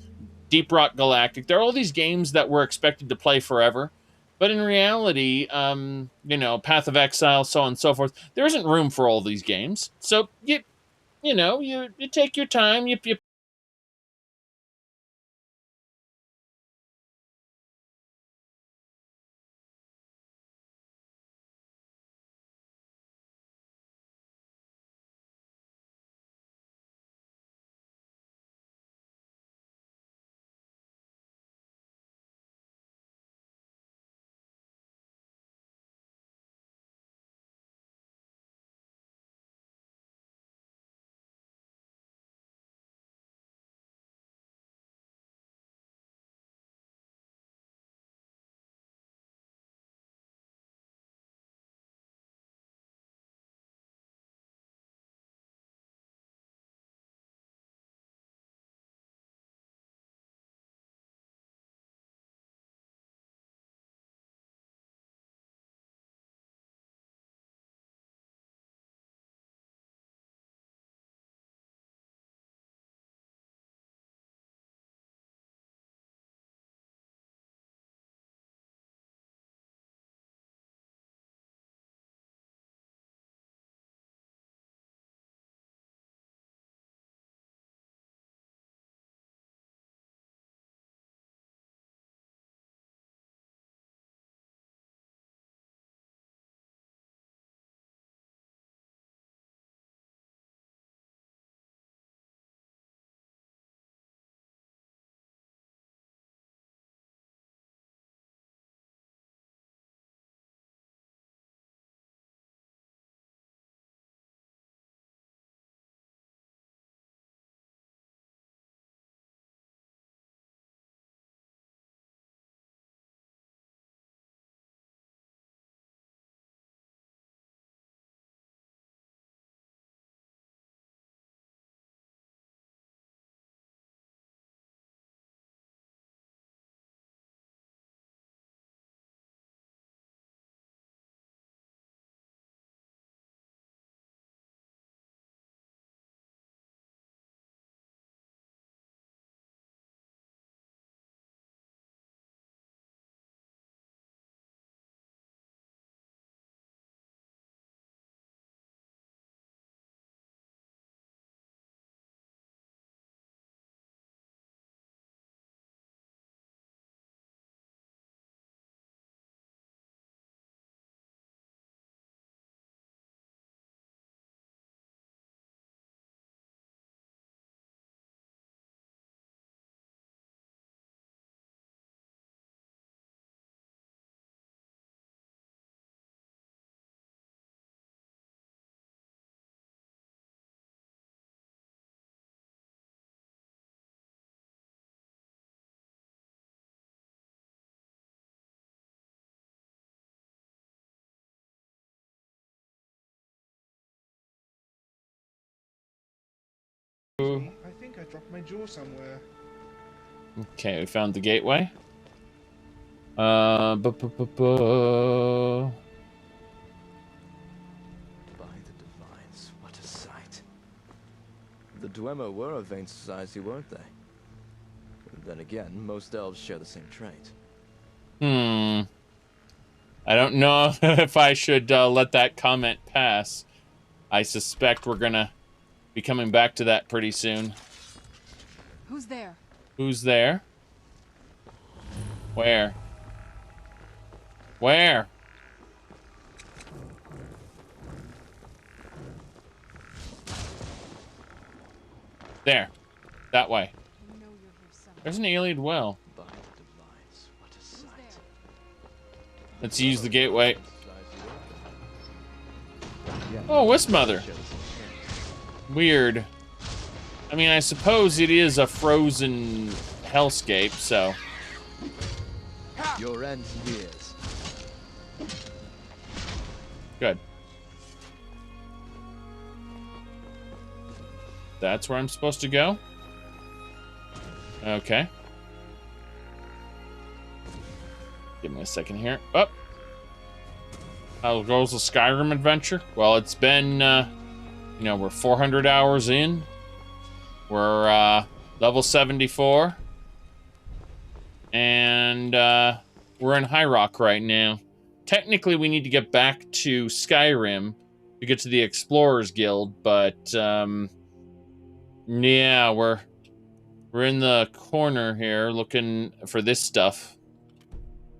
Deep Rock Galactic, there are all these games that we're expected to play forever. But in reality, you know, Path of Exile, so on and so forth, there isn't room for all these games. So, you know, you take your time, you dropped my jaw somewhere. Okay, we found the gateway. By the divines, what a sight. The Dwemer were a vain society, weren't they? Then again, most elves share the same trait. I don't know if I should let that comment pass. I suspect we're gonna be coming back to that pretty soon. Who's there? Who's there? Where? Where? There. That way. There's an alien well. Let's use the gateway. Oh, Westmother. Weird. I mean, I suppose it is a frozen hellscape, so... Your end years. Good. That's where I'm supposed to go? Okay. Give me a second here. Up. How goes the Skyrim adventure? Well, it's been, you know, we're 400 hours in. We're, level 74. And, we're in High Rock right now. Technically, we need to get back to Skyrim to get to the Explorers Guild, but, yeah, we're in the corner here looking for this stuff.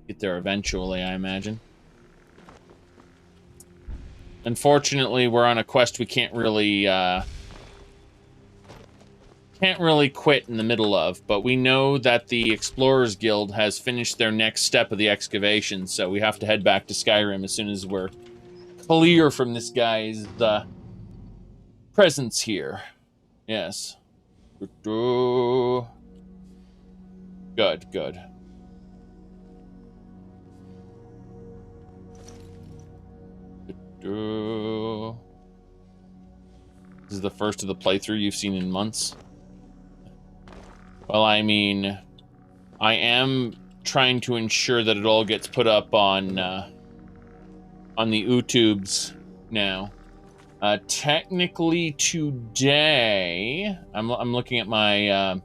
Get there eventually, I imagine. Unfortunately, we're on a quest we can't really quit in the middle of, but we know that the Explorers Guild has finished their next step of the excavation, so we have to head back to Skyrim as soon as we're clear from this guy's presence here. Yes. Good, good. This is the first of the playthrough you've seen in months. Well, I mean, I am trying to ensure that it all gets put up on the YouTubes now. Technically today, I'm looking at my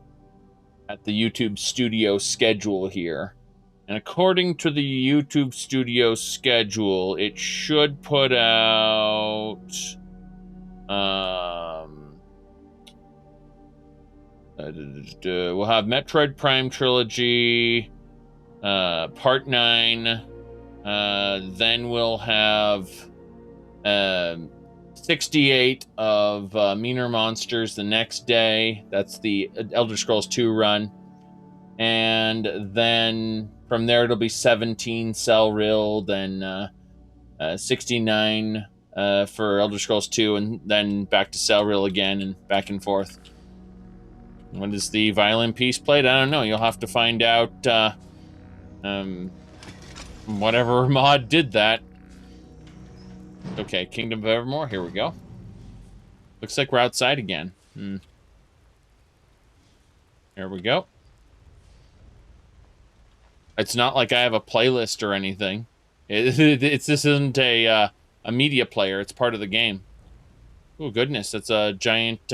at the YouTube Studio schedule here. And according to the YouTube Studio schedule, it should put out we'll have Metroid Prime Trilogy, Part 9, then we'll have 68 of Meaner Monsters the next day. That's the Elder Scrolls 2 run. And then from there it'll be 17 Celril, then 69 for Elder Scrolls 2, and then back to Celril again, and back and forth. When is the violin piece played? I don't know. You'll have to find out whatever mod did that. Okay, Kingdom of Evermore. Here we go. Looks like we're outside again. Here we go. It's not like I have a playlist or anything. This isn't a media player. It's part of the game. Oh, goodness. That's a giant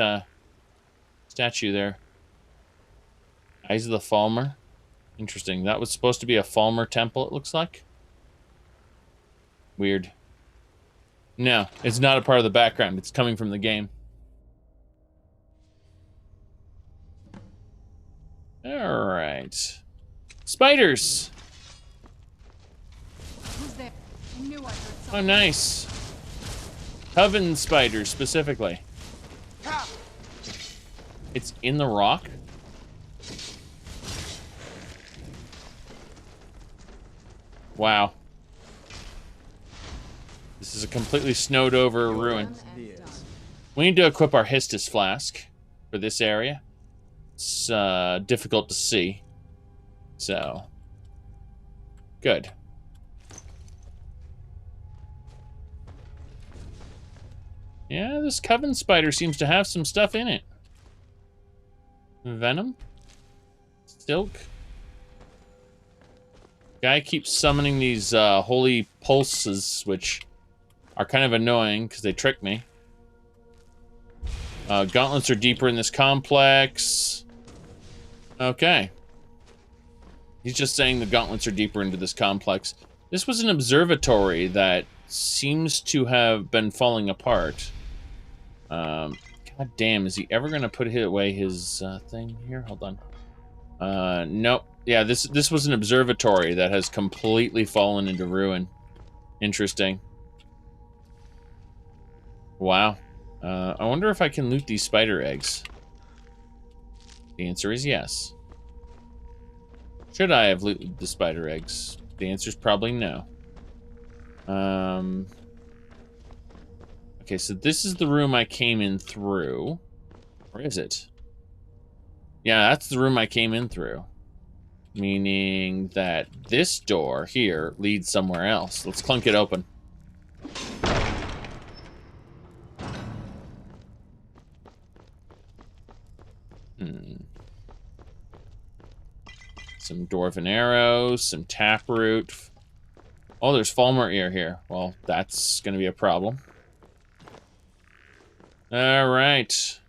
statue there. Eyes of the Falmer. Interesting. That was supposed to be a Falmer temple, it looks like. Weird. No, it's not a part of the background. It's coming from the game. All right. Spiders! Who's there? I knew I heard something. Oh, nice. Coven spiders, specifically. It's in the rock? Wow. This is a completely snowed over ruin. We need to equip our Histus flask for this area. It's difficult to see. So, good. Yeah, this Coven spider seems to have some stuff in it. Venom? Silk? Guy keeps summoning these holy pulses, which are kind of annoying because they trick me. Gauntlets are deeper in this complex. Okay. He's just saying the gauntlets are deeper into this complex. This was an observatory that seems to have been falling apart. God damn, is he ever going to put away his thing here? Hold on. Nope. Yeah, this was an observatory that has completely fallen into ruin. Interesting. Wow. I wonder if I can loot these spider eggs. The answer is yes. Should I have looted the spider eggs? The answer is probably no. Okay, so this is the room I came in through. Where is it? Yeah, that's the room I came in through. Meaning that this door here leads somewhere else. Let's clunk it open. Some dwarven arrows, some taproot. Oh, there's Falmer ear here. Well, that's going to be a problem. All right.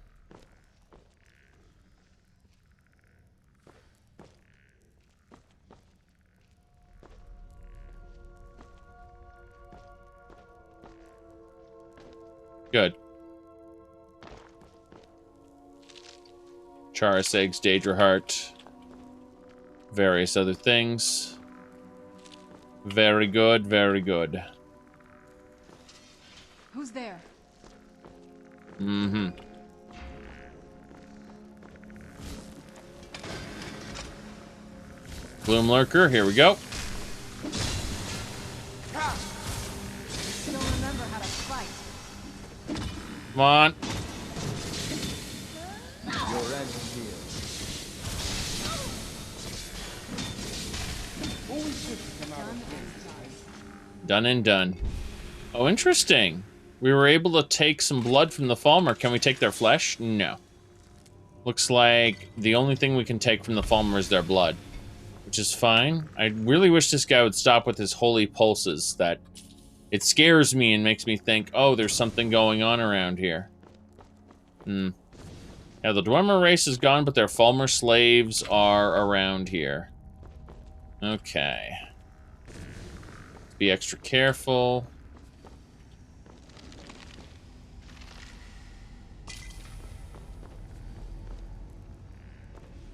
Good. Charis eggs, Daedra heart. Various other things. Very good, very good. Who's there? Mm-hmm. Gloom Lurker, here we go. Still remember how to fight. Come on. Your end is here. Done and done. Oh, interesting. We were able to take some blood from the Falmer. Can we take their flesh? No. Looks like the only thing we can take from the Falmer is their blood, which is fine. I really wish this guy would stop with his holy pulses. That it scares me and makes me think, oh, there's something going on around here. Yeah, the Dwemer race is gone, but their Falmer slaves are around here. Okay. Be extra careful.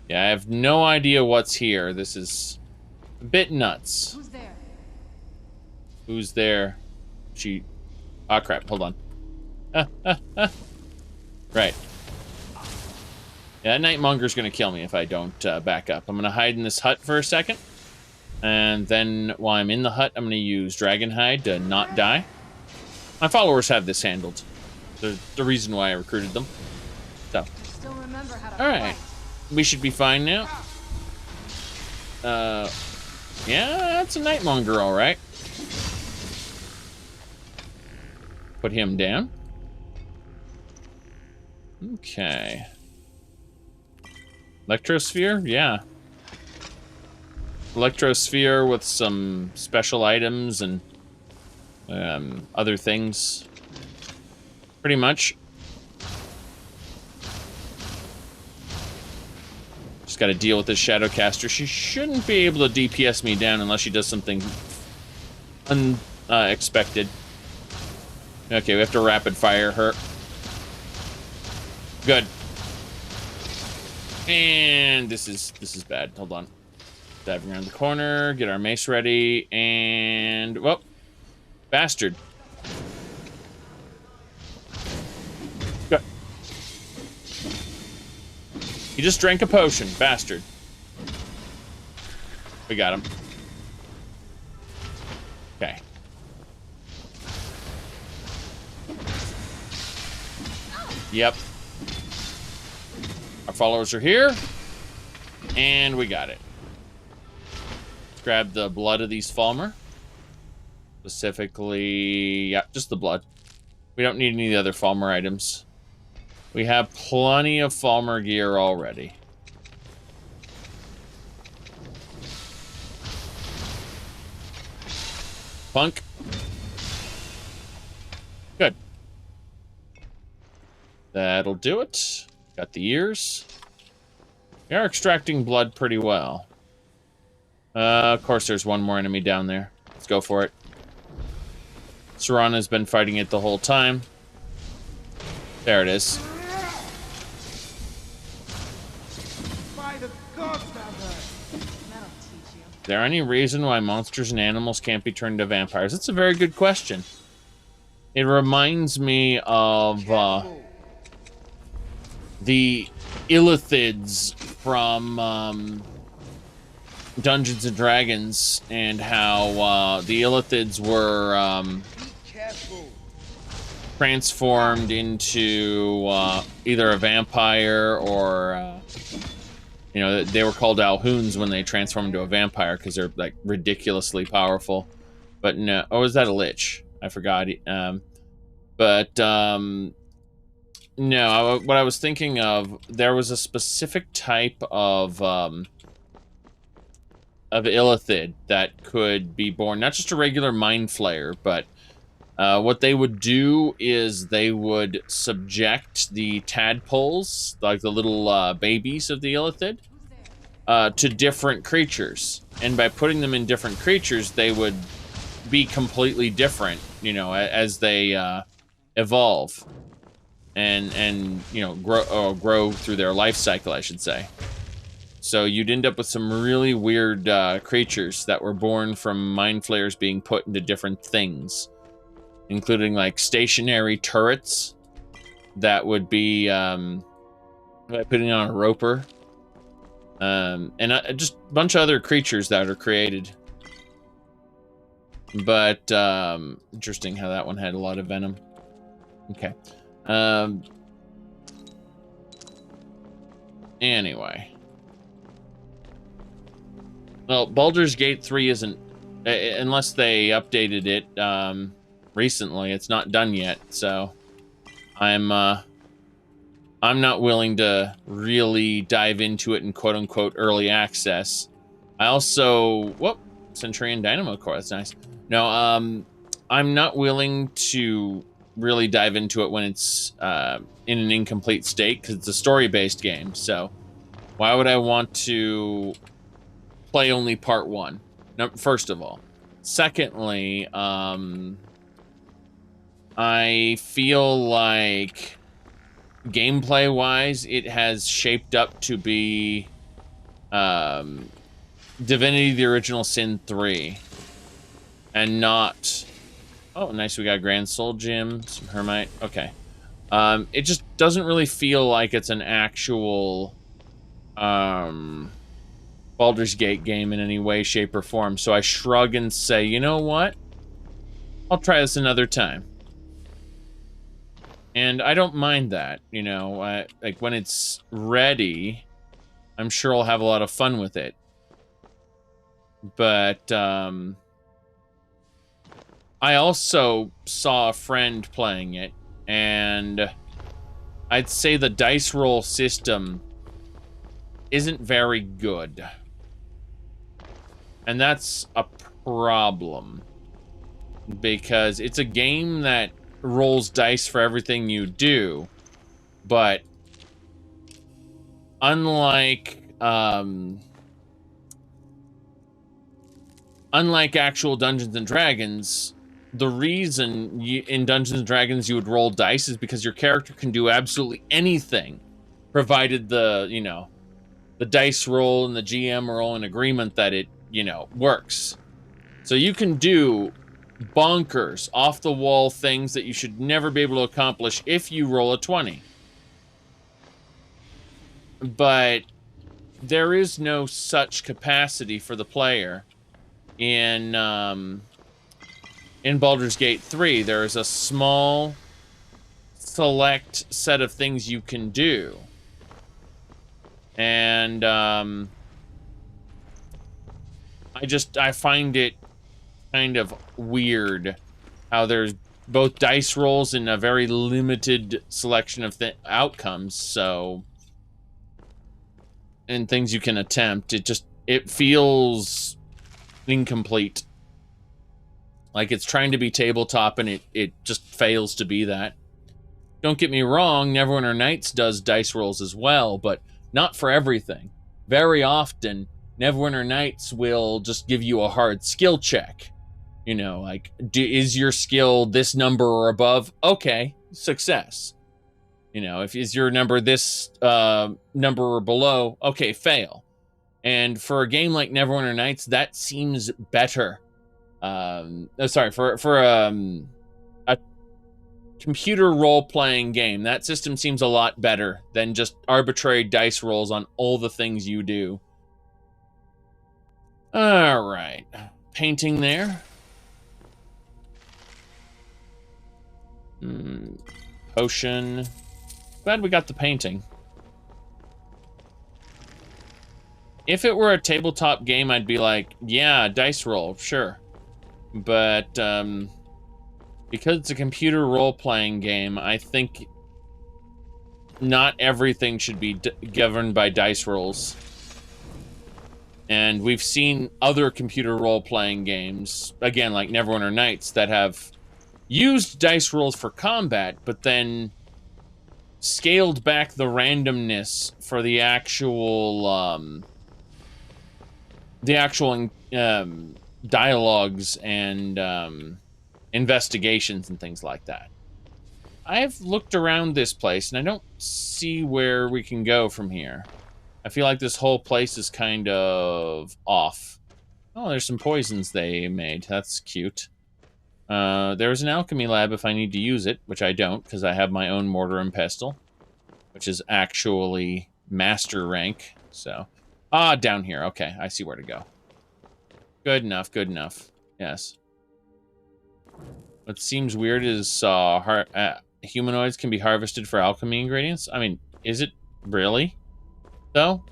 Yeah, I have no idea what's here. This is a bit nuts. Who's there? Who's there? Ah, crap. Hold on. Right. Yeah, that Nightmonger's gonna kill me if I don't back up. I'm gonna hide in this hut for a second. And then while I'm in the hut, I'm gonna use Dragonhide to not die. My followers have this handled. The reason why I recruited them. So. Still remember how to Alright. We should be fine now. Yeah, that's a Nightmonger, alright. Put him down. Okay. Electrosphere? Yeah. Electrosphere with some special items and other things. Pretty much. Just gotta deal with this Shadowcaster. She shouldn't be able to DPS me down unless she does something unexpected. Okay, we have to rapid fire her. Good. And this is bad. Hold on. Diving around the corner, get our mace ready, and whoop. Bastard. Good. He just drank a potion, bastard. We got him. Okay. Yep. Our followers are here. And we got it. Let's grab the blood of these Falmer. Specifically, yeah, just the blood. We don't need any of the other Falmer items. We have plenty of Falmer gear already. Punk. Good. That'll do it. Got the ears. We are extracting blood pretty well. Of course, there's one more enemy down there. Let's go for it. Serana's been fighting it the whole time. There it is. By the gods, Amber! Is there any reason why monsters and animals can't be turned into vampires? That's a very good question. It reminds me of the Illithids from Dungeons and Dragons, and how the Illithids were transformed into either a vampire or you know, they were called Alhoons when they transformed into a vampire because they're like ridiculously powerful. But no, oh, is that a lich? I forgot. No, what I was thinking of, there was a specific type of Illithid that could be born, not just a regular mind flayer, but what they would do is they would subject the tadpoles, like the little babies of the Illithid, to different creatures. And by putting them in different creatures, they would be completely different, you know, as they evolve and you know, grow through their life cycle, I should say. So you'd end up with some really weird creatures that were born from mind flayers being put into different things, including like stationary turrets that would be putting on a roper, and just a bunch of other creatures that are created. But interesting how that one had a lot of venom. Okay. Anyway. Well, Baldur's Gate 3 isn't, unless they updated it recently, it's not done yet, so I'm not willing to really dive into it in quote-unquote early access. I also, whoop, Centurion Dynamo Core, that's nice. No, I'm not willing to really dive into it when it's in an incomplete state, because it's a story-based game, so why would I want to play only part 1? No, first of all. Secondly, I feel like gameplay-wise, it has shaped up to be Divinity: The Original Sin 3, and not... Oh, nice, we got Grand Soul Gem, some Hermite, okay. It just doesn't really feel like it's an actual Baldur's Gate game in any way, shape, or form, so I shrug and say, you know what? I'll try this another time. And I don't mind that, you know, like when it's ready, I'm sure I'll have a lot of fun with it. But, I also saw a friend playing it, and I'd say the dice roll system isn't very good. And that's a problem, because it's a game that rolls dice for everything you do, but unlike actual Dungeons and Dragons, the reason in Dungeons and Dragons you would roll dice is because your character can do absolutely anything, provided the, you know, the dice roll and the GM are all in agreement that it, you know, works. So you can do bonkers, off-the-wall things that you should never be able to accomplish if you roll a 20. But there is no such capacity for the player in Baldur's Gate 3. There is a small, select set of things you can do. And, I find it kind of weird how there's both dice rolls and a very limited selection of outcomes, so... and things you can attempt. It feels incomplete. Like, it's trying to be tabletop, and it just fails to be that. Don't get me wrong, Neverwinter Nights does dice rolls as well, but not for everything. Very often, Neverwinter Nights will just give you a hard skill check. You know, like, is your skill this number or above? Okay, success. You know, if is your number this number or below? Okay, fail. And for a game like Neverwinter Nights, that seems better. Sorry, for a computer role-playing game, that system seems a lot better than just arbitrary dice rolls on all the things you do. All right, painting there. Potion. Glad we got the painting. If it were a tabletop game, I'd be like, yeah, dice roll, sure. But because it's a computer role-playing game, I think not everything should be governed by dice rolls. And we've seen other computer role-playing games, again, like Neverwinter Nights, that have used dice rolls for combat, but then scaled back the randomness for the actual dialogues and investigations and things like that. I've looked around this place, and I don't see where we can go from here. I feel like this whole place is kind of off. Oh, there's some poisons they made. That's cute. There's an alchemy lab if I need to use it, which I don't, because I have my own mortar and pestle, which is actually master rank, so... Ah, down here. Okay, I see where to go. Good enough, good enough. Yes. What seems weird is humanoids can be harvested for alchemy ingredients. I mean, is it really? Though?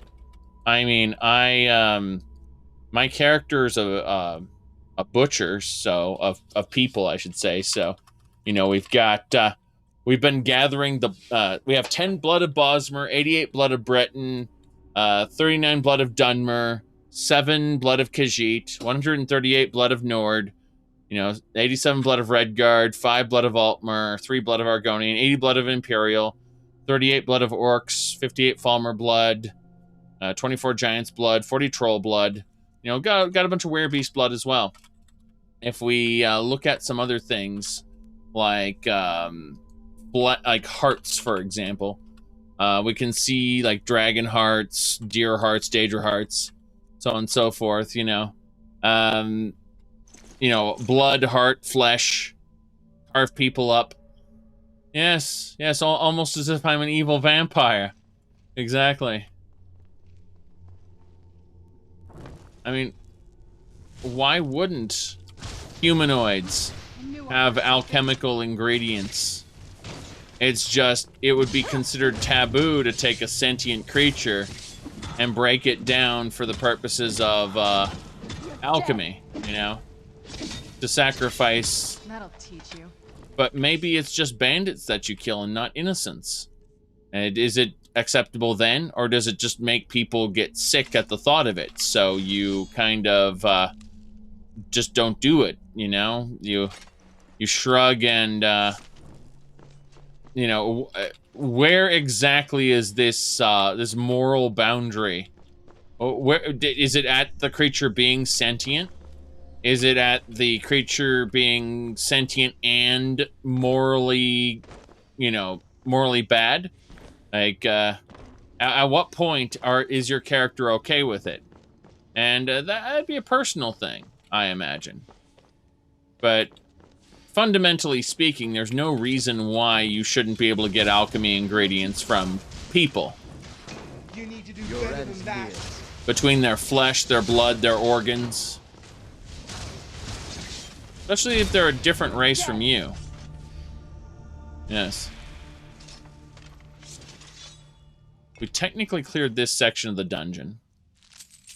I mean, my character is a butcher, so, of people, I should say, so, you know, we've got, we've been gathering we have 10 blood of Bosmer, 88 blood of Breton, 39 blood of Dunmer, 7 blood of Khajiit, 138 blood of Nord, you know, 87 blood of Redguard, 5 blood of Altmer, 3 blood of Argonian, 80 blood of Imperial, 38 blood of Orcs, 58 Falmer blood, 24 Giants blood, 40 Troll blood. You know, got a bunch of Werebeast blood as well. If we look at some other things, like hearts, for example, we can see like dragon hearts, deer hearts, daedra hearts, so on and so forth. You know, blood, heart, flesh, carve people up. Yes, almost as if I'm an evil vampire. Exactly. I mean, why wouldn't humanoids have alchemical ingredients? It's just, it would be considered taboo to take a sentient creature and break it down for the purposes of alchemy, you know? To sacrifice. That'll teach you. But maybe it's just bandits that you kill and not innocents. And is it acceptable then, or does it just make people get sick at the thought of it? So you kind of just don't do it, you know? You shrug and, you know, where exactly is this this moral boundary? Where is it at the creature being sentient? Is it at the creature being sentient and morally, you know, morally bad? Like, at what point is your character okay with it? And that'd be a personal thing, I imagine. But fundamentally speaking, there's no reason why you shouldn't be able to get alchemy ingredients from people. You need to do better than that. Between their flesh, their blood, their organs. Especially if they're a different race from you. Yes. We technically cleared this section of the dungeon.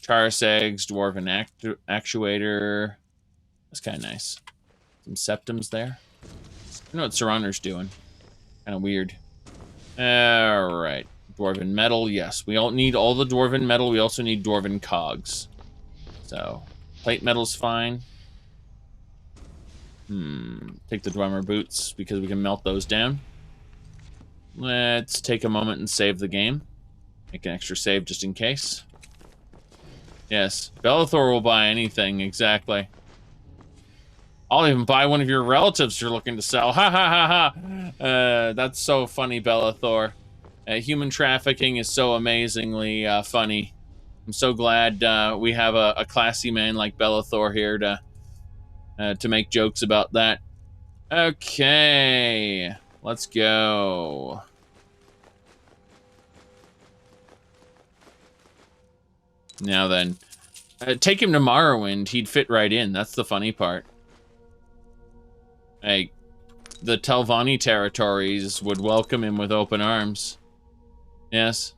Charis eggs, dwarven actuator. That's kind of nice. Some septums there. I know what Serraner's doing. Kind of weird. Alright. Dwarven metal, yes. We all need all the dwarven metal. We also need dwarven cogs. So, plate metal's fine. Take the Dwemer boots because we can melt those down. Let's take a moment and save the game. Make an extra save just in case. Yes, Bellathor will buy anything, exactly. I'll even buy one of your relatives you're looking to sell. Ha ha ha ha! That's so funny, Bellathor. Human trafficking is so amazingly funny. I'm so glad we have a classy man like Bellathor here to make jokes about that. Okay, let's go. Now then, take him to Morrowind. He'd fit right in. That's the funny part. Hey, the Telvanni territories would welcome him with open arms. Yes.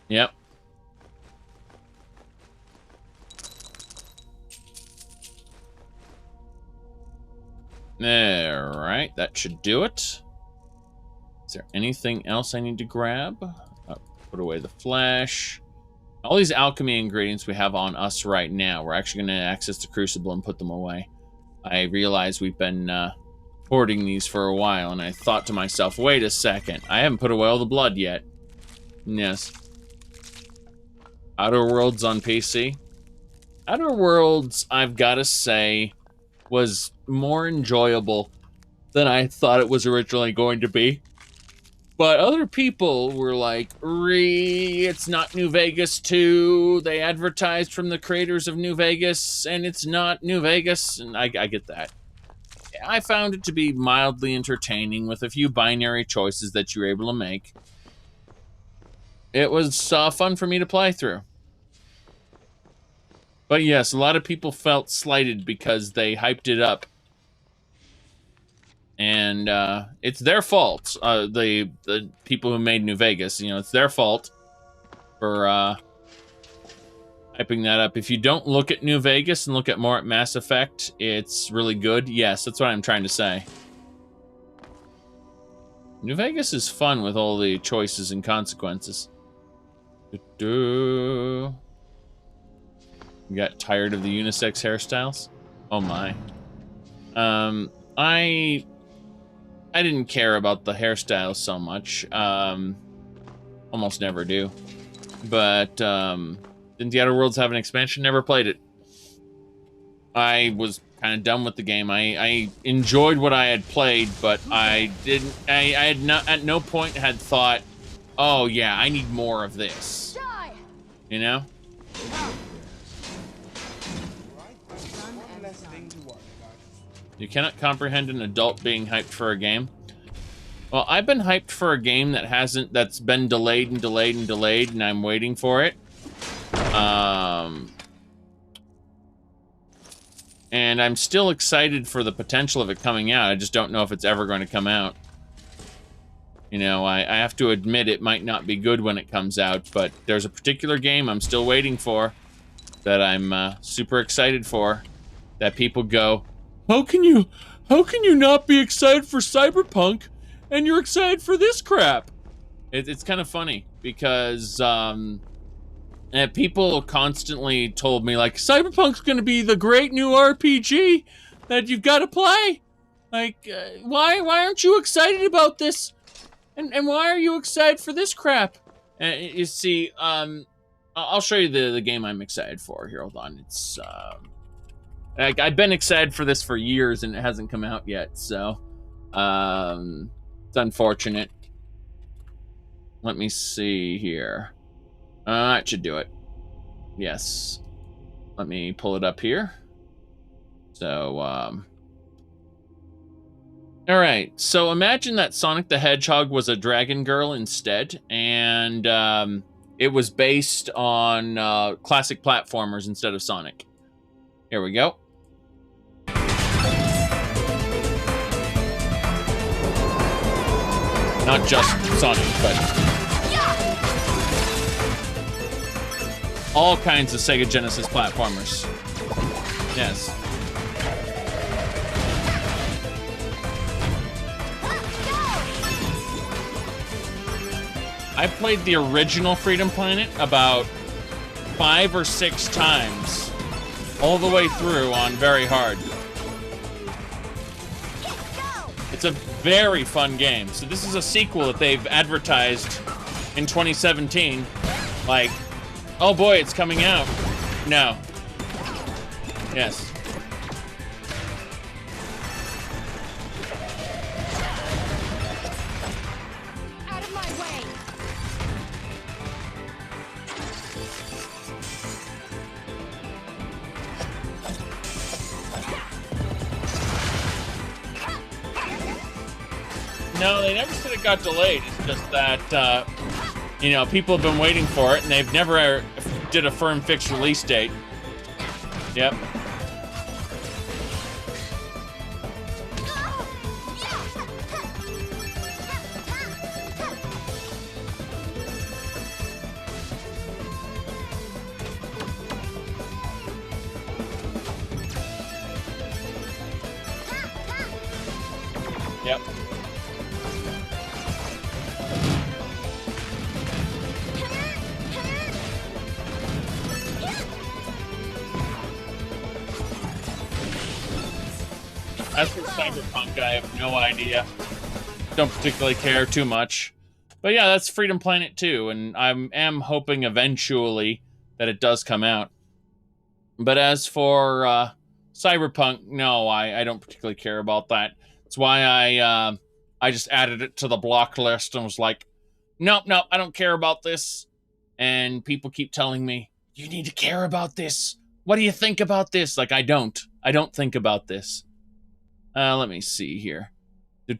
Yep. Alright, that should do it. Is there anything else I need to grab? Put away the flesh. All these alchemy ingredients we have on us right now. We're actually going to access the crucible and put them away. I realize we've been hoarding these for a while, and I thought to myself, wait a second, I haven't put away all the blood yet. Yes. Outer Worlds on PC. Outer Worlds, I've got to say, was more enjoyable than I thought it was originally going to be. But other people were like, it's not New Vegas 2. They advertised from the creators of New Vegas, and it's not New Vegas. And I get that. I found it to be mildly entertaining with a few binary choices that you were able to make. It was fun for me to play through. But yes, a lot of people felt slighted because they hyped it up. And it's their fault. The people who made New Vegas, it's their fault for hyping that up. If you don't look at New Vegas and look at more at Mass Effect, it's really good. Yes, that's what I'm trying to say. New Vegas is fun with all the choices and consequences. You got tired of the unisex hairstyles? Oh my. I didn't care about the hairstyles so much. Almost never do. But didn't the Outer Worlds have an expansion? Never played it. I was kind of done with the game. I enjoyed what I had played, but I had not at no point had thought, oh yeah, I need more of this. You know? You cannot comprehend an adult being hyped for a game. Well, I've been hyped for a game that's been delayed and delayed and delayed, and I'm waiting for it. And I'm still excited for the potential of it coming out. I just don't know if it's ever going to come out. I have to admit it might not be good when it comes out, but there's a particular game I'm still waiting for that I'm super excited for, that people go, How can you not be excited for Cyberpunk and you're excited for this crap? It's kind of funny because people constantly told me, like, Cyberpunk's going to be the great new RPG that you've got to play. Like, why aren't you excited about this? And why are you excited for this crap? You see, I'll show you the game I'm excited for here. Hold on. It's I've been excited for this for years and it hasn't come out yet, so it's unfortunate. Let me see here. That should do it. Yes. Let me pull it up here. So, alright, so imagine that Sonic the Hedgehog was a dragon girl instead, and it was based on classic platformers instead of Sonic. Here we go. Not just Sonic, but all kinds of Sega Genesis platformers. Yes. I played the original Freedom Planet about 5 or 6 times all the way through on very hard. It's a very fun game. So this is a sequel that they've advertised in 2017. Like, oh boy, it's coming out. No. Yes. Out of my way! No, they never said it got delayed. It's just that, you know, people have been waiting for it, and they've never did a firm fixed release date. Yep. Yep. As for Cyberpunk, I have no idea. Don't particularly care too much. But yeah, that's Freedom Planet 2, and I am hoping eventually that it does come out. But as for Cyberpunk, no, I don't particularly care about that. That's why I just added it to the block list and was like, nope, I don't care about this. And people keep telling me, you need to care about this. What do you think about this? Like, I don't think about this. Let me see here. Said,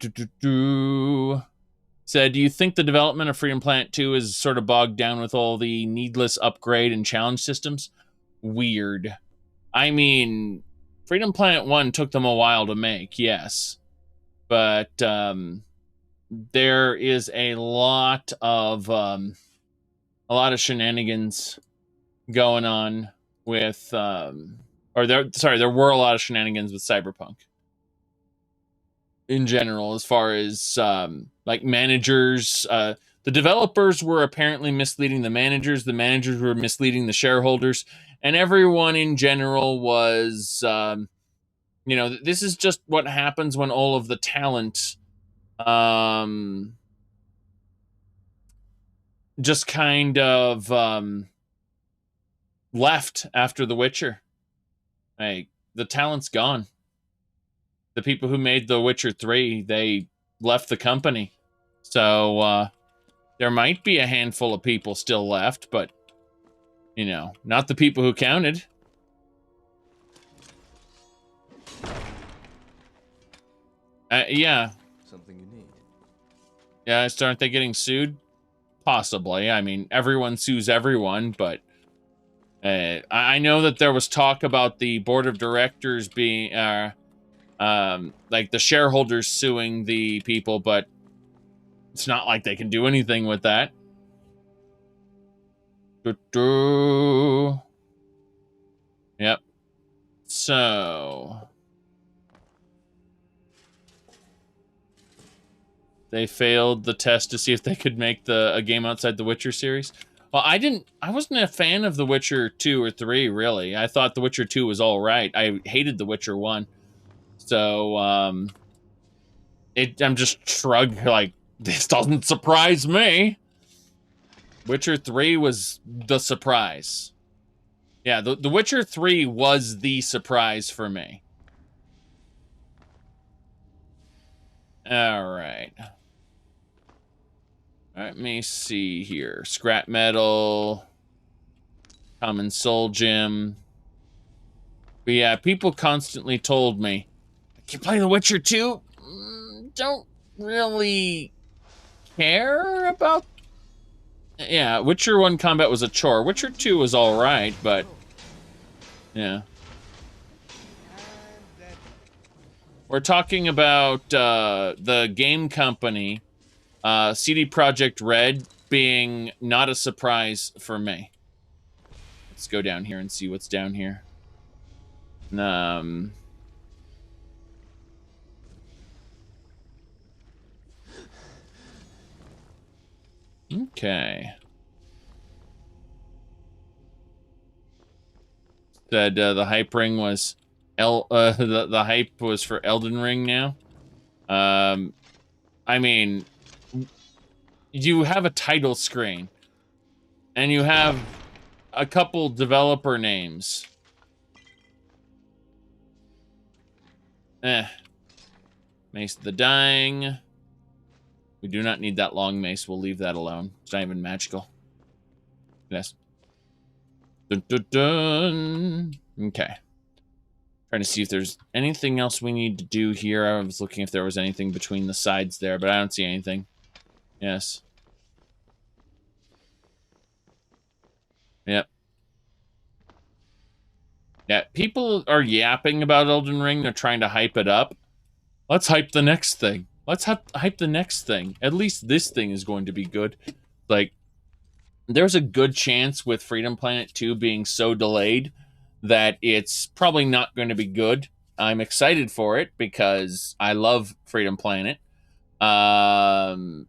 do you think the development of Freedom Planet 2 is sort of bogged down with all the needless upgrade and challenge systems? Weird. I mean, Freedom Planet 1 took them a while to make, yes. But there is a lot of shenanigans going on with there were a lot of shenanigans with Cyberpunk in general, as far as like managers. The developers were apparently misleading the managers were misleading the shareholders, and everyone in general was you know, this is just what happens when all of the talent just kind of left after The Witcher. Like, the talent's gone. The people who made The Witcher 3, they left the company. So, there might be a handful of people still left, but, you know, not the people who counted. Yeah. Something you need. Yeah, aren't they getting sued? Possibly. I mean, everyone sues everyone, but I know that there was talk about the board of directors being, like the shareholders suing the people, but it's not like they can do anything with that. Yep. So they failed the test to see if they could make a game outside the Witcher series. Well, I wasn't a fan of The Witcher 2 or 3, really. I thought The Witcher 2 was all right. I hated The Witcher 1. So, I'm just shrugged, like, this doesn't surprise me. Witcher 3 was the surprise. Yeah, the Witcher 3 was the surprise for me. All right. Let me see here. Scrap metal. Common soul gem. But yeah, people constantly told me, can you play The Witcher 2? Don't really care about... Yeah, Witcher 1 combat was a chore. Witcher 2 was alright, but... Yeah. We're talking about the game company, CD Projekt Red, being not a surprise for me. Let's go down here and see what's down here. Okay. Said the hype ring was the hype was for Elden Ring now. I mean, you have a title screen, and you have a couple developer names. Mace of the Dying. We do not need that long mace. We'll leave that alone. It's not even magical. Yes. Dun, dun, dun. Okay. Trying to see if there's anything else we need to do here. I was looking if there was anything between the sides there, but I don't see anything. Yes. Yep. Yeah, people are yapping about Elden Ring. They're trying to hype it up. Let's hype the next thing. Let's hype the next thing. At least this thing is going to be good. Like, there's a good chance with Freedom Planet 2 being so delayed that it's probably not going to be good. I'm excited for it because I love Freedom Planet. One,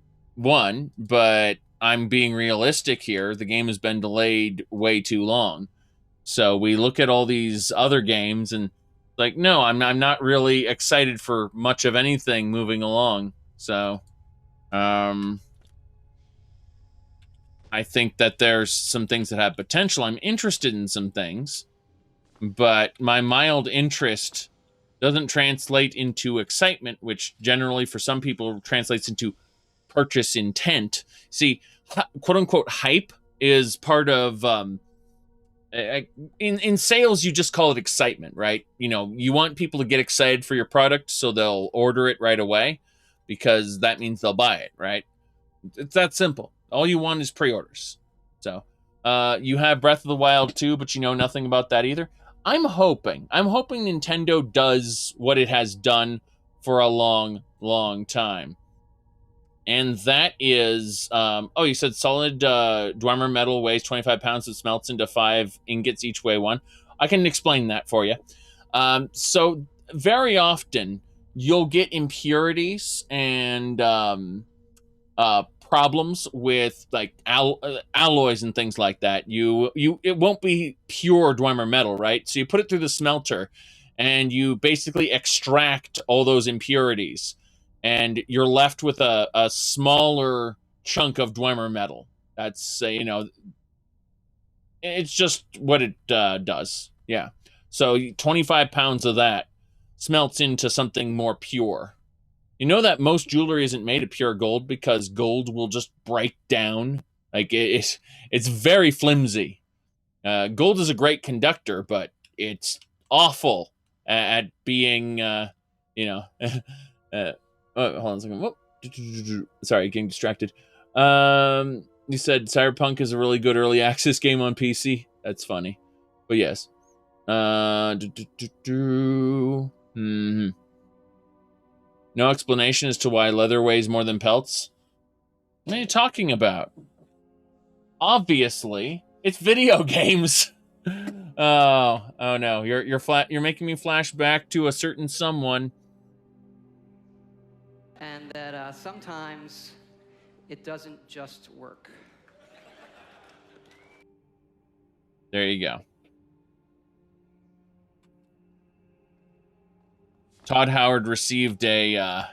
but I'm being realistic here. The game has been delayed way too long. So we look at all these other games and like, no, I'm not really excited for much of anything moving along. So, I think that there's some things that have potential. I'm interested in some things, but my mild interest doesn't translate into excitement, which generally for some people translates into purchase intent. See, quote unquote hype is part of, in sales, you just call it excitement, right? You know, you want people to get excited for your product so they'll order it right away because that means they'll buy it, right? It's that simple. All you want is pre-orders. So, you have Breath of the Wild 2, but you know nothing about that either. I'm hoping Nintendo does what it has done for a long, long time. And that is, oh, you said solid Dwemer metal weighs 25 pounds. It smelts into 5 ingots, each weigh 1. I can explain that for you. So very often you'll get impurities and problems with like alloys and things like that. It won't be pure Dwemer metal, right? So you put it through the smelter and you basically extract all those impurities. And you're left with a smaller chunk of Dwemer metal. That's, you know, it's just what it does. Yeah. So 25 pounds of that smelts into something more pure. You know that most jewelry isn't made of pure gold because gold will just break down. Like, it's very flimsy. Gold is a great conductor, but it's awful at being, you know... oh, hold on a second. Whoop. Sorry, getting distracted. You said Cyberpunk is a really good early access game on PC. That's funny. But yes. No explanation as to why leather weighs more than pelts? What are you talking about? Obviously, it's video games. Oh no. You're making me flash back to a certain someone. And that sometimes it doesn't just work. There you go. Todd Howard received a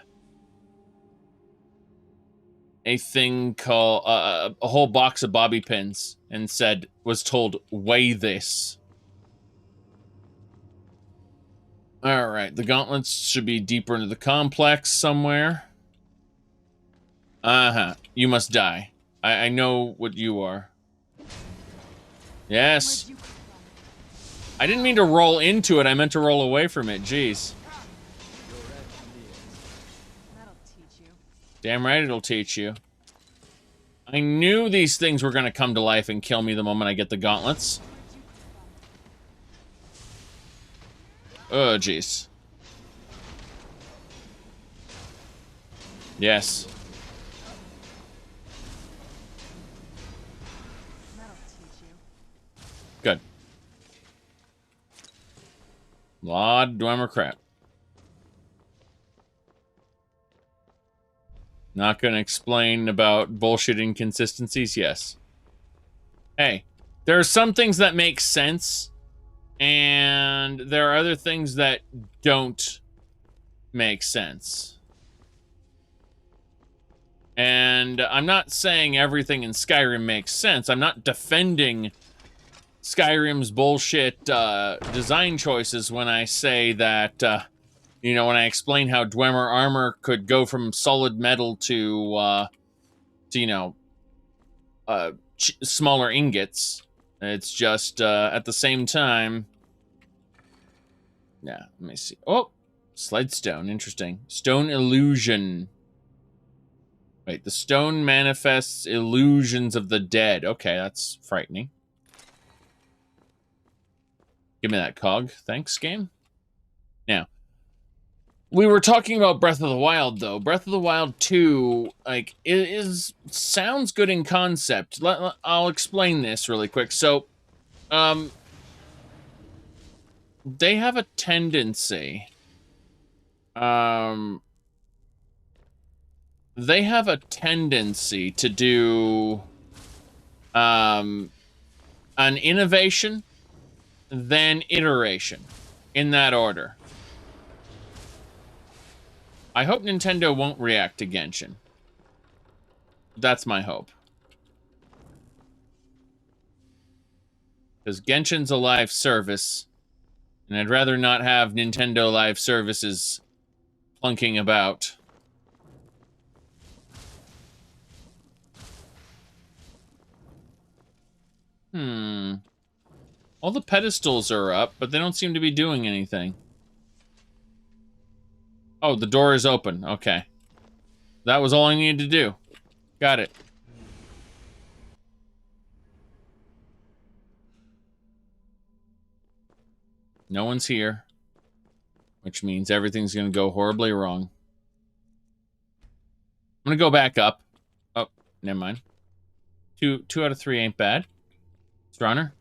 thing called a whole box of bobby pins and was told, weigh this. All right, the gauntlets should be deeper into the complex somewhere. You must die. I know what you are. Yes. I didn't mean to roll into it. I meant to roll away from it. Jeez. Damn right it'll teach you. I knew these things were going to come to life and kill me the moment I get the gauntlets. Oh, jeez. Yes. Good. Lot of Dwemer crap. Not gonna explain about bullshit inconsistencies? Yes. Hey, there are some things that make sense And there are other things that don't make sense. And I'm not saying everything in Skyrim makes sense. I'm not defending Skyrim's bullshit design choices when I say that, you know, when I explain how Dwemer armor could go from solid metal to you know, smaller ingots. It's just, at the same time... Yeah, let me see. Oh! Sled stone, interesting. Stone illusion. Wait, the stone manifests illusions of the dead. Okay, that's frightening. Give me that cog. Thanks, game. Now, we were talking about Breath of the Wild, though. Breath of the Wild 2, like, sounds good in concept. I'll explain this really quick. So, they have a tendency... they have a tendency to do an innovation, then iteration, in that order. I hope Nintendo won't react to Genshin. That's my hope. Because Genshin's a live service, and I'd rather not have Nintendo live services plunking about. All the pedestals are up, but they don't seem to be doing anything. Oh, the door is open. Okay. That was all I needed to do. Got it. No one's here. Which means everything's gonna go horribly wrong. I'm gonna go back up. Oh, never mind. Two out of 3 ain't bad. Runner?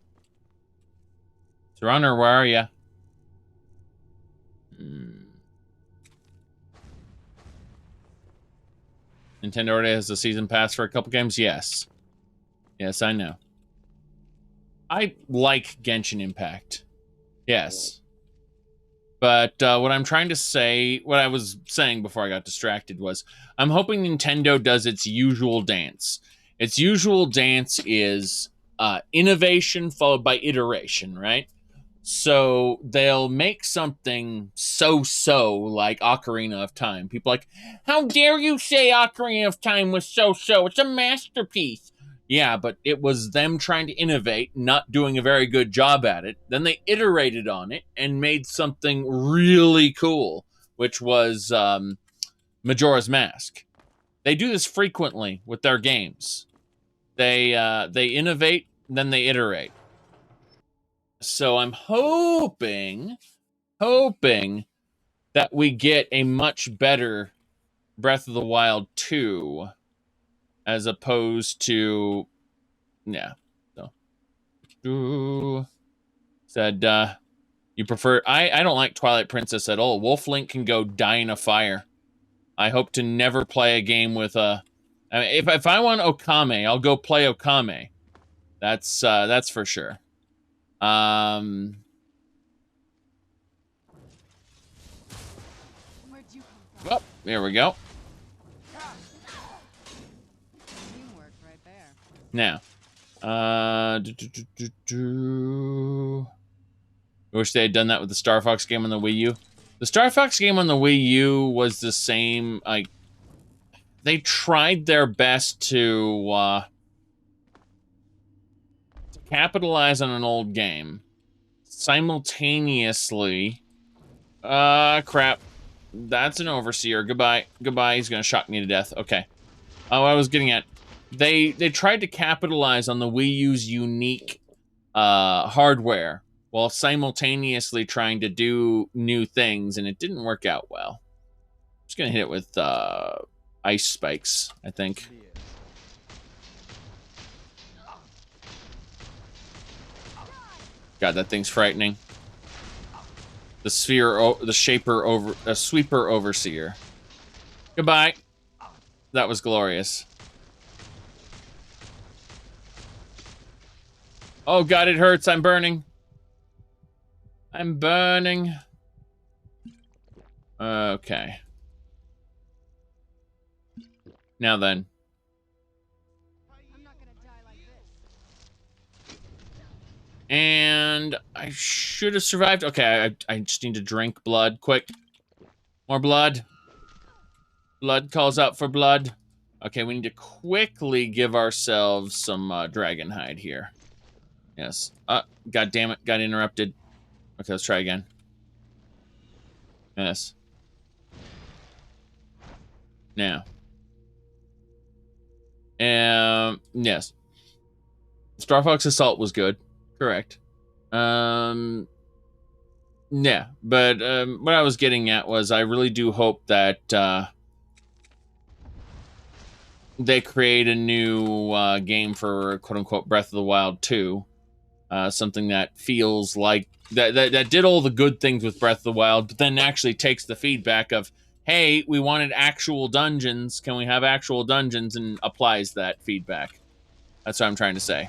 Runner, where are ya? Nintendo already has the season pass for a couple games? Yes. Yes, I know. I like Genshin Impact. Yes. But what I'm trying to say, what I was saying before I got distracted was, I'm hoping Nintendo does its usual dance. Its usual dance is innovation followed by iteration, right? So they'll make something so-so like Ocarina of Time. People are like, how dare you say Ocarina of Time was so-so? It's a masterpiece. Yeah, but it was them trying to innovate, not doing a very good job at it. Then they iterated on it and made something really cool, which was Majora's Mask. They do this frequently with their games. They innovate, then they iterate. So I'm hoping that we get a much better Breath of the Wild 2 as opposed to, yeah. So, said, you prefer, I don't like Twilight Princess at all. Wolf Link can go die in a fire. I hope to never play a game with a, I mean, if I want Okame, I'll go play Okame. That's for sure. Oh, there we go. Teamwork right there. Now, I wish they had done that with the Star Fox game on the Wii U. The Star Fox game on the Wii U was the same, like, they tried their best to capitalize on an old game. Simultaneously, crap. That's an overseer. Goodbye. Goodbye. He's gonna shock me to death. Okay. Oh, I was getting at, they tried to capitalize on the Wii U's unique hardware while simultaneously trying to do new things, and it didn't work out well. I'm just gonna hit it with ice spikes, I think. God, that thing's frightening. The sweeper overseer. Goodbye. That was glorious. Oh God, it hurts. I'm burning. I'm burning. Okay. Now then. And I should have survived. Okay, I just need to drink blood. Quick. More blood. Blood calls out for blood. Okay, we need to quickly give ourselves some dragon hide here. Yes. God damn it. Got interrupted. Okay, let's try again. Yes. Now. Yes. Star Fox Assault was good. Correct. Yeah, but what I was getting at was I really do hope that they create a new game for quote-unquote Breath of the Wild 2. Something that feels like that did all the good things with Breath of the Wild, but then actually takes the feedback of, hey, we wanted actual dungeons. Can we have actual dungeons? And applies that feedback. That's what I'm trying to say.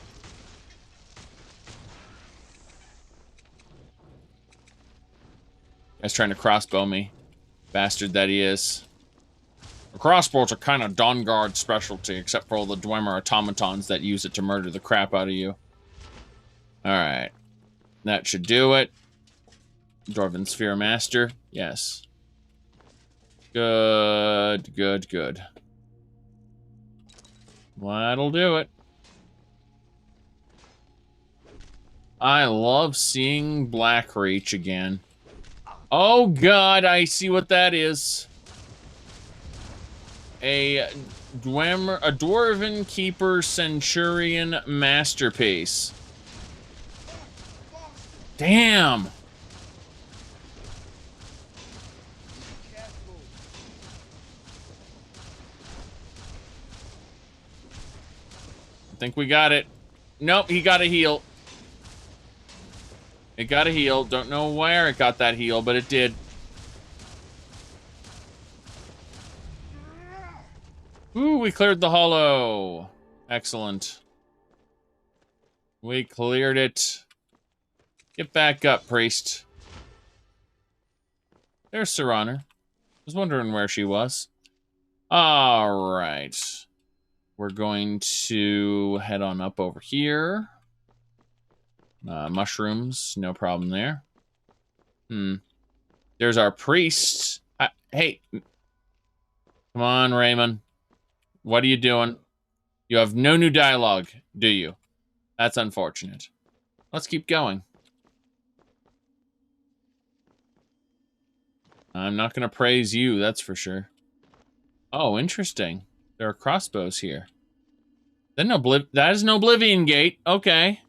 Guy's trying to crossbow me. Bastard that he is. The crossbows are kind of Dawnguard's specialty, except for all the Dwemer automatons that use it to murder the crap out of you. Alright. That should do it. Dwarven Sphere Master. Yes. Good, good, good. That'll do it. I love seeing Blackreach again. Oh god, I see what that is. A Dwarven Keeper Centurion Masterpiece. Damn! I think we got it. Nope, he got a heal. It got a heal. Don't know where it got that heal, but it did. Ooh, we cleared the hollow. Excellent. We cleared it. Get back up, priest. There's Sir Honor. Was wondering where she was. Alright. We're going to head on up over here. Mushrooms, no problem there. There's our priest. Hey. Come on, Raymond. What are you doing? You have no new dialogue, do you? That's unfortunate. Let's keep going. I'm not going to praise you, that's for sure. Oh, interesting. There are crossbows here. Then that is an Oblivion Gate. Okay.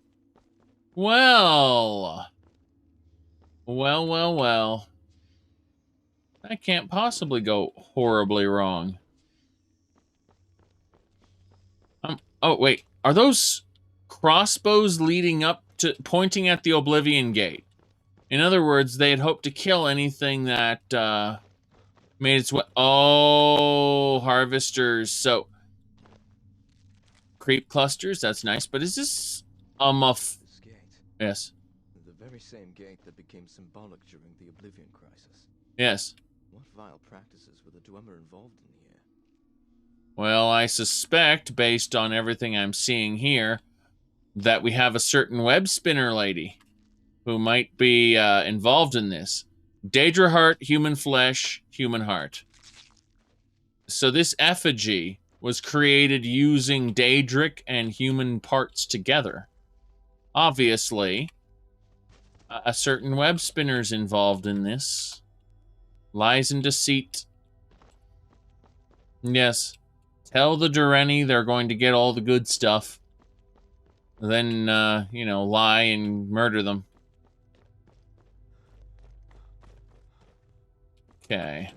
Well. Well. That can't possibly go horribly wrong. Oh, wait. Are those crossbows leading up to pointing at the Oblivion Gate? In other words, they had hoped to kill anything that made its way. Oh, harvesters. So, creep clusters. That's nice. But is this a muff? This gate. Yes. The very same gate that became symbolic during the Oblivion Crisis. Yes. What vile practices were the Dwemer involved in here? Well, I suspect, based on everything I'm seeing here, that we have a certain web spinner lady who might be involved in this. Daedra heart, human flesh, human heart. So this effigy was created using Daedric and human parts together. Obviously, a certain web spinner's involved in this. Lies and deceit. Yes. Tell the Dureni they're going to get all the good stuff. Then, you know, lie and murder them. Okay.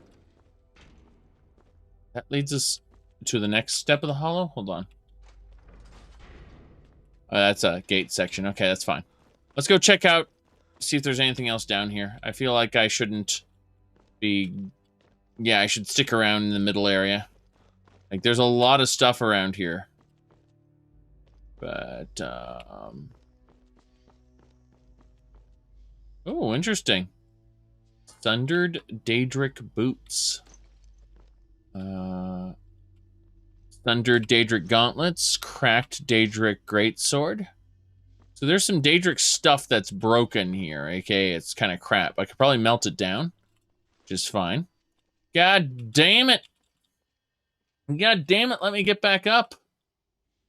That leads us to the next step of the hollow? Hold on. Oh, that's a gate section. Okay, that's fine. Let's go check out, see if there's anything else down here. I feel like I shouldn't be... Yeah, I should stick around in the middle area. Like, there's a lot of stuff around here. But, Oh, interesting. Sundered Daedric boots. Sundered Daedric gauntlets. Cracked Daedric greatsword. So there's some Daedric stuff that's broken here, aka it's kind of crap. I could probably melt it down, which is fine. God damn it! God damn it, let me get back up.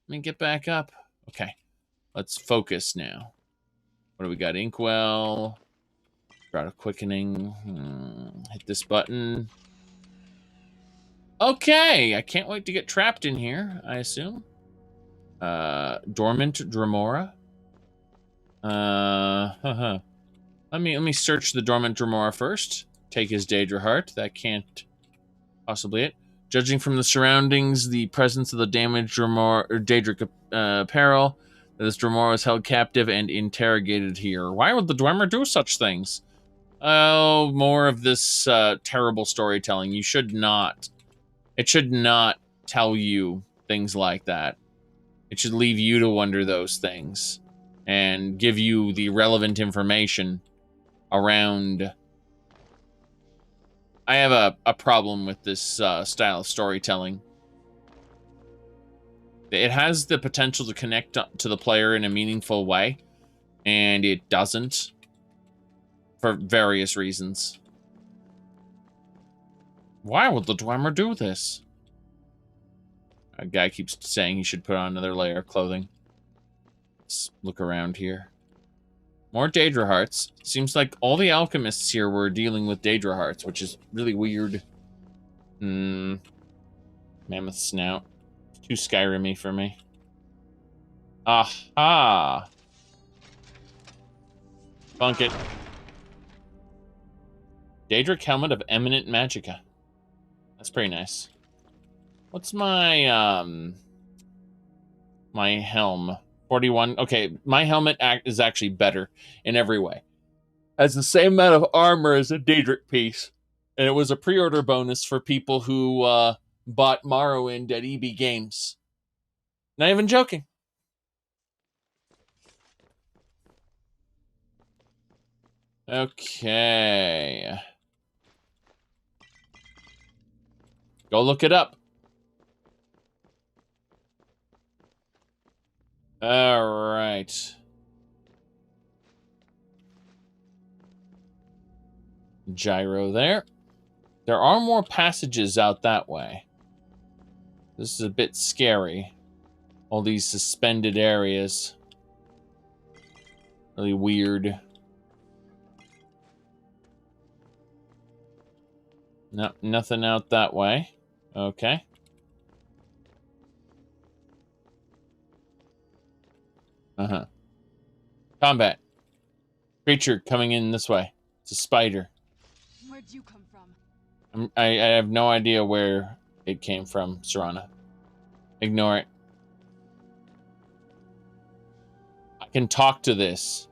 Let me get back up. Okay, let's focus now. What do we got? Inkwell. Drought of Quickening. Hit this button. Okay, I can't wait to get trapped in here, I assume. Dormant Dremora. Let me search the Dormant Dremora first. Take his Daedra Heart. That can't possibly it. Judging from the surroundings, the presence of the damaged Dremora or Daedric apparel, this Dremora is held captive and interrogated here. Why would the Dwemer do such things? Oh, more of this terrible storytelling. You should not. It should not tell you things like that. It should leave you to wonder those things and give you the relevant information around. I have a problem with this style of storytelling. It has the potential to connect to the player in a meaningful way, and it doesn't for various reasons. Why would the Dwemer do this? A guy keeps saying he should put on another layer of clothing. Let's look around here. More Daedra Hearts. Seems like all the alchemists here were dealing with Daedra Hearts, which is really weird. Mammoth Snout. Too Skyrim-y for me. Aha! Bunk it. Daedric Helmet of Eminent Magicka. That's pretty nice. What's my, my helm? 41. Okay, my helmet is actually better in every way. Has the same amount of armor as a Daedric piece. And it was a pre-order bonus for people who bought Morrowind at EB Games. Not even joking. Okay. Go look it up. All right. Gyro there. There are more passages out that way. This is a bit scary. All these suspended areas. Really weird. No, nothing out that way. Okay. Combat. Creature coming in this way. It's a spider. Where'd you come from? I have no idea where it came from, Serana. Ignore it. I can talk to this.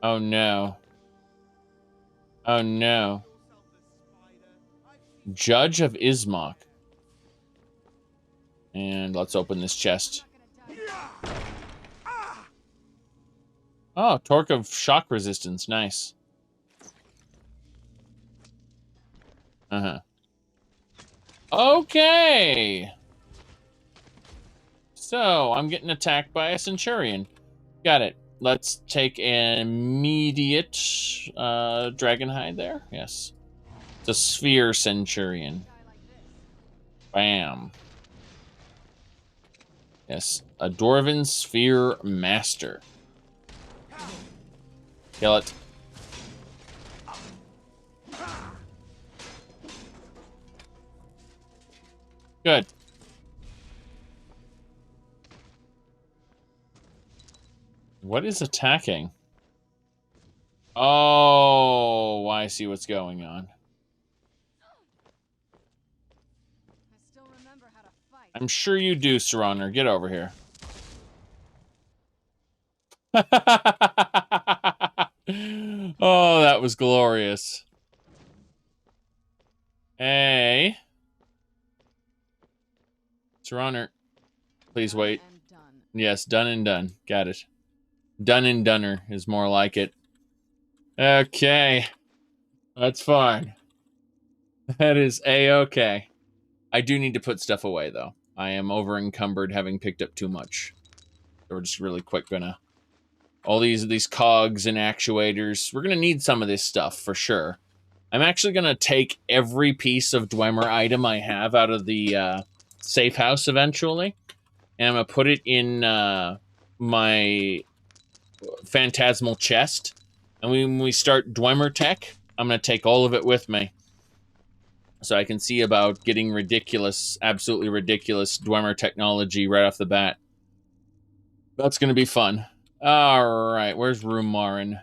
Oh no. Oh no. Judge of Ismok. And let's open this chest. Oh, torque of shock resistance. Nice. Okay. So, I'm getting attacked by a Centurion. Got it. Let's take an immediate dragon hide there. Yes. It's a sphere Centurion. Bam. Yes. A Dwarven Sphere Master. Kill it. Good. What is attacking? Oh, I see what's going on. I'm sure you do, Serana. Get over here. Oh, that was glorious. Hey. Serana, please wait. Yes, done and done. Got it. Done and doner is more like it. Okay. That's fine. That is A-okay. I do need to put stuff away, though. I am over-encumbered, having picked up too much. So we're just really quick gonna... All these cogs and actuators. We're gonna need some of this stuff, for sure. I'm actually gonna take every piece of Dwemer item I have out of the safe house eventually. And I'm gonna put it in my phantasmal chest. And when we start Dwemer tech, I'm gonna take all of it with me. So I can see about getting ridiculous, absolutely ridiculous Dwemer technology right off the bat. That's gonna be fun. Alright, where's Rumarin? I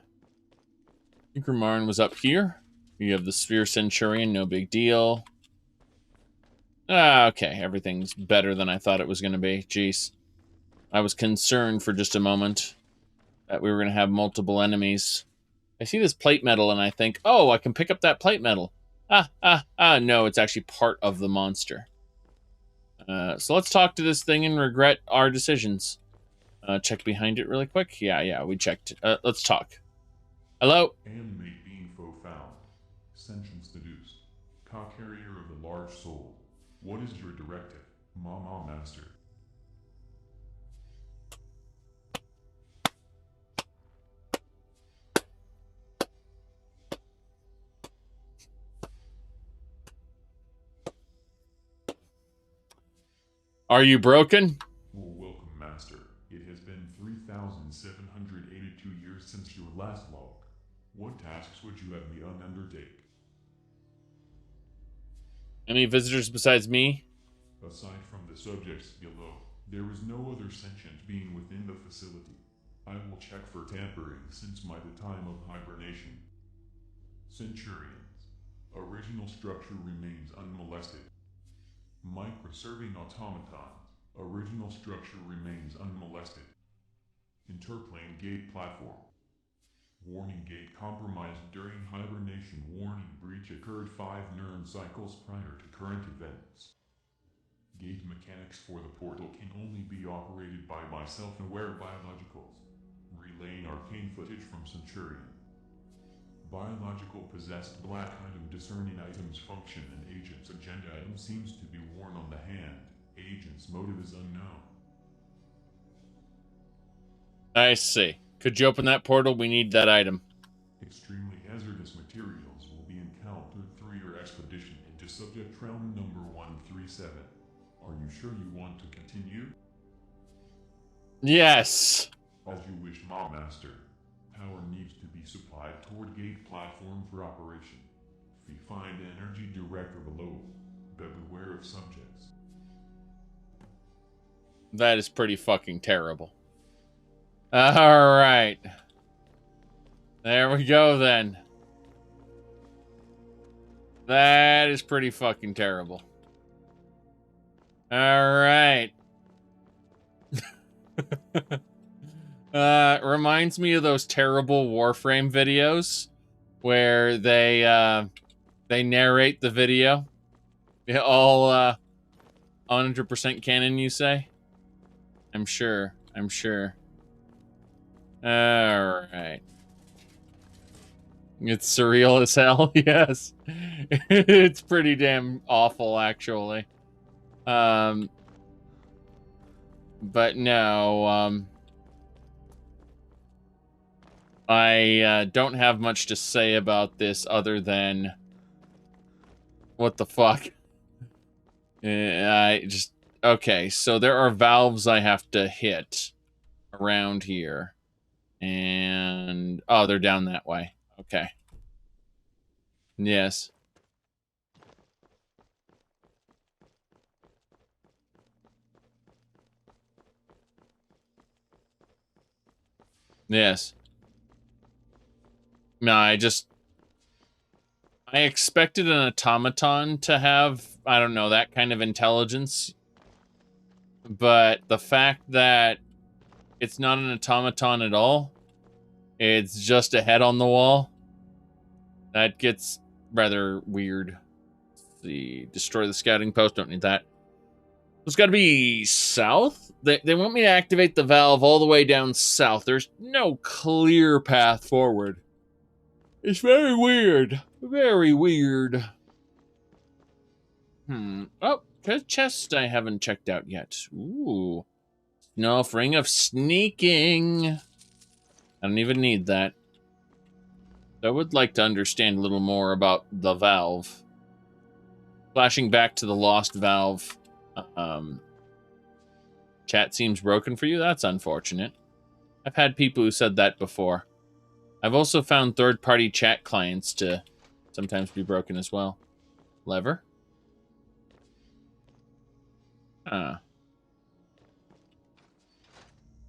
think Rumarin was up here. You have the Sphere Centurion, no big deal. Okay, everything's better than I thought it was gonna be. Jeez. I was concerned for just a moment that we were gonna have multiple enemies. I see this plate metal and I think, oh, I can pick up that plate metal. No, it's actually part of the monster. So let's talk to this thing and regret our decisions. Check behind it really quick. Yeah, we checked. Let's talk. Hello? Animate being foe found. Sentience deduced. Car-carrier of the large soul. What is your directive, Mama Master? Are you broken? Well, welcome, Master. It has been 3,782 years since your last log. What tasks would you have me undertake? Any visitors besides me? Aside from the subjects below, there is no other sentient being within the facility. I will check for tampering since by the time of hibernation. Centurions. Original structure remains unmolested. Microserving automatons. Original structure remains unmolested. Interplane gate platform. Warning gate compromised during hibernation. Warning breach occurred 5 neuron cycles prior to current events. Gate mechanics for the portal can only be operated by self-aware biologicals. Relaying arcane footage from Centurion. Biological possessed black item discerning items function and agent's agenda item seems to be worn on the hand. Agent's motive is unknown. I see. Could you open that portal? We need that item. Extremely hazardous materials will be encountered through your expedition into subject realm number 137. Are you sure you want to continue? Yes. As you wish, Ma Master. Power needs to be supplied toward gate platform for operation. If you find energy director below, but beware of subjects. That is pretty fucking terrible. Alright. There we go then. That is pretty fucking terrible. Alright. Reminds me of those terrible Warframe videos where they narrate the video. All 100% canon, you say? I'm sure. Alright. It's surreal as hell, yes. It's pretty damn awful, actually. But no, I don't have much to say about this other than... What the fuck? Okay, so there are valves I have to hit around here. And... Oh, they're down that way. Okay. Yes. Yes. No, I expected an automaton to have, I don't know, that kind of intelligence. But the fact that it's not an automaton at all, it's just a head on the wall, that gets rather weird. Let's see, destroy the scouting post, don't need that. It's got to be south? They want me to activate the valve all the way down south. There's no clear path forward. It's very weird. Very weird. Oh, chest I haven't checked out yet. Ooh. No, ring of sneaking. I don't even need that. I would like to understand a little more about the valve. Flashing back to the lost valve. Chat seems broken for you? That's unfortunate. I've had people who said that before. I've also found third-party chat clients to sometimes be broken as well. Lever?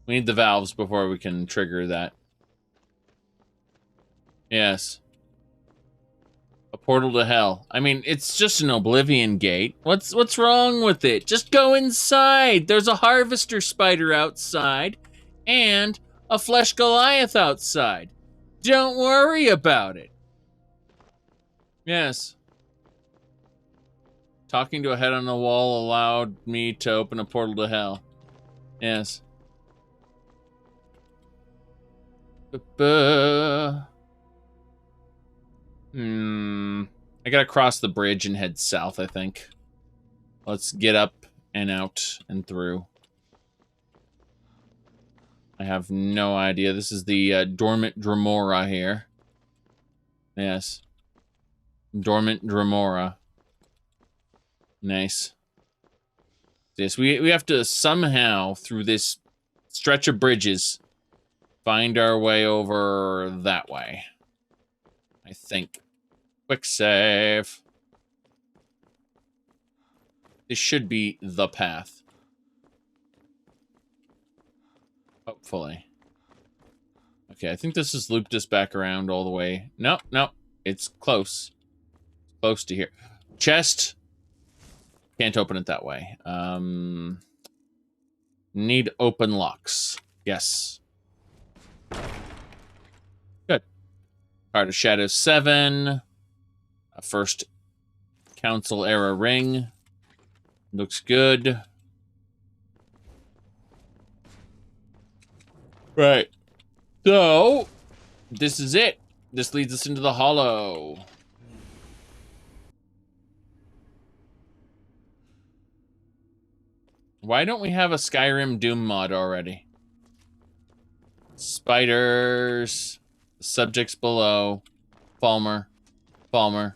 We need the valves before we can trigger that. Yes. A portal to hell. I mean, it's just an Oblivion gate. What's wrong with it? Just go inside. There's a harvester spider outside and a flesh Goliath outside. Don't worry about it. Yes. Talking to a head on the wall allowed me to open a portal to hell. Yes. I gotta cross the bridge and head south, I think. Let's get up and out and through. I have no idea. This is the Dormant Dremora here. Yes. Dormant Dremora. Nice. Yes, we have to somehow, through this stretch of bridges, find our way over that way. I think. Quick save. This should be the path. Hopefully. Okay, I think this has looped us back around all the way. No, no. It's close. Close to here. Chest. Can't open it that way. Need open locks. Yes. Good. Heart of Shadow 7. A first Council era ring. Looks good. Right. So, this is it. This leads us into the Hollow. Why don't we have a Skyrim Doom mod already? Spiders. Subjects below. Falmer. Falmer.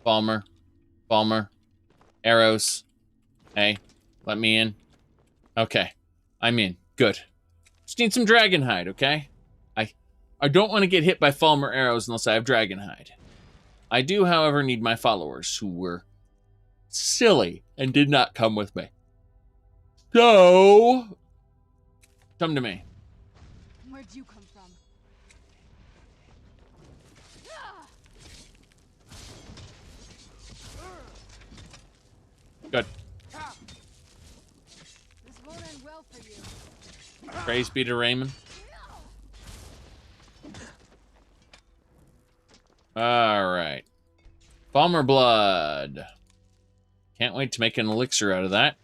Falmer. Falmer. Arrows. Hey, let me in. Okay. I'm in. Good. Just need some Dragonhide, okay? I don't want to get hit by Falmer arrows unless I have Dragonhide. I do, however, need my followers who were silly and did not come with me. So, come to me. Where'd you come from? Good. This won't end well for you. Praise be to Raymond. Alright. Falmer blood. Can't wait to make an elixir out of that.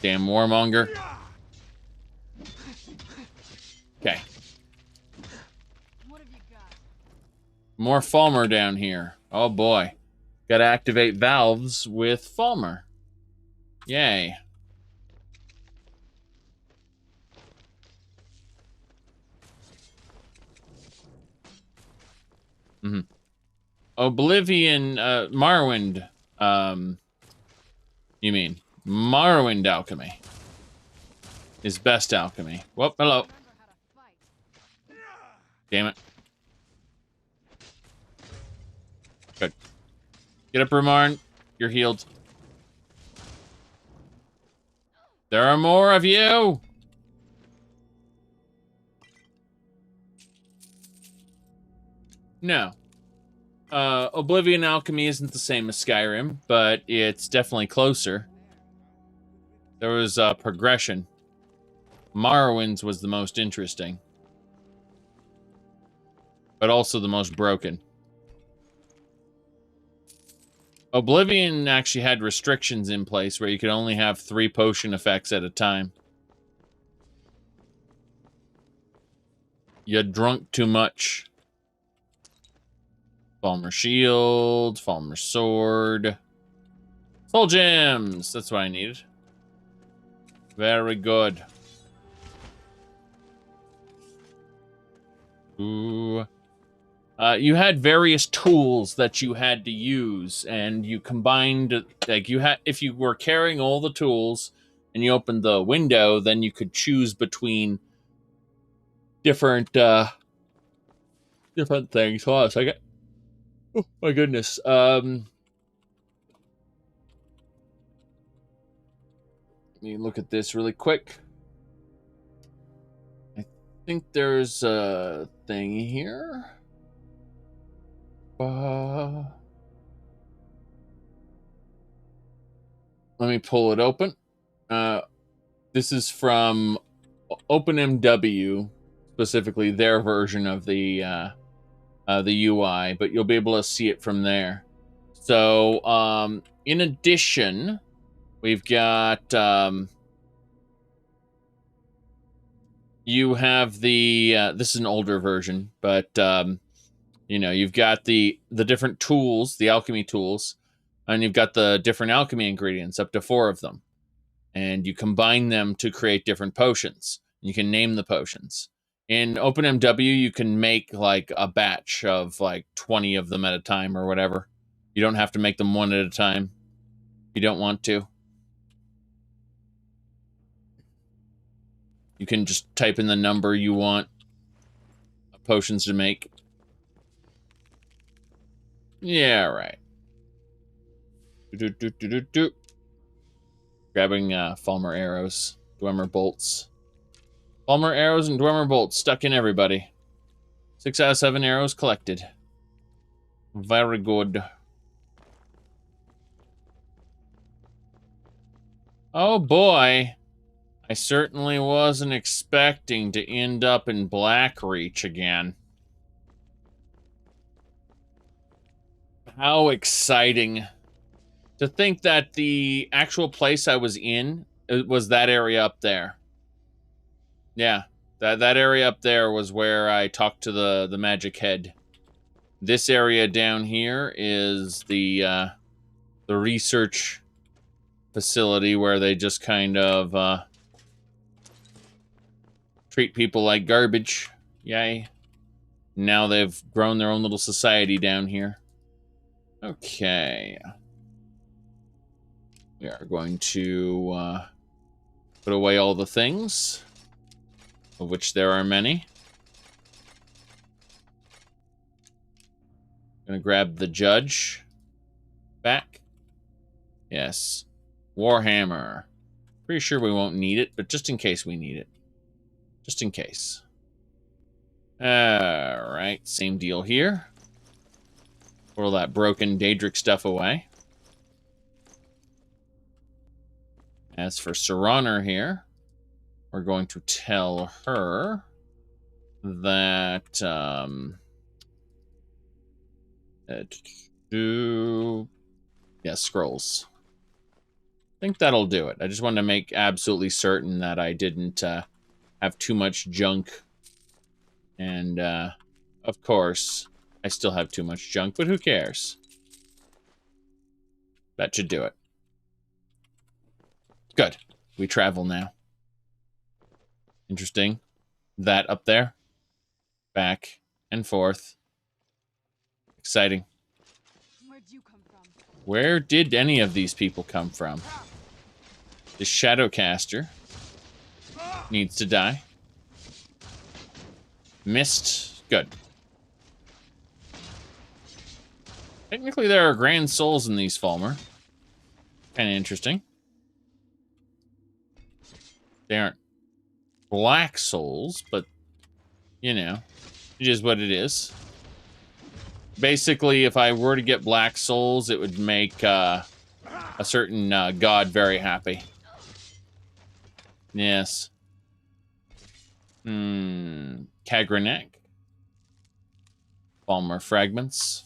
Damn warmonger. Okay. What have you got? More Falmer down here. Oh boy. Gotta activate valves with Falmer. Yay. Oblivion, Morrowind, you mean Morrowind alchemy is best alchemy. Whoop, hello. Damn it. Good. Get up, Ramarn. You're healed. There are more of you. No. Oblivion alchemy isn't the same as Skyrim, but it's definitely closer. There was progression. Morrowind's was the most interesting. But also the most broken. Oblivion actually had restrictions in place where you could only have 3 potion effects at a time. You drunk too much. Falmer shield, Falmer sword. Soul gems! That's what I needed. Very good. Ooh. You had various tools that you had to use, and you combined, like, if you were carrying all the tools and you opened the window, then you could choose between different things. Hold on a second. Oh my goodness. Let me look at this really quick. I think there's a thing here. Let me pull it open. This is from OpenMW, specifically their version of the UI, but you'll be able to see it from there. So, in addition, we've got you have the this is an older version, but you know, you've got the different tools, the alchemy tools, and you've got the different alchemy ingredients, up to 4 of them. And you combine them to create different potions. You can name the potions. In OpenMW, you can make like a batch of like 20 of them at a time or whatever. You don't have to make them one at a time. You don't want to. You can just type in the number you want potions to make. Yeah, right. Grabbing Falmer arrows, Dwemer bolts. Falmer arrows and Dwemer bolts stuck in everybody. 6 out of 7 arrows collected. Very good. Oh boy. I certainly wasn't expecting to end up in Blackreach again. How exciting. To think that the actual place I was in was that area up there. Yeah, that area up there was where I talked to the magic head. This area down here is the research facility where they just kind of treat people like garbage. Yay. Now they've grown their own little society down here. Okay. We are going to put away all the things, of which there are many. Gonna grab the judge back. Yes. Warhammer. Pretty sure we won't need it, but just in case we need it. Just in case. Alright, same deal here. Put all that broken Daedric stuff away. As for Serraner here, we're going to tell her that scrolls. I think that'll do it. I just wanted to make absolutely certain that I didn't have too much junk. And of course, I still have too much junk, but who cares? That should do it. Good. We travel now. Interesting. That up there. Back and forth. Exciting. Where'd you come from? Where did any of these people come from? The Shadowcaster needs to die. Missed. Good. Technically, there are grand souls in these Falmer. Kind of interesting. They aren't black souls, but, you know, it is what it is. Basically, if I were to get black souls, it would make a certain god very happy. Yes. Kagranek. Falmer fragments.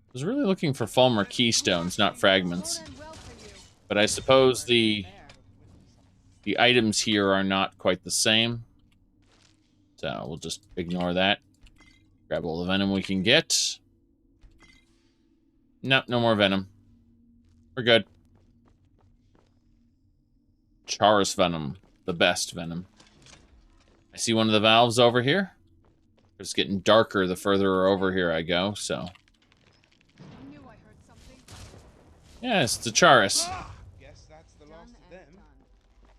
I was really looking for Falmer keystones, not fragments. But I suppose the items here are not quite the same. So we'll just ignore that. Grab all the venom we can get. Nope, no more venom. We're good. Charis venom. The best venom. I see one of the valves over here. It's getting darker the further over here I go, so. Yes, it's a Charis. Guess that's the last of them.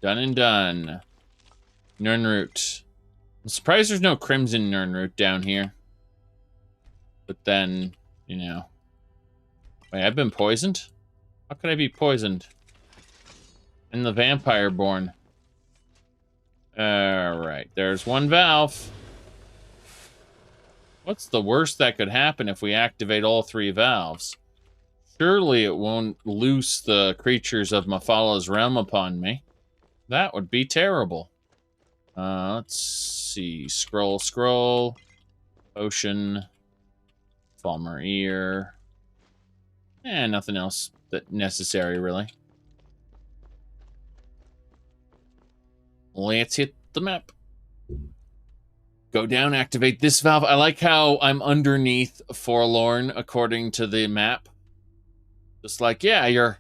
Done and done. Nirnroot. I'm surprised there's no Crimson Nirnroot down here. But then, you know. Wait, I've been poisoned? How could I be poisoned? And the Vampire-born. Alright, there's one valve. What's the worst that could happen if we activate all 3 valves? Surely it won't loose the creatures of Mafala's realm upon me. That would be terrible. Let's see. Scroll. Potion. Falmer ear. Nothing else that necessary, really. Let's hit the map. Go down, activate this valve. I like how I'm underneath Forlorn, according to the map. Just like, yeah, you're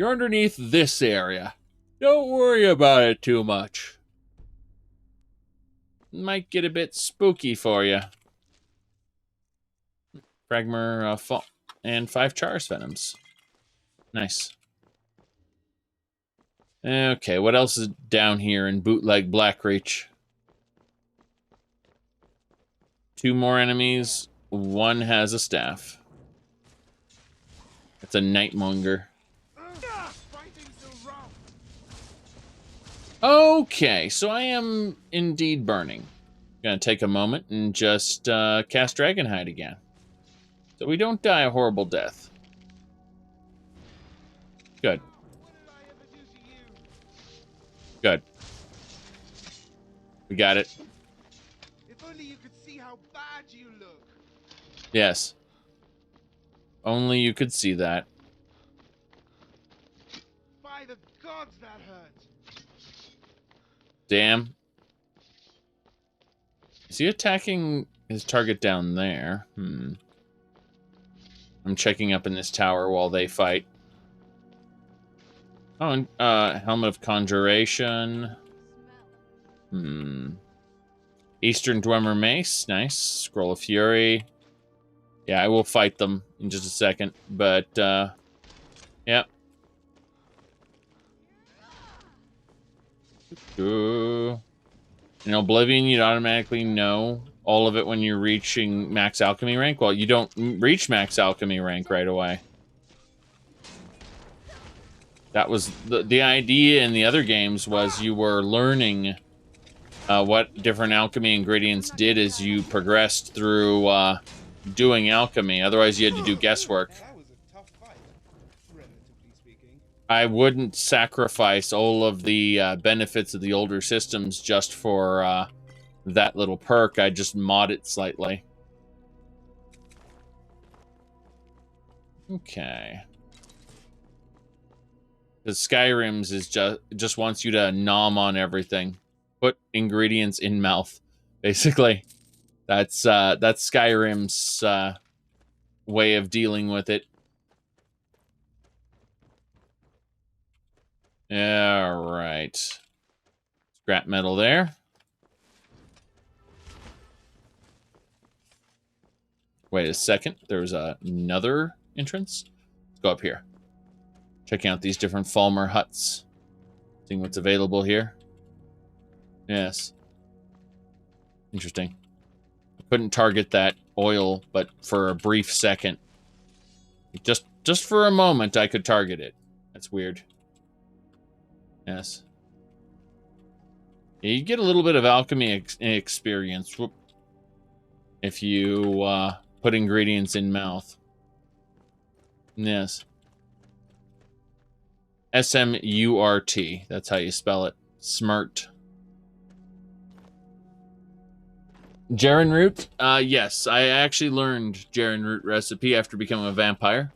underneath this area. Don't worry about it too much. Might get a bit spooky for you. Fragmer, and 5 Charis Venoms. Nice. Okay, what else is down here in Bootleg Blackreach? 2 more enemies. 1 has a staff. It's a Nightmonger. Okay, so I am indeed burning. Gonna take a moment and just cast Dragonhide again. So we don't die a horrible death. Good. Good. We got it. If only you could see how bad you look. Yes. Only you could see that. By the gods, that hurt. Damn. Is he attacking his target down there? I'm checking up in this tower while they fight. Oh, and Helmet of Conjuration. Eastern Dwemer Mace. Nice. Scroll of Fury. Yeah, I will fight them in just a second. But, yep. In Oblivion, you'd automatically know all of it when you're reaching max alchemy rank. Well, you don't reach max alchemy rank right away. That was the idea in the other games, was you were learning what different alchemy ingredients did as you progressed through doing alchemy. Otherwise, you had to do guesswork. I wouldn't sacrifice all of the benefits of the older systems just for that little perk. I'd just mod it slightly. Okay. The Skyrim's is just wants you to nom on everything. Put ingredients in mouth, basically. That's Skyrim's way of dealing with it. All right. Scrap metal there. Wait a second. There's another entrance. Let's go up here. Checking out these different Falmer huts. Seeing what's available here. Yes. Interesting. I couldn't target that oil, but for a brief second. Just for a moment, I could target it. That's weird. Yes. Yeah, you get a little bit of alchemy experience if you put ingredients in mouth. Yes. S-M-U-R-T. That's how you spell it. Smart. Jaren root? Yes. I actually learned Jaren root recipe after becoming a vampire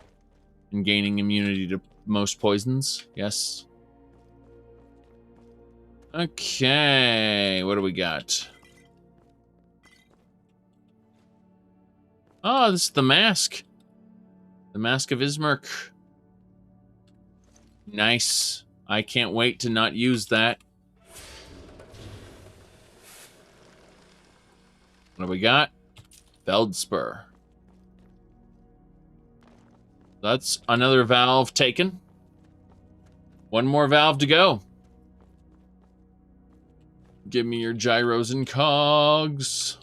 and gaining immunity to most poisons. Yes. Okay. What do we got? Oh, this is the mask. The Mask of Ismerk. Nice. I can't wait to not use that. What do we got? Feldspur. That's another valve taken. One more valve to go. Give me your gyros and cogs.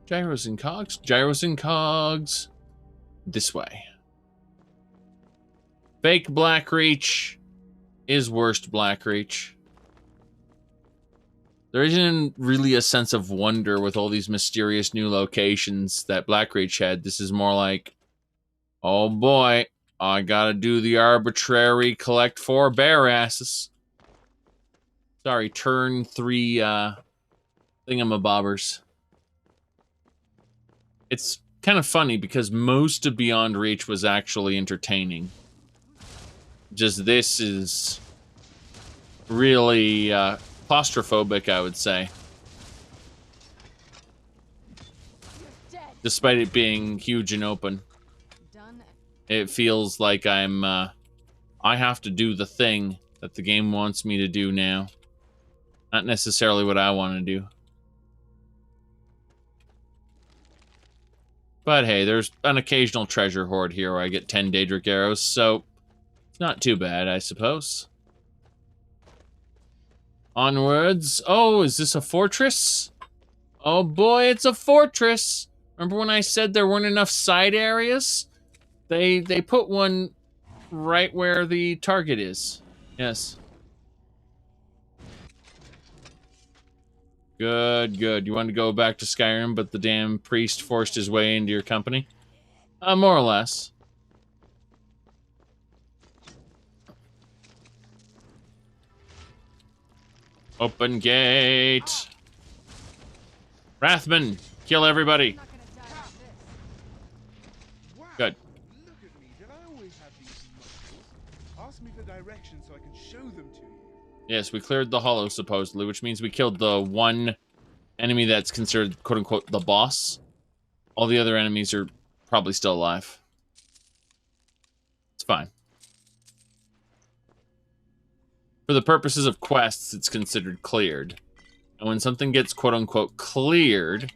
Gyros and cogs. Gyros and cogs. This way. Fake Blackreach is worst Blackreach. There isn't really a sense of wonder with all these mysterious new locations that Blackreach had. This is more like, oh boy, I gotta do the arbitrary collect 4 bear asses. Sorry, turn 3 thingamabobbers. It's kind of funny because most of Beyond Reach was actually entertaining. Just this is really claustrophobic, I would say. Despite it being huge and open. It feels like I have to do the thing that the game wants me to do now. Not necessarily what I want to do. But hey, there's an occasional treasure hoard here where I get 10 Daedric arrows, so it's not too bad, I suppose. Onwards. Oh, is this a fortress? Oh boy, it's a fortress! Remember when I said there weren't enough side areas? They put one right where the target is. Yes. Good, good. You wanted to go back to Skyrim, but the damn priest forced his way into your company? More or less. Open gate. Rathman, kill everybody. Good. Look at me. Did I always have these muscles? Ask me for directions so I can show them to you. Yes, we cleared the hollow, supposedly, which means we killed the one enemy that's considered, quote-unquote, the boss. All the other enemies are probably still alive. It's fine. For the purposes of quests, it's considered cleared. And when something gets, quote-unquote, cleared,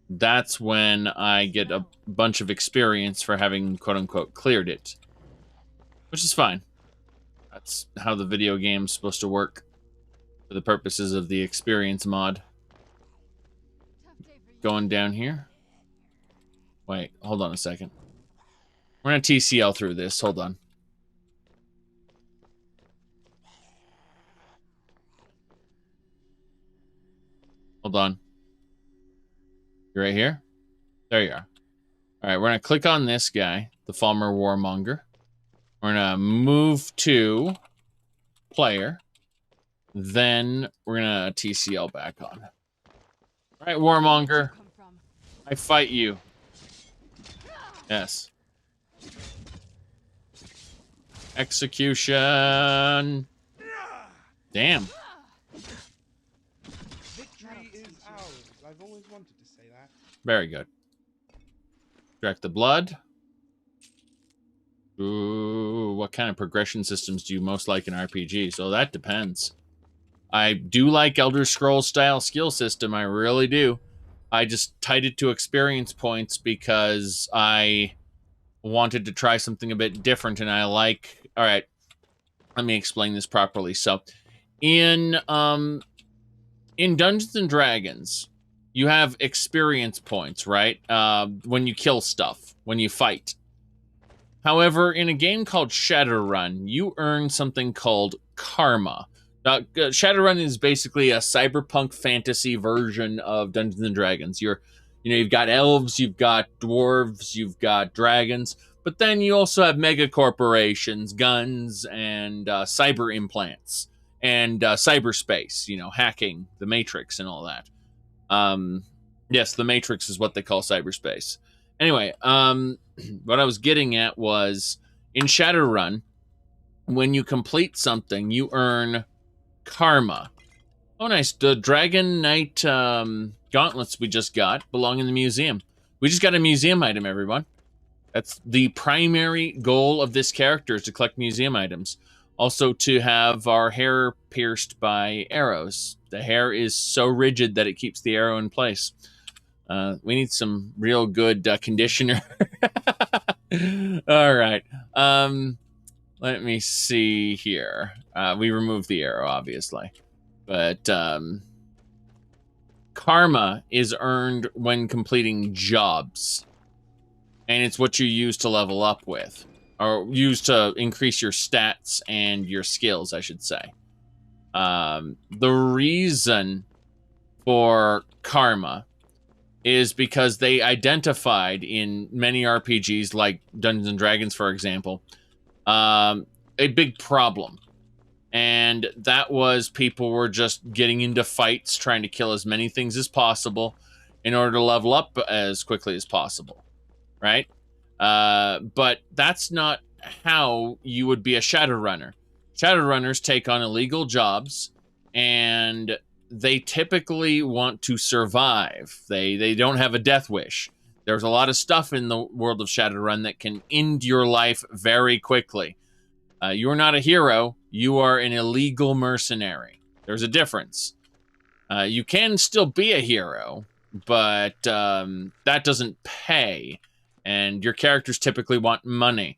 that's when I get a bunch of experience for having, quote-unquote, cleared it. Which is fine. That's how the video game's supposed to work for the purposes of the experience mod. Going down here. Wait, hold on a second. We're gonna TCL through this. Hold on. Hold on. You're right here? There you are. Alright, we're gonna click on this guy, the Falmer Warmonger. We're gonna move to player. Then we're gonna TCL back on. Alright, Warmonger. I fight you. Yes. Execution. Damn. Victory is ours. I've always wanted to say that. Very good. Direct the blood. Ooh, what kind of progression systems do you most like in RPG? So that depends. I do like Elder Scrolls style skill system, I really do. I just tied it to experience points because I wanted to try something a bit different, and I like... Alright, let me explain this properly. So, in Dungeons & Dragons, you have experience points, right? When you kill stuff, when you fight. However, in a game called Shadowrun, you earn something called karma. Shadowrun is basically a cyberpunk fantasy version of Dungeons and Dragons. You've got elves, you've got dwarves, you've got dragons, but then you also have mega corporations, guns, and cyber implants, and cyberspace. Hacking, the Matrix, and all that. Yes, the Matrix is what they call cyberspace. Anyway, what I was getting at was, in Shadowrun, when you complete something, you earn karma. Oh, nice. The Dragon Knight gauntlets we just got belong in the museum. We just got a museum item, everyone. That's the primary goal of this character, is to collect museum items. Also to have our hair pierced by arrows. The hair is so rigid that it keeps the arrow in place. We need some real good conditioner. All right. Let me see here. We removed the arrow, obviously. But karma is earned when completing jobs. And it's what you use to level up with. Or use to increase your stats and your skills, I should say. The reason for karma is because they identified in many RPGs, like Dungeons and Dragons, for example, a big problem. And that was people were just getting into fights, trying to kill as many things as possible in order to level up as quickly as possible, right? But that's not how you would be a Shadowrunner. Shadowrunners take on illegal jobs, and they typically want to survive. They don't have a death wish. There's a lot of stuff in the world of Shadowrun that can end your life very quickly. You're not a hero. You are an illegal mercenary. There's a difference. You can still be a hero, but that doesn't pay. And your characters typically want money.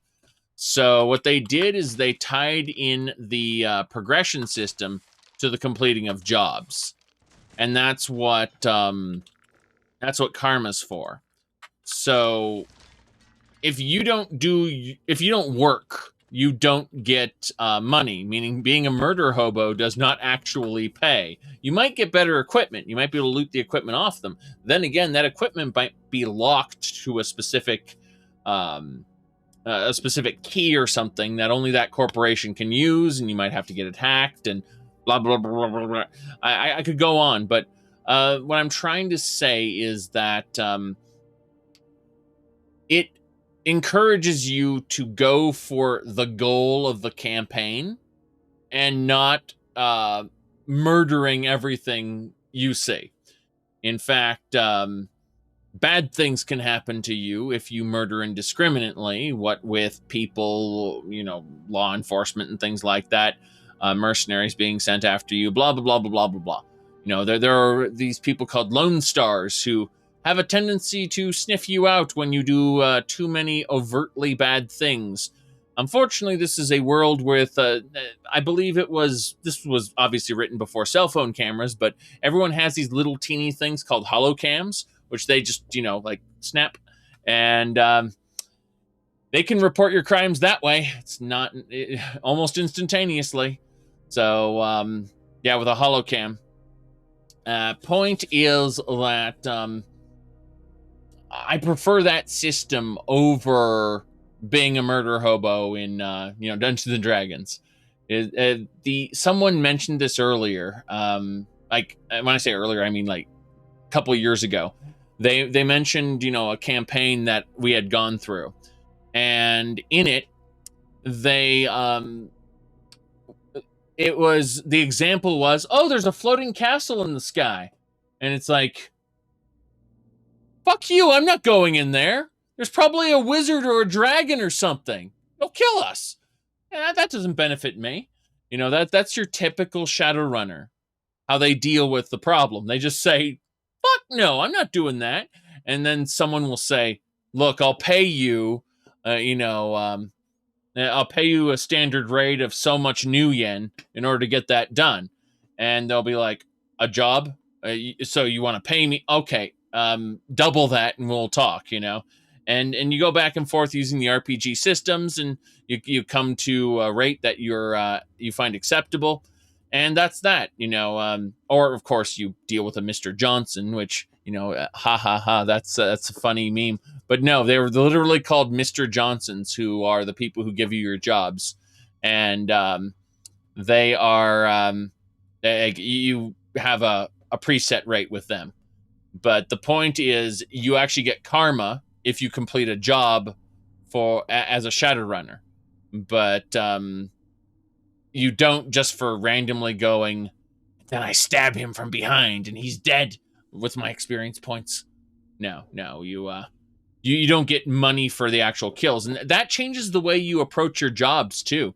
So what they did is they tied in the progression system to the completing of jobs. And that's what karma's for. So if you don't work, you don't get money, meaning being a murder hobo does not actually pay. You might get better equipment. You might be able to loot the equipment off them. Then again, that equipment might be locked to a specific key or something that only that corporation can use, and you might have to get it hacked and blah, blah, blah, blah, blah. I could go on, but what I'm trying to say is that it encourages you to go for the goal of the campaign and not murdering everything you see. In fact, bad things can happen to you if you murder indiscriminately, what with people, law enforcement and things like that, mercenaries being sent after you, blah, blah, blah, blah, blah, blah, blah. There are these people called Lone Stars who have a tendency to sniff you out when you do too many overtly bad things. Unfortunately, this is a world with, I believe this was obviously written before cell phone cameras, but everyone has these little teeny things called holocams, which they just, snap. And they can report your crimes that way. It's not almost instantaneously. So, yeah, with a holocam. Point is that I prefer that system over being a murder hobo in Dungeons and Dragons. Someone mentioned this earlier. Like when I say earlier, I mean like a couple of years ago. They mentioned a campaign that we had gone through, and in it the example was, oh, there's a floating castle in the sky, and it's like, fuck you, I'm not going in there. There's probably a wizard or a dragon or something. They'll kill us. That doesn't benefit me. That's your typical Shadowrunner, how they deal with the problem. They just say, fuck no, I'm not doing that. And then someone will say, look, I'll pay you, I'll pay you a standard rate of so much new yen in order to get that done. And they'll be like, a job? So you want to pay me? Okay. Double that and we'll talk, and you go back and forth using the RPG systems, and you come to a rate that you find acceptable, and that's that, or of course you deal with a Mr. Johnson, which, ha ha ha, that's a funny meme, but no, they were literally called Mr. Johnsons, who are the people who give you your jobs, and they are, you have a preset rate with them. But the point is, you actually get karma if you complete a job as a Shadowrunner. But you don't just for randomly going, Then I stab him from behind and he's dead with my experience points. No, you don't get money for the actual kills. And that changes the way you approach your jobs too.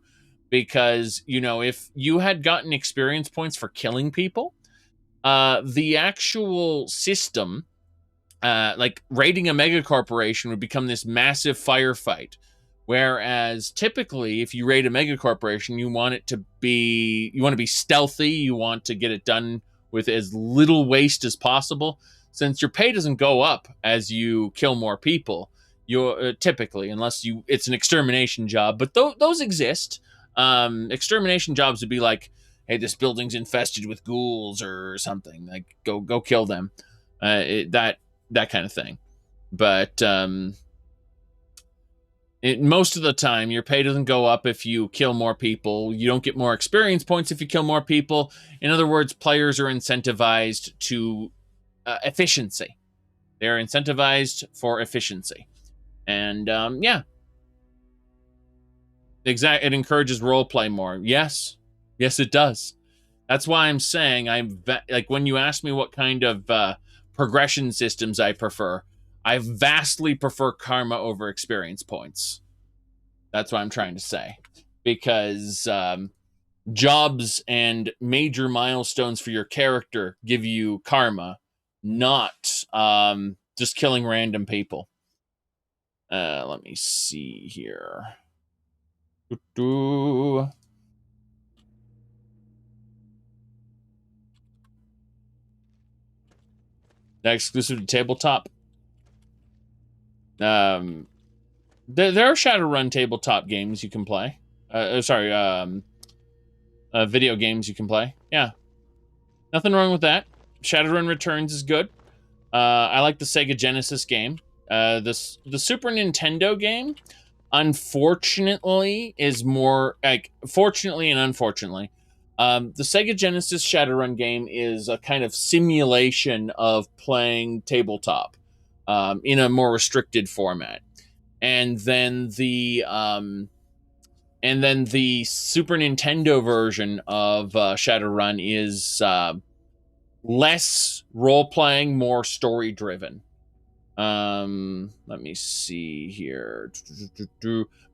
Because, if you had gotten experience points for killing people, the actual system, like raiding a mega corporation would become this massive firefight. Whereas typically, if you raid a mega corporation, you want to be stealthy. You want to get it done with as little waste as possible. Since your pay doesn't go up as you kill more people, you're typically, unless it's an extermination job, but those exist. Extermination jobs would be like, hey, this building's infested with ghouls or something. Like, go kill them. That kind of thing. But most of the time, your pay doesn't go up if you kill more people. You don't get more experience points if you kill more people. In other words, players are incentivized to efficiency. They're incentivized for efficiency. And, yeah. It encourages roleplay more. Yes, it does. That's why I'm saying like when you ask me what kind of progression systems I prefer, I vastly prefer karma over experience points. That's what I'm trying to say. Because jobs and major milestones for your character give you karma, not just killing random people. Let me see here. That exclusive to tabletop. There are Shadowrun tabletop games you can play. Video games you can play. Yeah, nothing wrong with that. Shadowrun Returns is good. I like the Sega Genesis game. The Super Nintendo game, unfortunately, is more like fortunately and unfortunately. The Sega Genesis Shadowrun game is a kind of simulation of playing tabletop in a more restricted format. And then the Super Nintendo version of Shadowrun is less role-playing, more story-driven. Let me see here.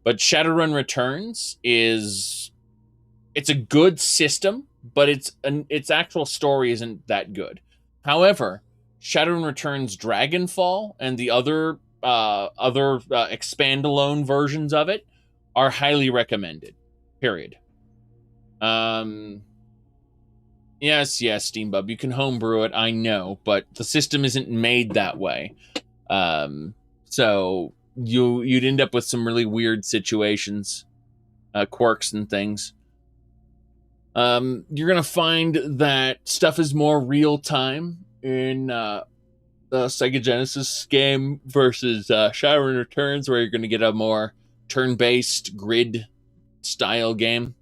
But Shadowrun Returns it's a good system, but its actual story isn't that good. However, Shadowrun Returns Dragonfall and the other expand-alone versions of it are highly recommended. Period. Yes, Steambub, you can homebrew it, I know, but the system isn't made that way. So you'd end up with some really weird situations, quirks and things. You're gonna find that stuff is more real time in the Sega Genesis game versus Shadowrun Returns, where you're gonna get a more turn-based grid style game.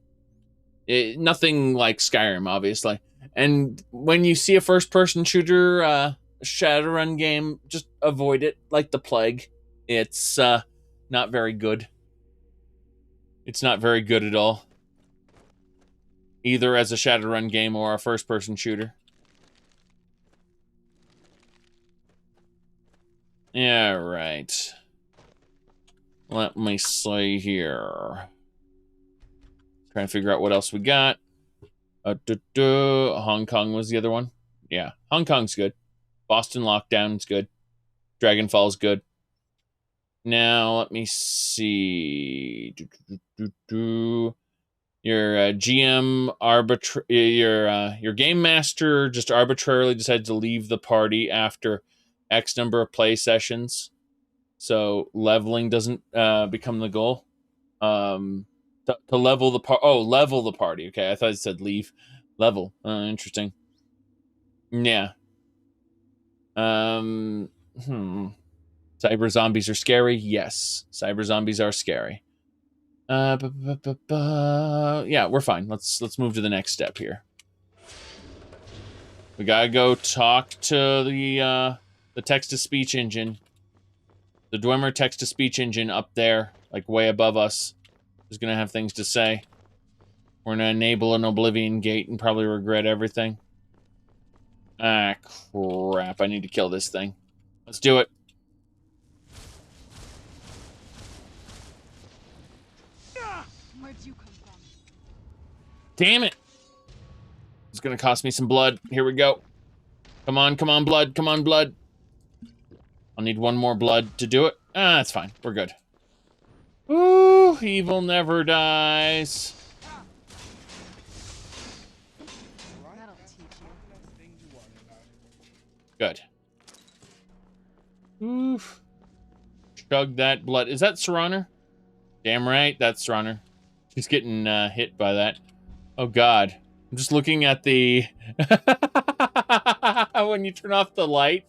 Nothing like Skyrim, obviously. And when you see a first-person shooter Shadowrun game, just avoid it like the plague. It's not very good. It's not very good at all. Either as a Shadowrun game or a first-person shooter. Yeah, right. Let me see here. Trying to figure out what else we got. Hong Kong was the other one. Yeah, Hong Kong's good. Boston Lockdown's good. Dragonfall's good. Now, let me see. Your GM your game master just arbitrarily decided to leave the party after X number of play sessions, so leveling doesn't become the goal. To level the level the party. Okay, I thought it said leave. Level. Interesting. Yeah. Cyber zombies are scary. Yes, cyber zombies are scary. Yeah, we're fine. Let's move to the next step here. We gotta go talk to the text-to-speech engine. The Dwemer text-to-speech engine up there, like way above us, is gonna have things to say. We're gonna enable an Oblivion Gate and probably regret everything. Ah, crap. I need to kill this thing. Let's do it. Where'd you come from? Damn it. It's going to cost me some blood. Here we go. Come on, blood. Come on, blood. I'll need one more blood to do it. Ah, that's fine. We're good. Ooh, evil never dies. That'll teach you. Good. Oof. Chug that blood. Is that Serana? Damn right, that's Serana. She's getting hit by that. Oh, God. I'm just looking at the... when you turn off the light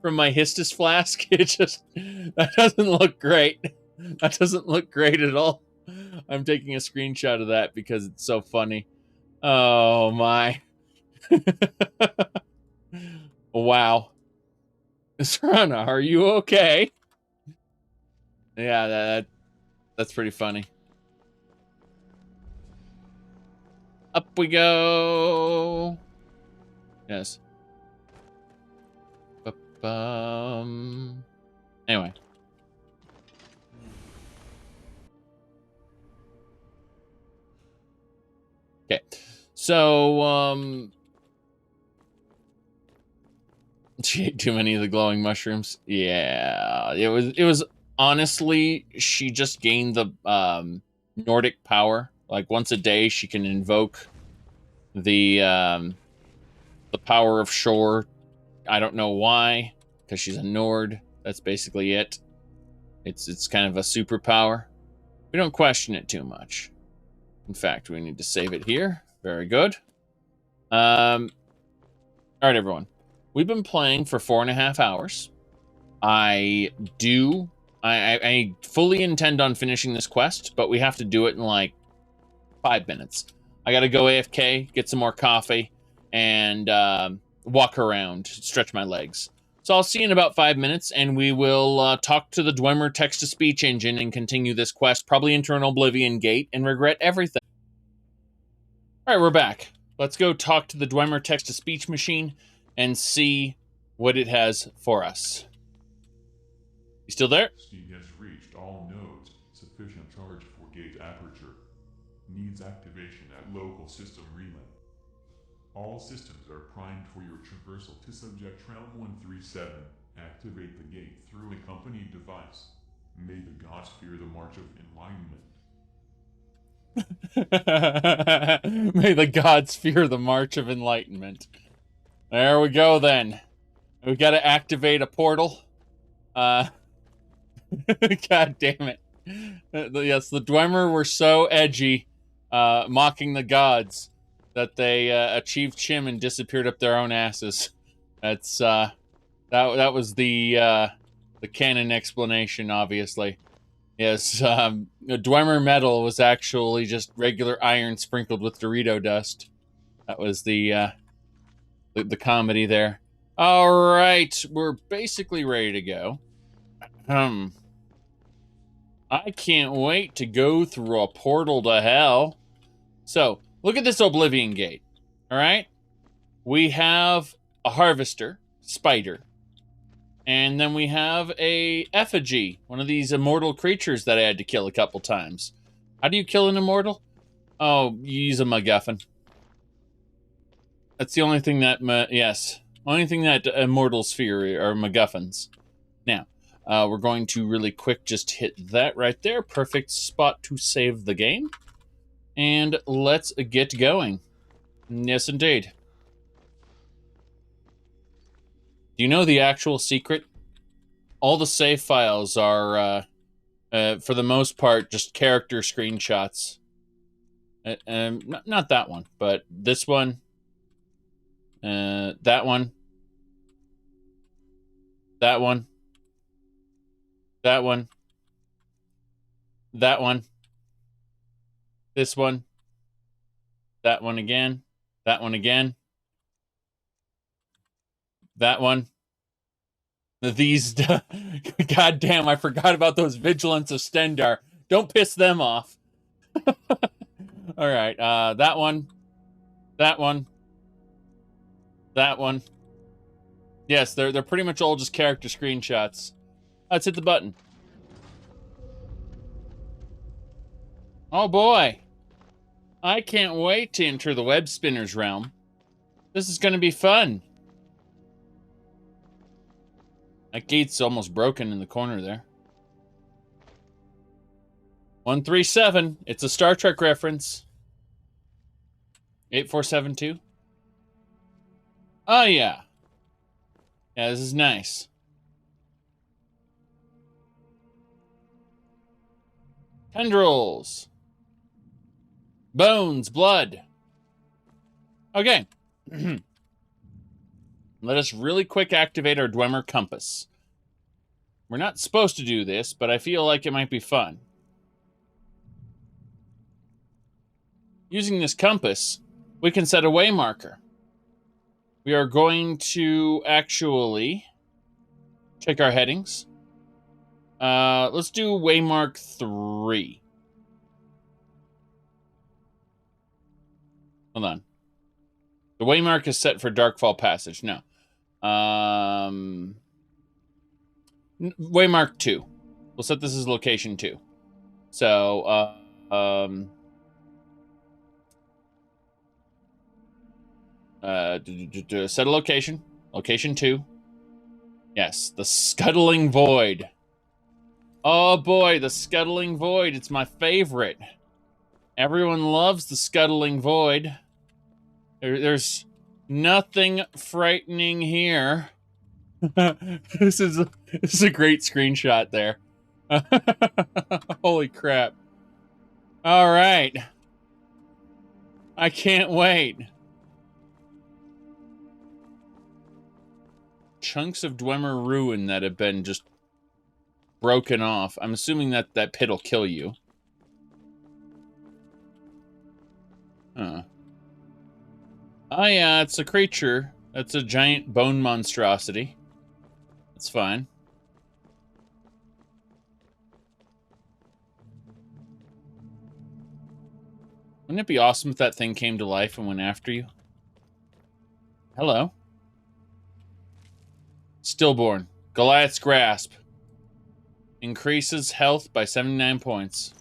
from my Histus flask, it just... That doesn't look great. That doesn't look great at all. I'm taking a screenshot of that because it's so funny. Oh, my. Wow. Serana, are you okay? Yeah, that's pretty funny. Up we go. Yes. Anyway. Okay. So, she ate too many of the glowing mushrooms. Yeah, it was honestly, she just gained the Nordic power. Like once a day, she can invoke the power of shore. I don't know why, because she's a Nord. That's basically it. It's kind of a superpower. We don't question it too much. In fact, we need to save it here. Very good. All right, everyone. We've been playing for 4.5 hours. I fully intend on finishing this quest, but we have to do it in like 5 minutes. I gotta go AFK, get some more coffee, and walk around, stretch my legs. So I'll see you in about 5 minutes, and we will talk to the Dwemer text-to-speech engine and continue this quest, probably into an Oblivion Gate, and regret everything. All right, we're back. Let's go talk to the Dwemer text-to-speech machine and see what it has for us. You still there? Speed has reached all nodes. Sufficient charge for gate aperture. Needs activation at local system relay. All systems are primed for your traversal to subject Realm 137. Activate the gate through a company device. May the gods fear the march of enlightenment. May the gods fear the march of enlightenment. There we go, then. We gotta activate a portal. God damn it. Yes, the Dwemer were so edgy, mocking the gods, that they achieved Chim and disappeared up their own asses. That's that was the canon explanation, obviously. Yes, Dwemer metal was actually just regular iron sprinkled with Dorito dust. That was the comedy there. All right, we're basically ready to go. I can't wait to go through a portal to hell. So, look at this Oblivion Gate, all right? We have a harvester, spider, and then we have a effigy, one of these immortal creatures that I had to kill a couple times. How do you kill an immortal? Oh, you use a MacGuffin. That's the only thing that, only thing that immortals fear are MacGuffins. Now, we're going to really quick just hit that right there. Perfect spot to save the game. And let's get going. Yes, indeed. Do you know the actual secret? All the save files are, for the most part, just character screenshots. Not that one, but this one. That one. That one. That one. That one. This one. That one again. That one again. That one. These... God damn, I forgot about those Vigilants of Stendar. Don't piss them off. Alright, that one. That one. That one. Yes, they're pretty much all just character screenshots. Let's hit the button. Oh boy. I can't wait to enter the web spinner's realm. This is going to be fun. That gate's almost broken in the corner there. 137. It's a Star Trek reference. 8472. Oh, yeah. Yeah, this is nice. Tendrils. Bones, blood. Okay. Let us really quick activate our Dwemer compass. We're not supposed to do this, but I feel like it might be fun. Using this compass, we can set a waymarker. We are going to actually check our headings. Let's do waymark 3. Hold on. The waymark is set for Darkfall Passage. No. Waymark 2. We'll set this as location 2. So, set a location. Location 2. Yes, the Scuttling Void. Oh boy, the Scuttling Void. It's my favorite. Everyone loves the Scuttling Void. There's nothing frightening here. This is a great screenshot there. Holy crap. All right. I can't wait. Chunks of Dwemer ruin that have been just broken off. I'm assuming that that pit will kill you. Huh. Oh yeah, it's a creature. That's a giant bone monstrosity. That's fine. Wouldn't it be awesome if that thing came to life and went after you? Hello. Stillborn. Goliath's Grasp. Increases health by 79 points.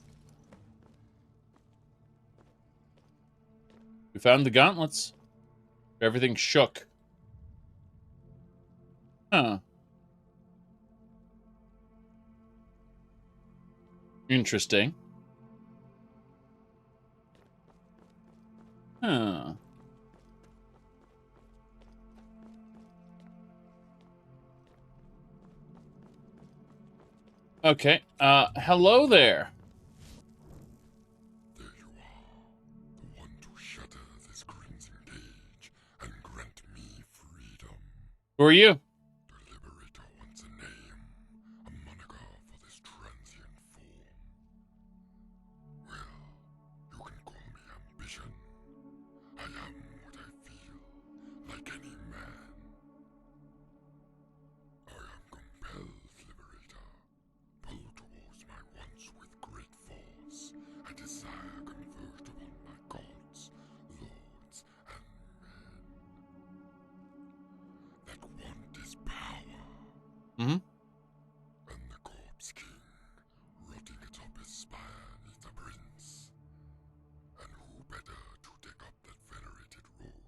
We found the gauntlets. Everything shook. Huh. Interesting. Huh. Okay. Hello there. There you are, the one to shatter this crimson cage and grant me freedom. Who are you? The Liberator wants a name, a moniker for this transient form. Well, you can call me ambition. I am what I feel, like any man. I am compelled, Liberator. Pull towards my once with great force, a desire converged upon my gods, lords, and men. That want is power. Mm-hmm. And the corpse king, rotting atop his spire, needs a prince. And who better to take up that venerated role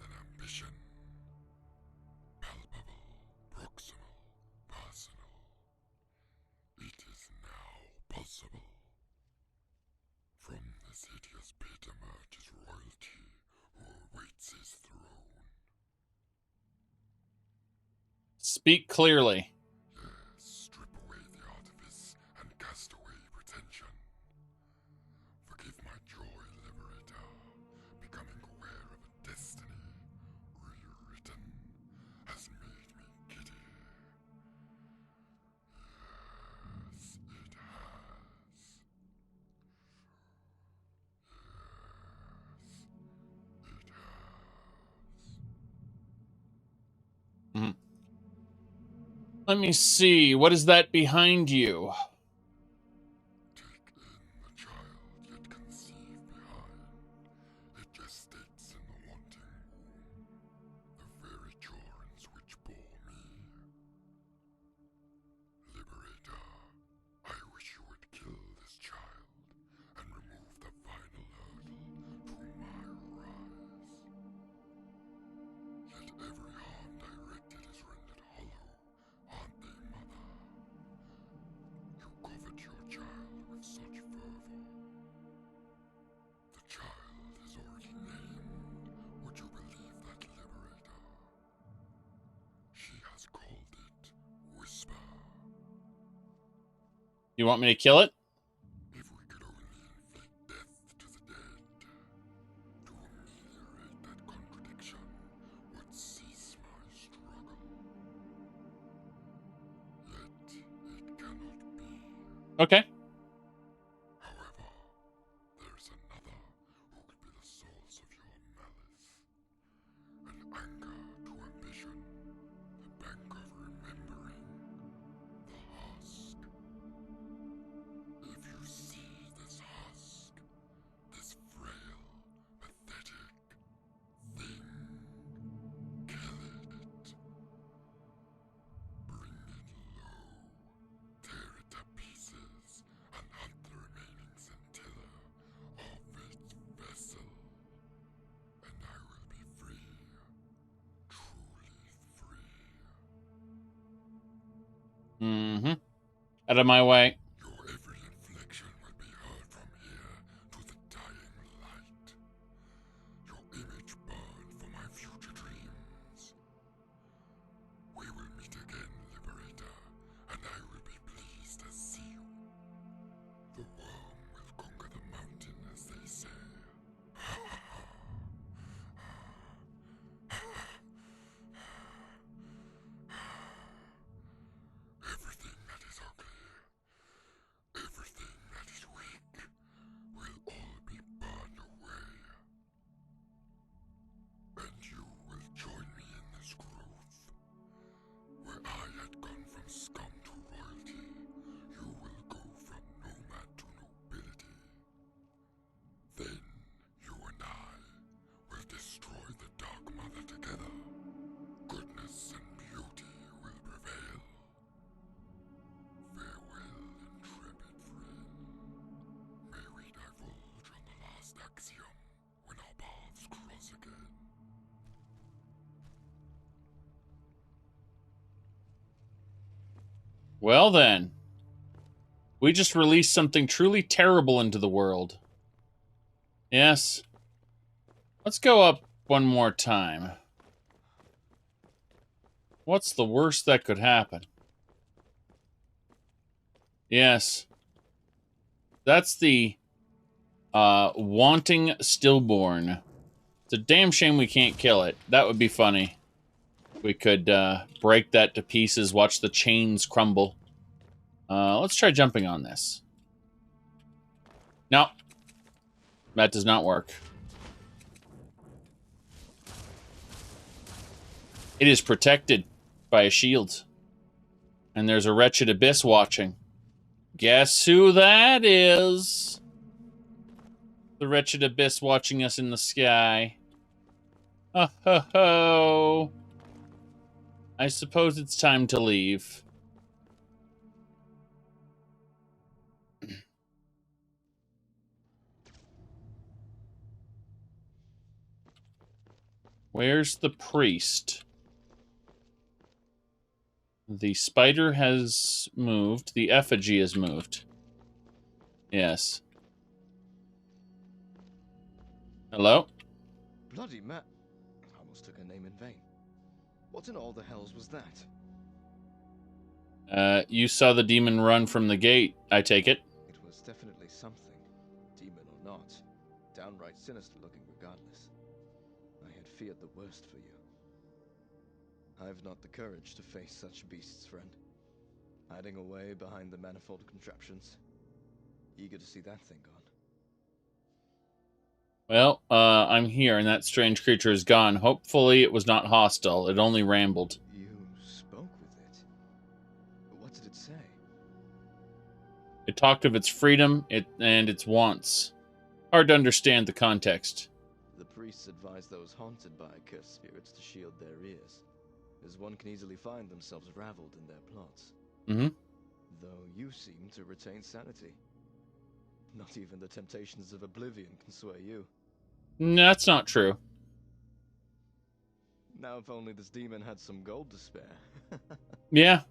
than ambition? Palpable, proximal, personal. It is now possible. From this hideous pit emerges royalty who awaits his throne. Speak clearly. Yes, strip away the artifice and cast away pretension. Forgive my joy, Liberator. Becoming aware of a destiny rewritten has made me giddy. Yes, it has. Mm-hmm. Let me see. What is that behind you? Take in the child yet conceived behind. It gestates in the wanting womb. The very jaw in which bore You want me to kill it? If we could only inflict death to the dead, to ameliorate that contradiction would cease my struggle. Yet it cannot be. Okay. However, there's another who could be the source of your malice. An anchor to ambition, the bank of remembering, the husk. If you see this husk, this frail, pathetic thing, kill it. Bring it low, tear it to pieces, and hunt the remaining scintilla of its vessel. And I will be free, truly free. Mm-hmm. Out of my way. Your every inflection will be heard from here to the dying light. Your image burned for my future dreams. We will meet again, Liberator, and I will be pleased to see you. The worm will conquer the mountain, as they say. Everything that is ugly, everything that is weak, will all be burned away. And you will join me in this growth. Where I had gone from scum to royalty, you will go from nomad to nobility. Then you and I will destroy the Dark Mother together. Goodness and beauty will prevail. Farewell, intrepid friend. May we divulge on the last axiom when our paths cross again. Well then. We just released something truly terrible into the world. Yes. Let's go up one more time. What's the worst that could happen? Yes. That's the wanting stillborn. It's a damn shame we can't kill it. That would be funny. We could break that to pieces, watch the chains crumble. Let's try jumping on this. No. That does not work. It is protected by a shield. And there's a wretched abyss watching. Guess who that is? The wretched abyss watching us in the sky. Ho ho ho. I suppose it's time to leave. Where's the priest? The spider has moved. The effigy has moved. Yes. Hello? Bloody I almost took her name in vain. What in all the hells was that? You saw the demon run from the gate, I take it. It was definitely something, demon or not. Downright sinister looking regardless. I had feared the worst for you. I've not the courage to face such beasts, friend. Hiding away behind the manifold contraptions. Eager to see that thing gone. Well, I'm here, and that strange creature is gone. Hopefully it was not hostile. It only rambled. You spoke with it? What did it say? It talked of its freedom and its wants. Hard to understand the context. The priests advise those haunted by cursed spirits to shield their ears, as one can easily find themselves raveled in their plots. Mm-hmm. Though you seem to retain sanity. Not even the temptations of oblivion can sway you. No, that's not true. Now if only this demon had some gold to spare. Yeah.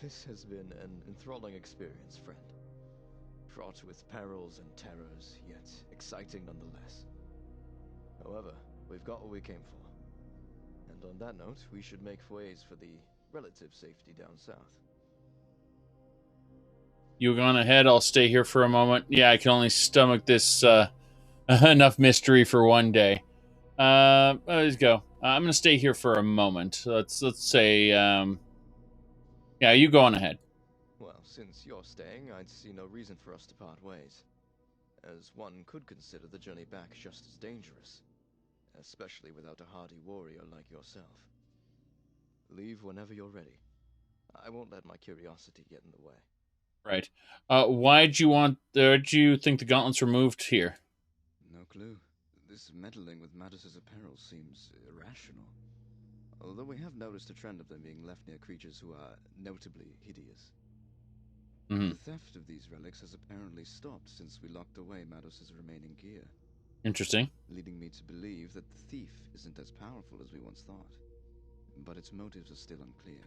This has been an enthralling experience, friend. Fraught with perils and terrors, yet exciting nonetheless. However, we've got what we came for. And on that note, we should make ways for the relative safety down south. You go on ahead. I'll stay here for a moment. Yeah, I can only stomach this enough mystery for one day. Let's go. I'm gonna stay here for a moment. Let's say, yeah, you go on ahead. Well, since you're staying, I'd see no reason for us to part ways, as one could consider the journey back just as dangerous, especially without a hardy warrior like yourself. Leave whenever you're ready. I won't let my curiosity get in the way. Right. Why'd you think the gauntlets were moved here? No clue. This meddling with Mattis's apparel seems irrational. Although we have noticed a trend of them being left near creatures who are notably hideous. Mm-hmm. The theft of these relics has apparently stopped since we locked away Mattis's remaining gear. Interesting. Leading me to believe that the thief isn't as powerful as we once thought. But its motives are still unclear.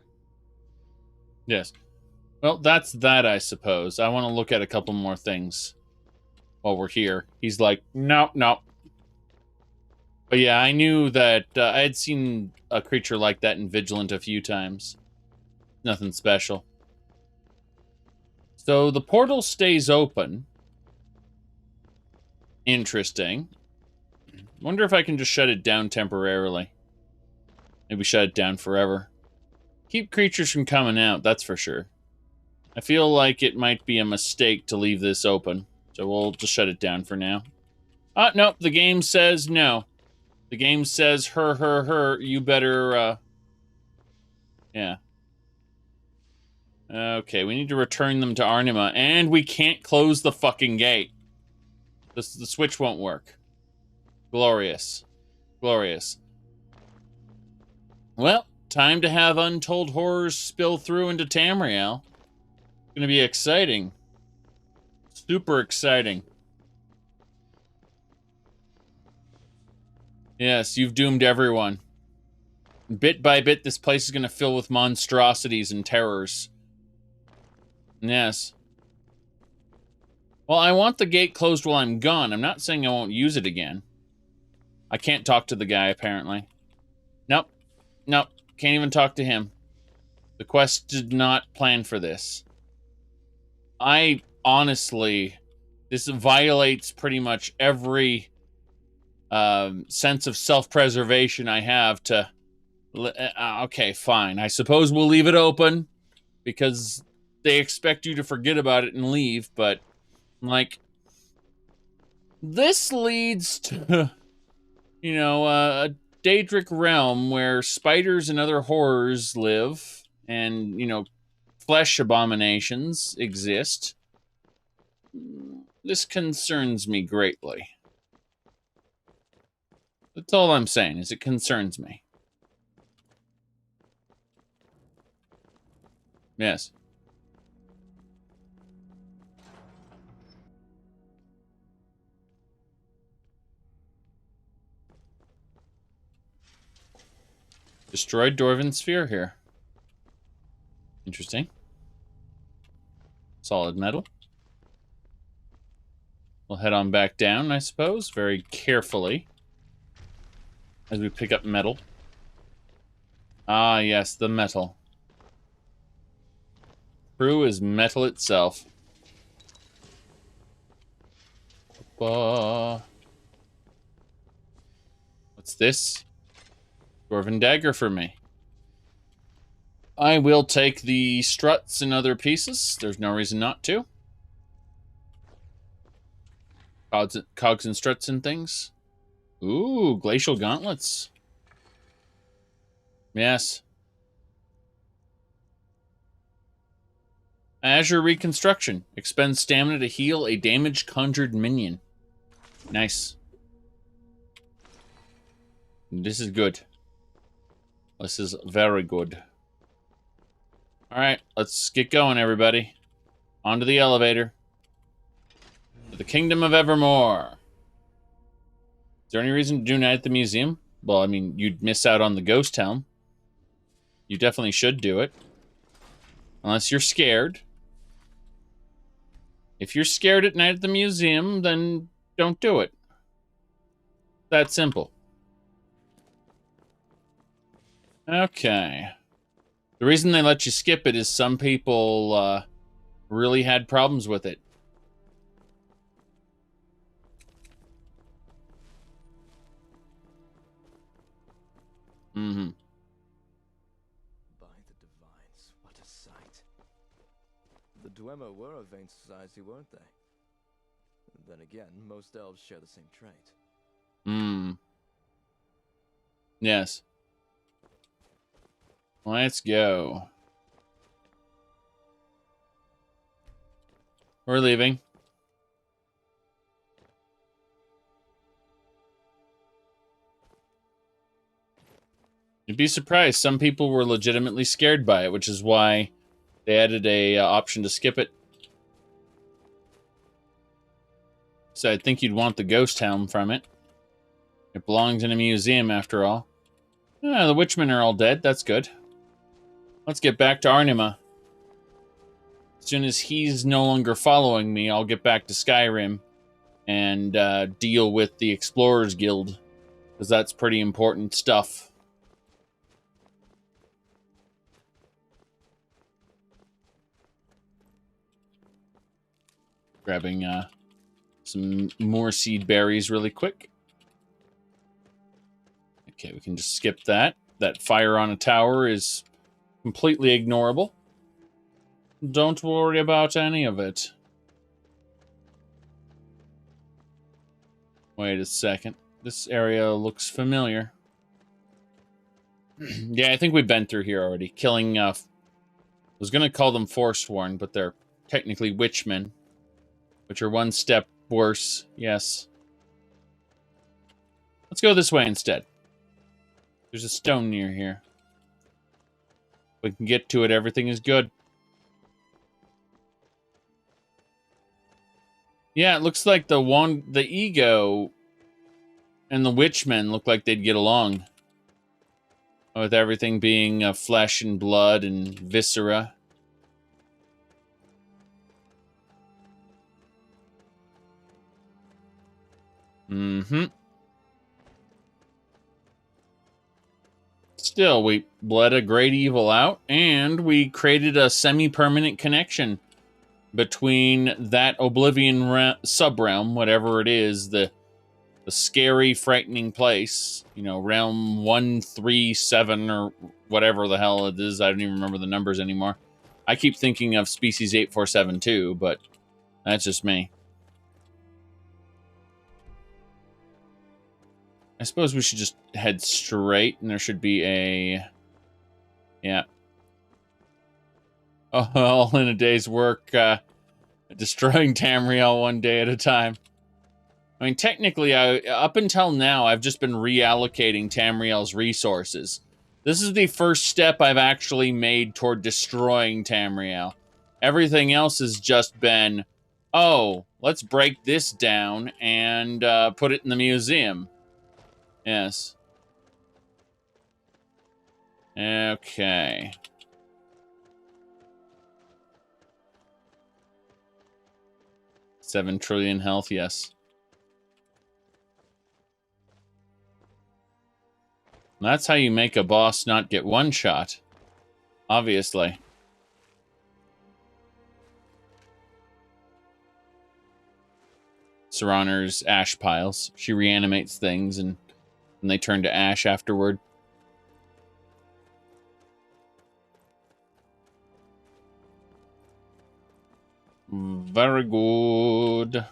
Yes. Well, that's that, I suppose. I want to look at a couple more things while we're here. He's like, no. But yeah, I knew that I had seen a creature like that in Vigilant a few times. Nothing special. So the portal stays open. Interesting. Wonder if I can just shut it down temporarily. Maybe shut it down forever. Keep creatures from coming out, that's for sure. I feel like it might be a mistake to leave this open. So we'll just shut it down for now. No, the game says no. The game says, you better, yeah. Okay, we need to return them to Arnima, and we can't close the fucking gate. The switch won't work. Glorious. Glorious. Well, time to have Untold Horrors spill through into Tamriel. It's gonna be exciting. Super exciting. Yes, you've doomed everyone. Bit by bit, this place is gonna fill with monstrosities and terrors. Yes. Well, I want the gate closed while I'm gone. I'm not saying I won't use it again. I can't talk to the guy, apparently. Nope. Can't even talk to him. The quest did not plan for this. I honestly... This violates pretty much every sense of self-preservation I have to... okay, fine. I suppose we'll leave it open because they expect you to forget about it and leave, but, like, this leads to, you know, a Daedric realm where spiders and other horrors live, and, you know, flesh abominations exist. This concerns me greatly. That's all I'm saying, is it concerns me. Yes. Destroyed Dwarven Sphere here. Interesting. Solid metal. We'll head on back down, I suppose, very carefully. As we pick up metal. Ah, yes, the metal. True as metal itself. What's this? Dwarven dagger for me. I will take the struts and other pieces. There's no reason not to. Cogs and struts and things. Ooh, glacial gauntlets. Yes. Azure Reconstruction. Expend stamina to heal a damaged conjured minion. Nice. This is good. This is very good. Alright, let's get going, everybody. Onto the elevator. To the Kingdom of Evermore. Is there any reason to do Night at the Museum? Well, I mean, you'd miss out on the Ghost Helm. You definitely should do it. Unless you're scared. If you're scared at Night at the Museum, then don't do it. That simple. Okay. The reason they let you skip it is some people really had problems with it. Mm-hmm. By the divines, what a sight. The Dwemer were a vain society, weren't they? Then again, most elves share the same trait. Hmm. Yes. Let's go. We're leaving. You'd be surprised. Some people were legitimately scared by it, which is why they added a option to skip it. So I think you'd want the ghost helm from it. It belongs in a museum, after all. Ah, the witchmen are all dead. That's good. Let's get back to Arnima. As soon as he's no longer following me, I'll get back to Skyrim and deal with the Explorers Guild, because that's pretty important stuff. Grabbing some more seed berries really quick. Okay, we can just skip that. That fire on a tower is completely ignorable. Don't worry about any of it. Wait a second. This area looks familiar. Yeah, I think we've been through here already. Killing, I was going to call them Forsworn, but they're technically witchmen, which are one step worse. Yes. Let's go this way instead. There's a stone near here. We can get to it. Everything is good. Yeah, it looks like the ego and the witchmen look like they'd get along. With everything being flesh and blood and viscera. Mm-hmm. Still, we bled a great evil out, and we created a semi-permanent connection between that Oblivion sub-realm, whatever it is, the scary, frightening place, you know, realm 137 or whatever the hell it is. I don't even remember the numbers anymore. I keep thinking of Species 8472, but that's just me. I suppose we should just head straight, and there should be a... Yeah. Oh, all in a day's work, destroying Tamriel one day at a time. I mean, technically, up until now, I've just been reallocating Tamriel's resources. This is the first step I've actually made toward destroying Tamriel. Everything else has just been, oh, let's break this down and put it in the museum. Yes. Okay. $7 trillion health, yes. That's how you make a boss not get one shot. Obviously. Serraner's ash piles. She reanimates things and they turn to ash afterward. Very good.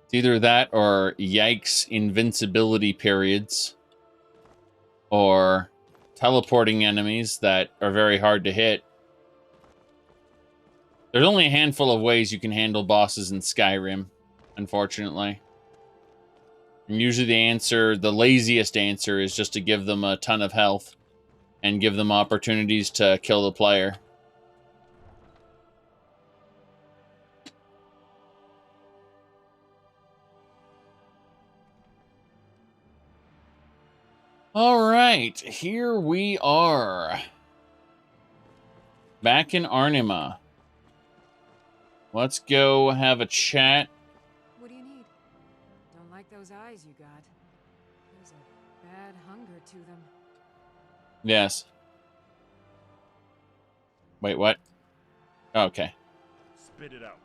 It's either that or yikes invincibility periods. Or teleporting enemies that are very hard to hit. There's only a handful of ways you can handle bosses in Skyrim, unfortunately. And usually the laziest answer is just to give them a ton of health and give them opportunities to kill the player. All right, here we are. Back in Arnima. Let's go have a chat. What do you need? Don't like those eyes you got. There's a bad hunger to them. Yes. Wait, what? Okay. Spit it out.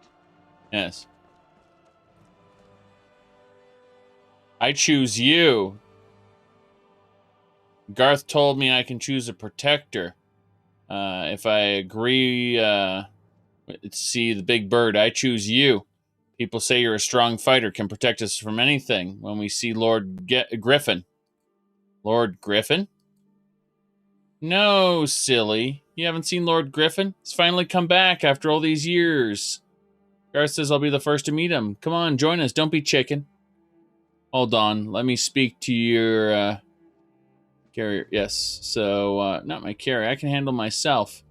Yes. I choose you. Garth told me I can choose a protector. If I agree, see the big bird, I choose you. People say you're a strong fighter, can protect us from anything. When we see Lord Griffin. Lord Griffin? No, silly. You haven't seen Lord Griffin? He's finally come back after all these years. Garth says I'll be the first to meet him. Come on, join us. Don't be chicken. Hold on. Let me speak to your carrier. Yes. So, not my carrier. I can handle myself.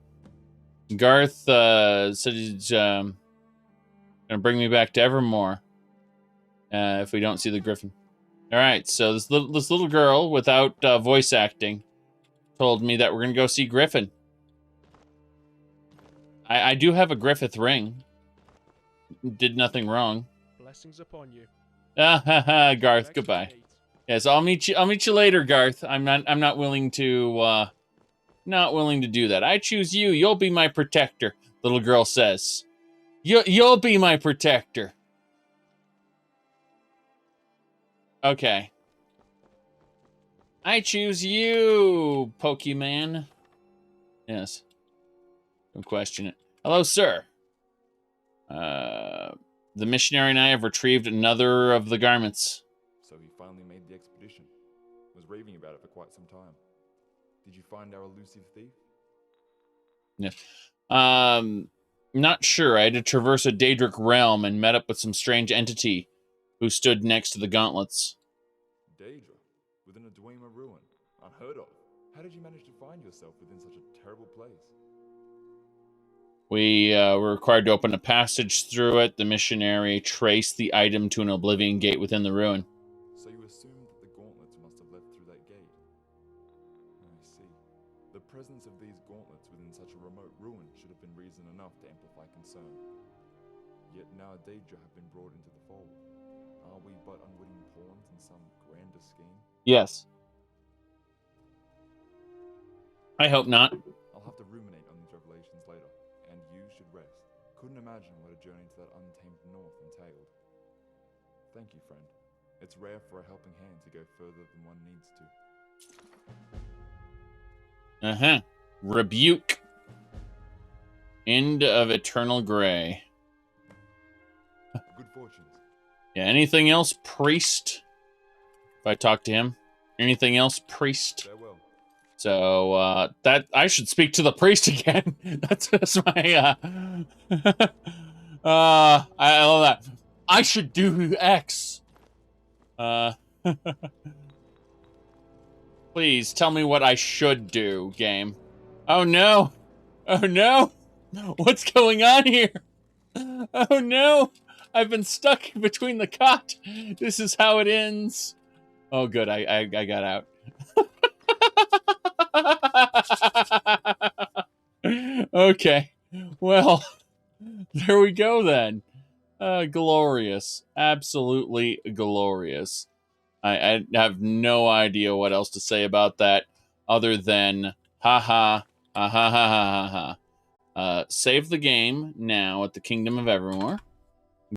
Garth said he's going to bring me back to Evermore if we don't see the Griffin. All right. So this little girl without voice acting told me that we're going to go see Griffin. I do have a Griffith ring. Did nothing wrong. Blessings upon you. Garth, goodbye. Yes, I'll meet you later, Garth. I'm not willing to do that. I choose you. You'll be my protector, little girl says. You'll be my protector. Okay. I choose you, Pokemon. Yes. Don't question it. Hello, sir. The missionary and I have retrieved another of the garments. So he finally made the expedition. Was raving about it for quite some time. Did you find our elusive thief? Yeah. Not sure. I had to traverse a Daedric realm and met up with some strange entity who stood next to the gauntlets. Daedra? Within a Dwemer ruin? Unheard of. How did you manage to find yourself within such a terrible place? We were required to open a passage through it. The missionary traced the item to an oblivion gate within the ruin. So you assumed that the gauntlets must have led through that gate? I see. The presence of these gauntlets within such a remote ruin should have been reason enough to amplify concern. Yet now Daedra have been brought into the fold. Are we but unwitting pawns in some grander scheme? Yes. I hope not. I'll have to ruminate on these revelations later, and you should rest. Couldn't imagine what a journey to that untamed north entailed. Thank you, friend. It's rare for a helping hand to go further than one needs to. Rebuke. End of Eternal Grey. Good fortunes. Yeah, anything else, priest? If I talk to him. Anything else, priest? Farewell. So, that I should speak to the priest again. That's my, I love that. I should do X. Please, tell me what I should do, game. Oh, no. Oh, no. What's going on here? Oh, no. I've been stuck between the cot. This is how it ends. Oh, good. I got out. Okay. Well, there we go then. Glorious. Absolutely glorious. I have no idea what else to say about that other than ha ha ha ha ha ha ha. Save the game now at the Kingdom of Evermore.